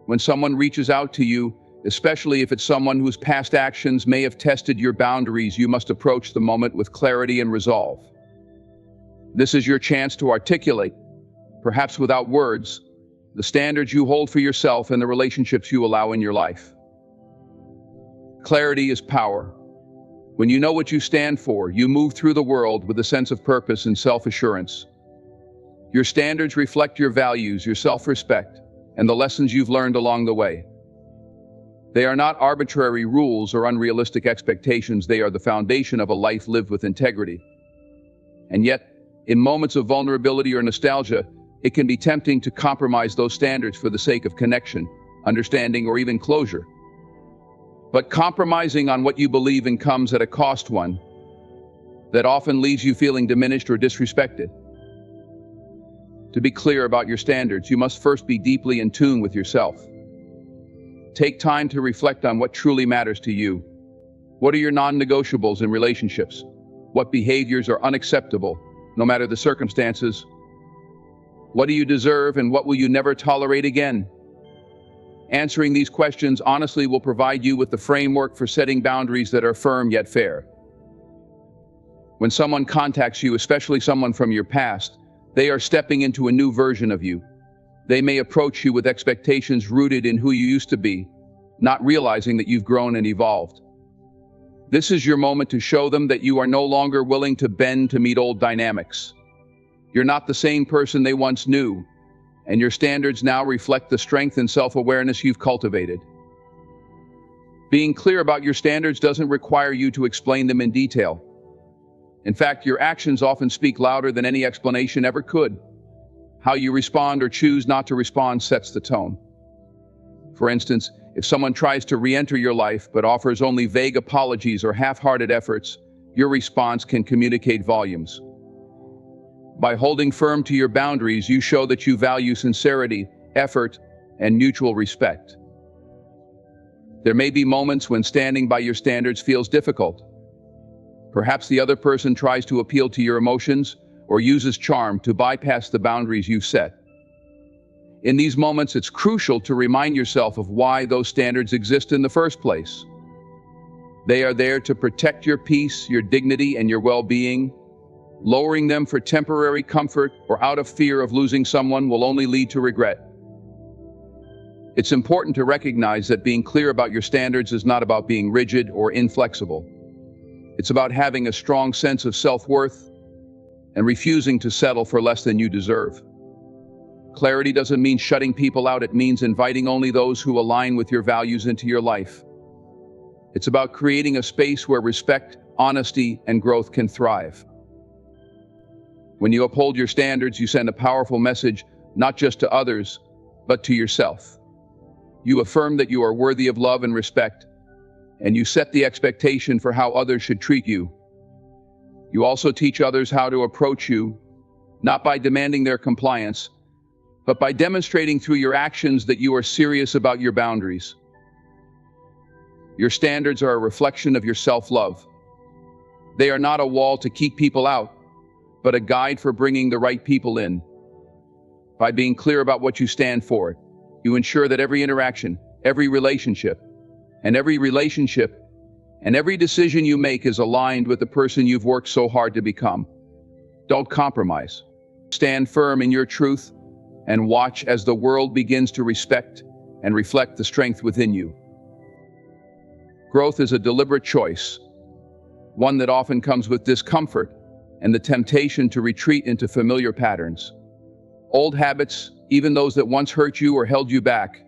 When someone reaches out to you, especially if it's someone whose past actions may have tested your boundaries, you must approach the moment with clarity and resolve. This is your chance to articulate, perhaps without words, the standards you hold for yourself and the relationships you allow in your life. Clarity is power. When you know what you stand for, you move through the world with a sense of purpose and self-assurance. Your standards reflect your values, your self-respect, and the lessons you've learned along the way. They are not arbitrary rules or unrealistic expectations. They are the foundation of a life lived with integrity. And yet, in moments of vulnerability or nostalgia, it can be tempting to compromise those standards for the sake of connection, understanding, or even closure. But compromising on what you believe in comes at a cost, one that often leaves you feeling diminished or disrespected. To be clear about your standards, you must first be deeply in tune with yourself. Take time to reflect on what truly matters to you. What are your non-negotiables in relationships? What behaviors are unacceptable, no matter the circumstances? What do you deserve and what will you never tolerate again? Answering these questions honestly will provide you with the framework for setting boundaries that are firm yet fair. When someone contacts you, especially someone from your past, they are stepping into a new version of you. They may approach you with expectations rooted in who you used to be, not realizing that you've grown and evolved. This is your moment to show them that you are no longer willing to bend to meet old dynamics. You're not the same person they once knew, and your standards now reflect the strength and self-awareness you've cultivated. Being clear about your standards doesn't require you to explain them in detail. In fact, your actions often speak louder than any explanation ever could. How you respond or choose not to respond sets the tone. For instance, if someone tries to re-enter your life but offers only vague apologies or half-hearted efforts, your response can communicate volumes. By holding firm to your boundaries, you show that you value sincerity, effort, and mutual respect. There may be moments when standing by your standards feels difficult. Perhaps the other person tries to appeal to your emotions or uses charm to bypass the boundaries you've set. In these moments, it's crucial to remind yourself of why those standards exist in the first place. They are there to protect your peace, your dignity, and your well-being. Lowering them for temporary comfort or out of fear of losing someone will only lead to regret. It's important to recognize that being clear about your standards is not about being rigid or inflexible. It's about having a strong sense of self-worth and refusing to settle for less than you deserve. Clarity doesn't mean shutting people out, it means inviting only those who align with your values into your life. It's about creating a space where respect, honesty, and growth can thrive. When you uphold your standards, you send a powerful message, not just to others, but to yourself. You affirm that you are worthy of love and respect, and you set the expectation for how others should treat you. You also teach others how to approach you, not by demanding their compliance, but by demonstrating through your actions that you are serious about your boundaries. Your standards are a reflection of your self-love. They are not a wall to keep people out, but a guide for bringing the right people in. By being clear about what you stand for, you ensure that every interaction, every relationship, and every decision you make is aligned with the person you've worked so hard to become. Don't compromise. Stand firm in your truth and watch as the world begins to respect and reflect the strength within you. Growth is a deliberate choice, one that often comes with discomfort and the temptation to retreat into familiar patterns. Old habits, even those that once hurt you or held you back,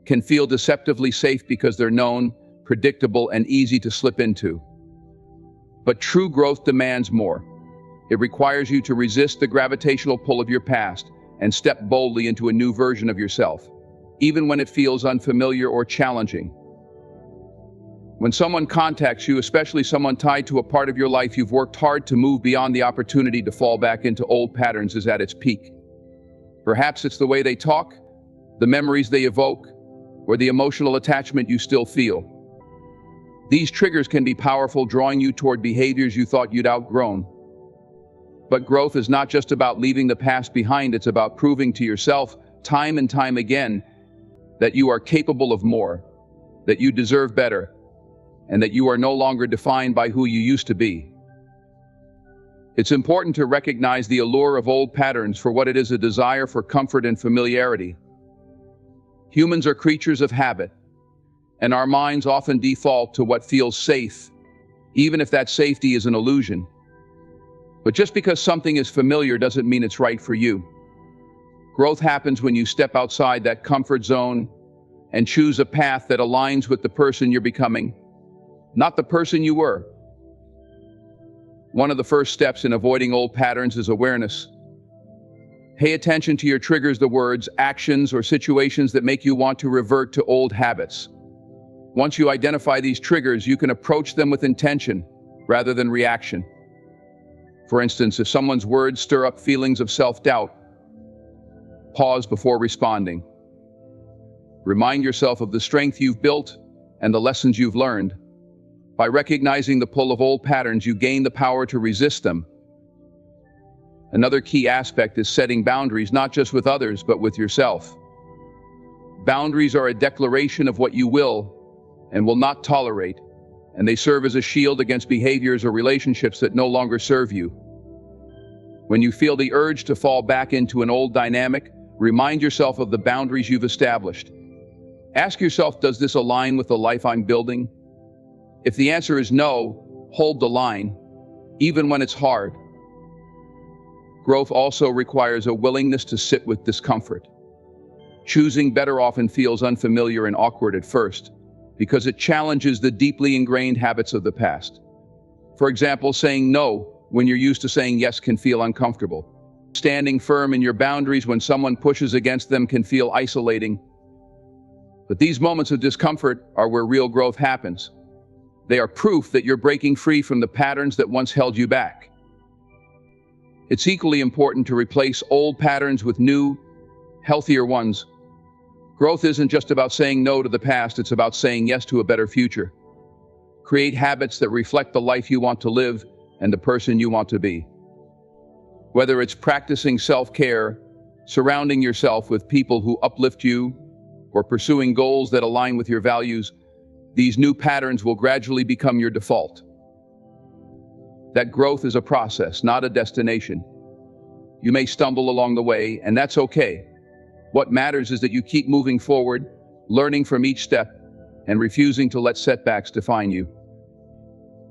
can feel deceptively safe because they're known, predictable, and easy to slip into. But true growth demands more. It requires you to resist the gravitational pull of your past and step boldly into a new version of yourself, even when it feels unfamiliar or challenging. When someone contacts you, especially someone tied to a part of your life you've worked hard to move beyond, the opportunity to fall back into old patterns is at its peak. Perhaps it's the way they talk, the memories they evoke, or the emotional attachment you still feel. These triggers can be powerful, drawing you toward behaviors you thought you'd outgrown. But growth is not just about leaving the past behind, it's about proving to yourself time and time again that you are capable of more, that you deserve better, and that you are no longer defined by who you used to be. It's important to recognize the allure of old patterns for what it is: a desire for comfort and familiarity. Humans are creatures of habit, and our minds often default to what feels safe, even if that safety is an illusion. But just because something is familiar doesn't mean it's right for you. Growth happens when you step outside that comfort zone and choose a path that aligns with the person you're becoming, not the person you were. One of the first steps in avoiding old patterns is awareness. Pay attention to your triggers, the words, actions, or situations that make you want to revert to old habits. Once you identify these triggers, you can approach them with intention rather than reaction. For instance, if someone's words stir up feelings of self-doubt, pause before responding. Remind yourself of the strength you've built and the lessons you've learned. By recognizing the pull of old patterns, you gain the power to resist them. Another key aspect is setting boundaries, not just with others, but with yourself. Boundaries are a declaration of what you will and will not tolerate, and they serve as a shield against behaviors or relationships that no longer serve you. When you feel the urge to fall back into an old dynamic, remind yourself of the boundaries you've established. Ask yourself, does this align with the life I'm building? If the answer is no, hold the line, even when it's hard. Growth also requires a willingness to sit with discomfort. Choosing better often feels unfamiliar and awkward at first, because it challenges the deeply ingrained habits of the past. For example, saying no when you're used to saying yes can feel uncomfortable. Standing firm in your boundaries when someone pushes against them can feel isolating. But these moments of discomfort are where real growth happens. They are proof that you're breaking free from the patterns that once held you back. It's equally important to replace old patterns with new, healthier ones. Growth isn't just about saying no to the past, it's about saying yes to a better future. Create habits that reflect the life you want to live and the person you want to be. Whether it's practicing self-care, surrounding yourself with people who uplift you, or pursuing goals that align with your values, these new patterns will gradually become your default. That growth is a process, not a destination. You may stumble along the way, and that's okay. What matters is that you keep moving forward, learning from each step, and refusing to let setbacks define you.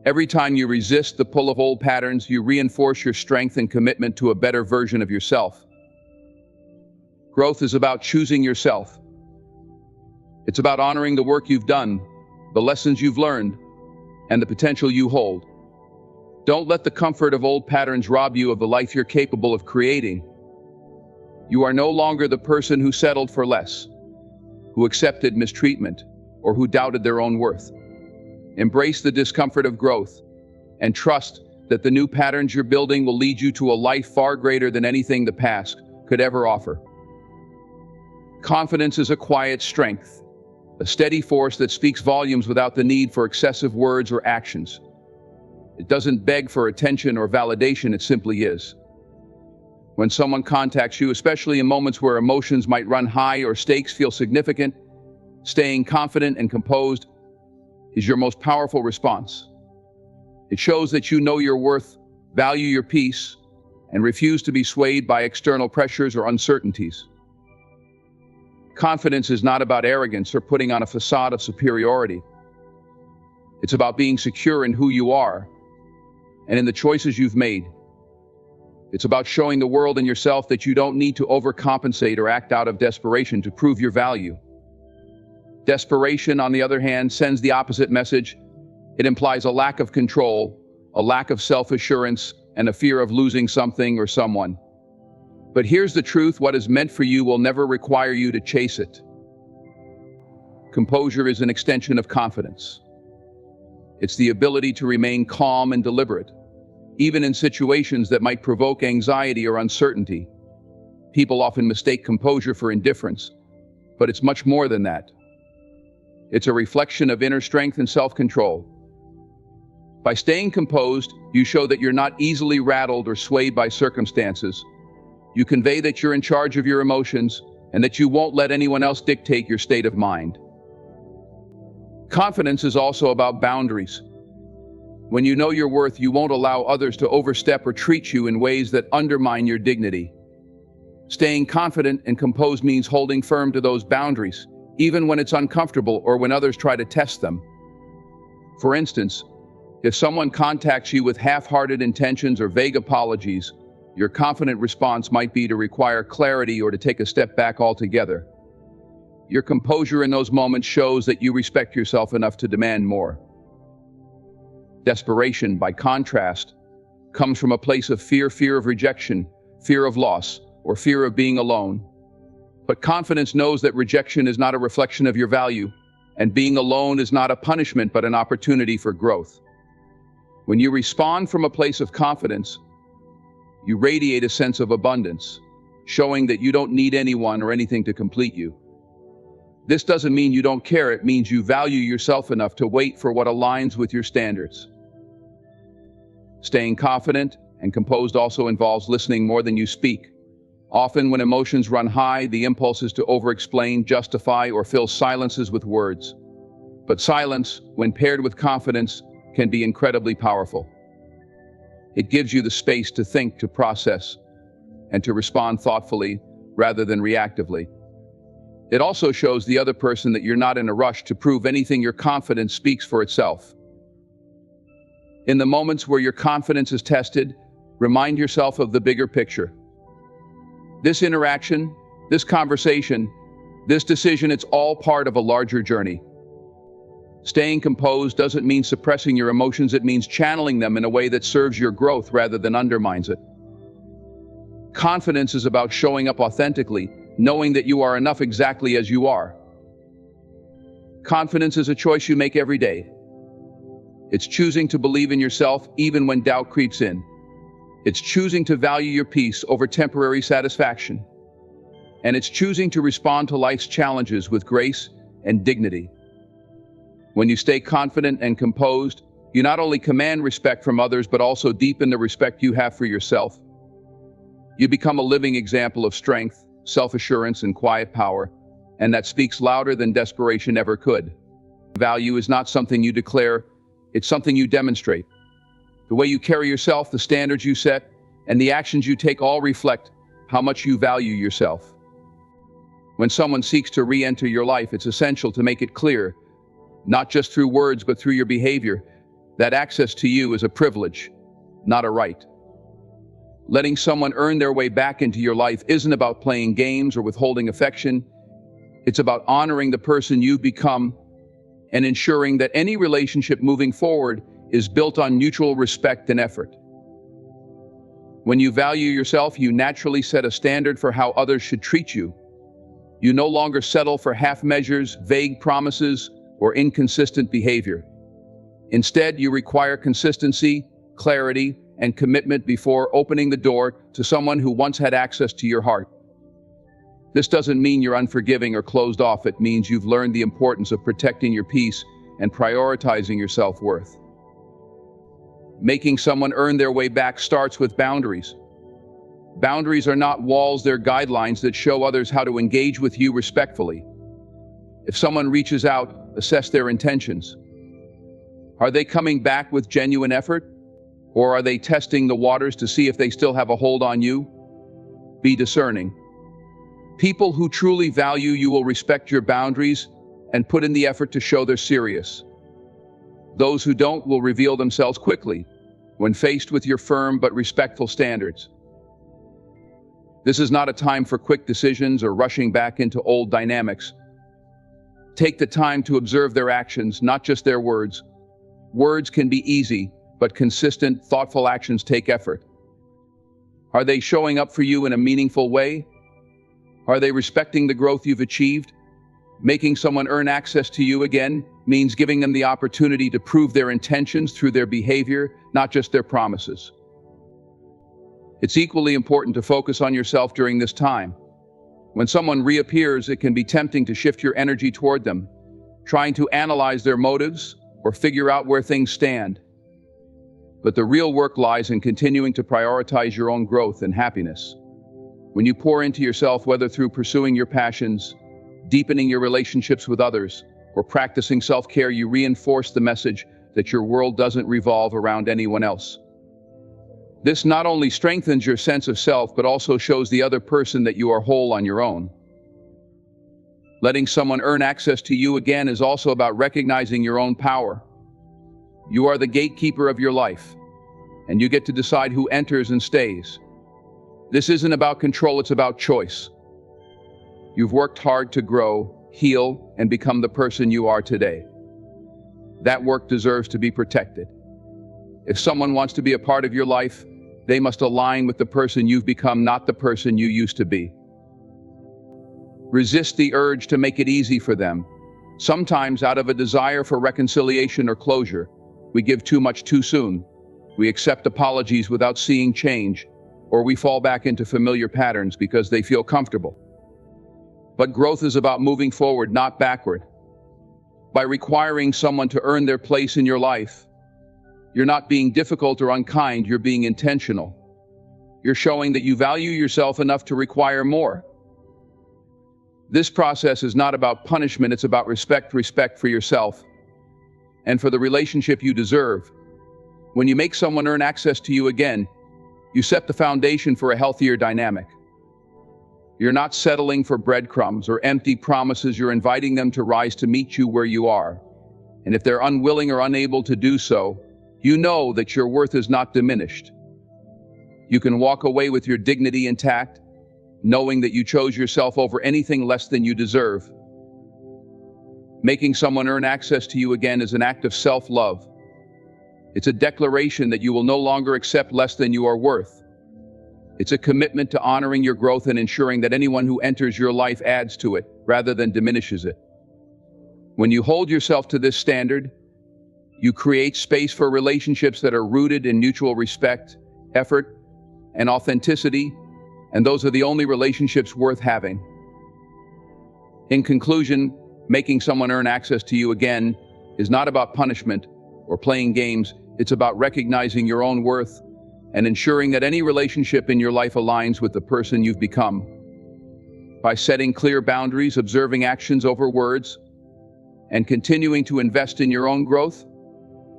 Every time you resist the pull of old patterns, you reinforce your strength and commitment to a better version of yourself. Growth is about choosing yourself. It's about honoring the work you've done, the lessons you've learned, and the potential you hold. Don't let the comfort of old patterns rob you of the life you're capable of creating. You are no longer the person who settled for less, who accepted mistreatment, or who doubted their own worth. Embrace the discomfort of growth, and trust that the new patterns you're building will lead you to a life far greater than anything the past could ever offer. Confidence is a quiet strength, a steady force that speaks volumes without the need for excessive words or actions. It doesn't beg for attention or validation, it simply is. When someone contacts you, especially in moments where emotions might run high or stakes feel significant, staying confident and composed is your most powerful response. It shows that you know your worth, value your peace, and refuse to be swayed by external pressures or uncertainties. Confidence is not about arrogance or putting on a facade of superiority. It's about being secure in who you are and in the choices you've made. It's about showing the world and yourself that you don't need to overcompensate or act out of desperation to prove your value. Desperation, on the other hand, sends the opposite message. It implies a lack of control, a lack of self-assurance, and a fear of losing something or someone. But here's the truth: what is meant for you will never require you to chase it. Composure is an extension of confidence. It's the ability to remain calm and deliberate, even in situations that might provoke anxiety or uncertainty. People often mistake composure for indifference, but it's much more than that. It's a reflection of inner strength and self-control. By staying composed, you show that you're not easily rattled or swayed by circumstances. You convey that you're in charge of your emotions and that you won't let anyone else dictate your state of mind. Confidence is also about boundaries. When you know your worth, you won't allow others to overstep or treat you in ways that undermine your dignity. Staying confident and composed means holding firm to those boundaries, even when it's uncomfortable or when others try to test them. For instance, if someone contacts you with half-hearted intentions or vague apologies, your confident response might be to require clarity or to take a step back altogether. Your composure in those moments shows that you respect yourself enough to demand more. Desperation, by contrast, comes from a place of fear of rejection, fear of loss, or fear of being alone. But confidence knows that rejection is not a reflection of your value, and being alone is not a punishment but an opportunity for growth. When you respond from a place of confidence, you radiate a sense of abundance, showing that you don't need anyone or anything to complete you. This doesn't mean you don't care, it means you value yourself enough to wait for what aligns with your standards. Staying confident and composed also involves listening more than you speak. Often when emotions run high, the impulse is to over-explain, justify, or fill silences with words. But silence, when paired with confidence, can be incredibly powerful. It gives you the space to think, to process, and to respond thoughtfully rather than reactively. It also shows the other person that you're not in a rush to prove anything. Your confidence speaks for itself. In the moments where your confidence is tested, remind yourself of the bigger picture. This interaction, this conversation, this decision, it's all part of a larger journey. Staying composed doesn't mean suppressing your emotions, it means channeling them in a way that serves your growth rather than undermines it. Confidence is about showing up authentically, knowing that you are enough exactly as you are. Confidence is a choice you make every day. It's choosing to believe in yourself even when doubt creeps in. It's choosing to value your peace over temporary satisfaction. And it's choosing to respond to life's challenges with grace and dignity. When you stay confident and composed, you not only command respect from others, but also deepen the respect you have for yourself. You become a living example of strength, self-assurance, and quiet power, and that speaks louder than desperation ever could. Value is not something you declare, it's something you demonstrate. The way you carry yourself, the standards you set, and the actions you take all reflect how much you value yourself. When someone seeks to re-enter your life, it's essential to make it clear, not just through words but through your behavior, that access to you is a privilege, not a right. Letting someone earn their way back into your life isn't about playing games or withholding affection. It's about honoring the person you've become and ensuring that any relationship moving forward is built on mutual respect and effort. When you value yourself, you naturally set a standard for how others should treat you. You no longer settle for half measures, vague promises, or inconsistent behavior. Instead, you require consistency, clarity, and commitment before opening the door to someone who once had access to your heart. This doesn't mean you're unforgiving or closed off. It means you've learned the importance of protecting your peace and prioritizing your self-worth. Making someone earn their way back starts with boundaries. Boundaries are not walls, they're guidelines that show others how to engage with you respectfully. If someone reaches out, assess their intentions. Are they coming back with genuine effort? Or are they testing the waters to see if they still have a hold on you? Be discerning. People who truly value you will respect your boundaries and put in the effort to show they're serious. Those who don't will reveal themselves quickly when faced with your firm but respectful standards. This is not a time for quick decisions or rushing back into old dynamics. Take the time to observe their actions, not just their words. Words can be easy, but consistent, thoughtful actions take effort. Are they showing up for you in a meaningful way? Are they respecting the growth you've achieved? Making someone earn access to you again means giving them the opportunity to prove their intentions through their behavior, not just their promises. It's equally important to focus on yourself during this time. When someone reappears, it can be tempting to shift your energy toward them, trying to analyze their motives or figure out where things stand. But the real work lies in continuing to prioritize your own growth and happiness. When you pour into yourself, whether through pursuing your passions, deepening your relationships with others, or practicing self-care, you reinforce the message that your world doesn't revolve around anyone else. This not only strengthens your sense of self, but also shows the other person that you are whole on your own. Letting someone earn access to you again is also about recognizing your own power. You are the gatekeeper of your life, and you get to decide who enters and stays. This isn't about control, it's about choice. You've worked hard to grow, heal, and become the person you are today. That work deserves to be protected. If someone wants to be a part of your life, they must align with the person you've become, not the person you used to be. Resist the urge to make it easy for them. Sometimes, out of a desire for reconciliation or closure, we give too much too soon. We accept apologies without seeing change, or we fall back into familiar patterns because they feel comfortable. But growth is about moving forward, not backward. By requiring someone to earn their place in your life, you're not being difficult or unkind, you're being intentional. You're showing that you value yourself enough to require more. This process is not about punishment, it's about respect for yourself and for the relationship you deserve. When you make someone earn access to you again, you set the foundation for a healthier dynamic. You're not settling for breadcrumbs or empty promises, you're inviting them to rise to meet you where you are. And if they're unwilling or unable to do so, you know that your worth is not diminished. You can walk away with your dignity intact, knowing that you chose yourself over anything less than you deserve. Making someone earn access to you again is an act of self-love. It's a declaration that you will no longer accept less than you are worth. It's a commitment to honoring your growth and ensuring that anyone who enters your life adds to it rather than diminishes it. When you hold yourself to this standard, you create space for relationships that are rooted in mutual respect, effort, and authenticity, and those are the only relationships worth having. In conclusion, making someone earn access to you again is not about punishment or playing games. It's about recognizing your own worth and ensuring that any relationship in your life aligns with the person you've become. By setting clear boundaries, observing actions over words, and continuing to invest in your own growth,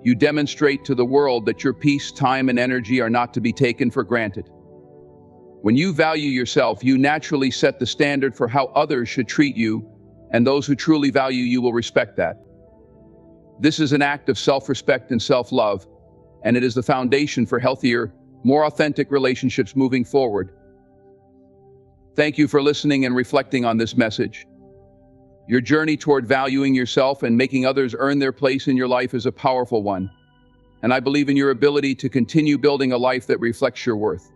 you demonstrate to the world that your peace, time, and energy are not to be taken for granted. When you value yourself, you naturally set the standard for how others should treat you, and those who truly value you will respect that. This is an act of self-respect and self-love, and it is the foundation for healthier, more authentic relationships moving forward. Thank you for listening and reflecting on this message. Your journey toward valuing yourself and making others earn their place in your life is a powerful one, and I believe in your ability to continue building a life that reflects your worth.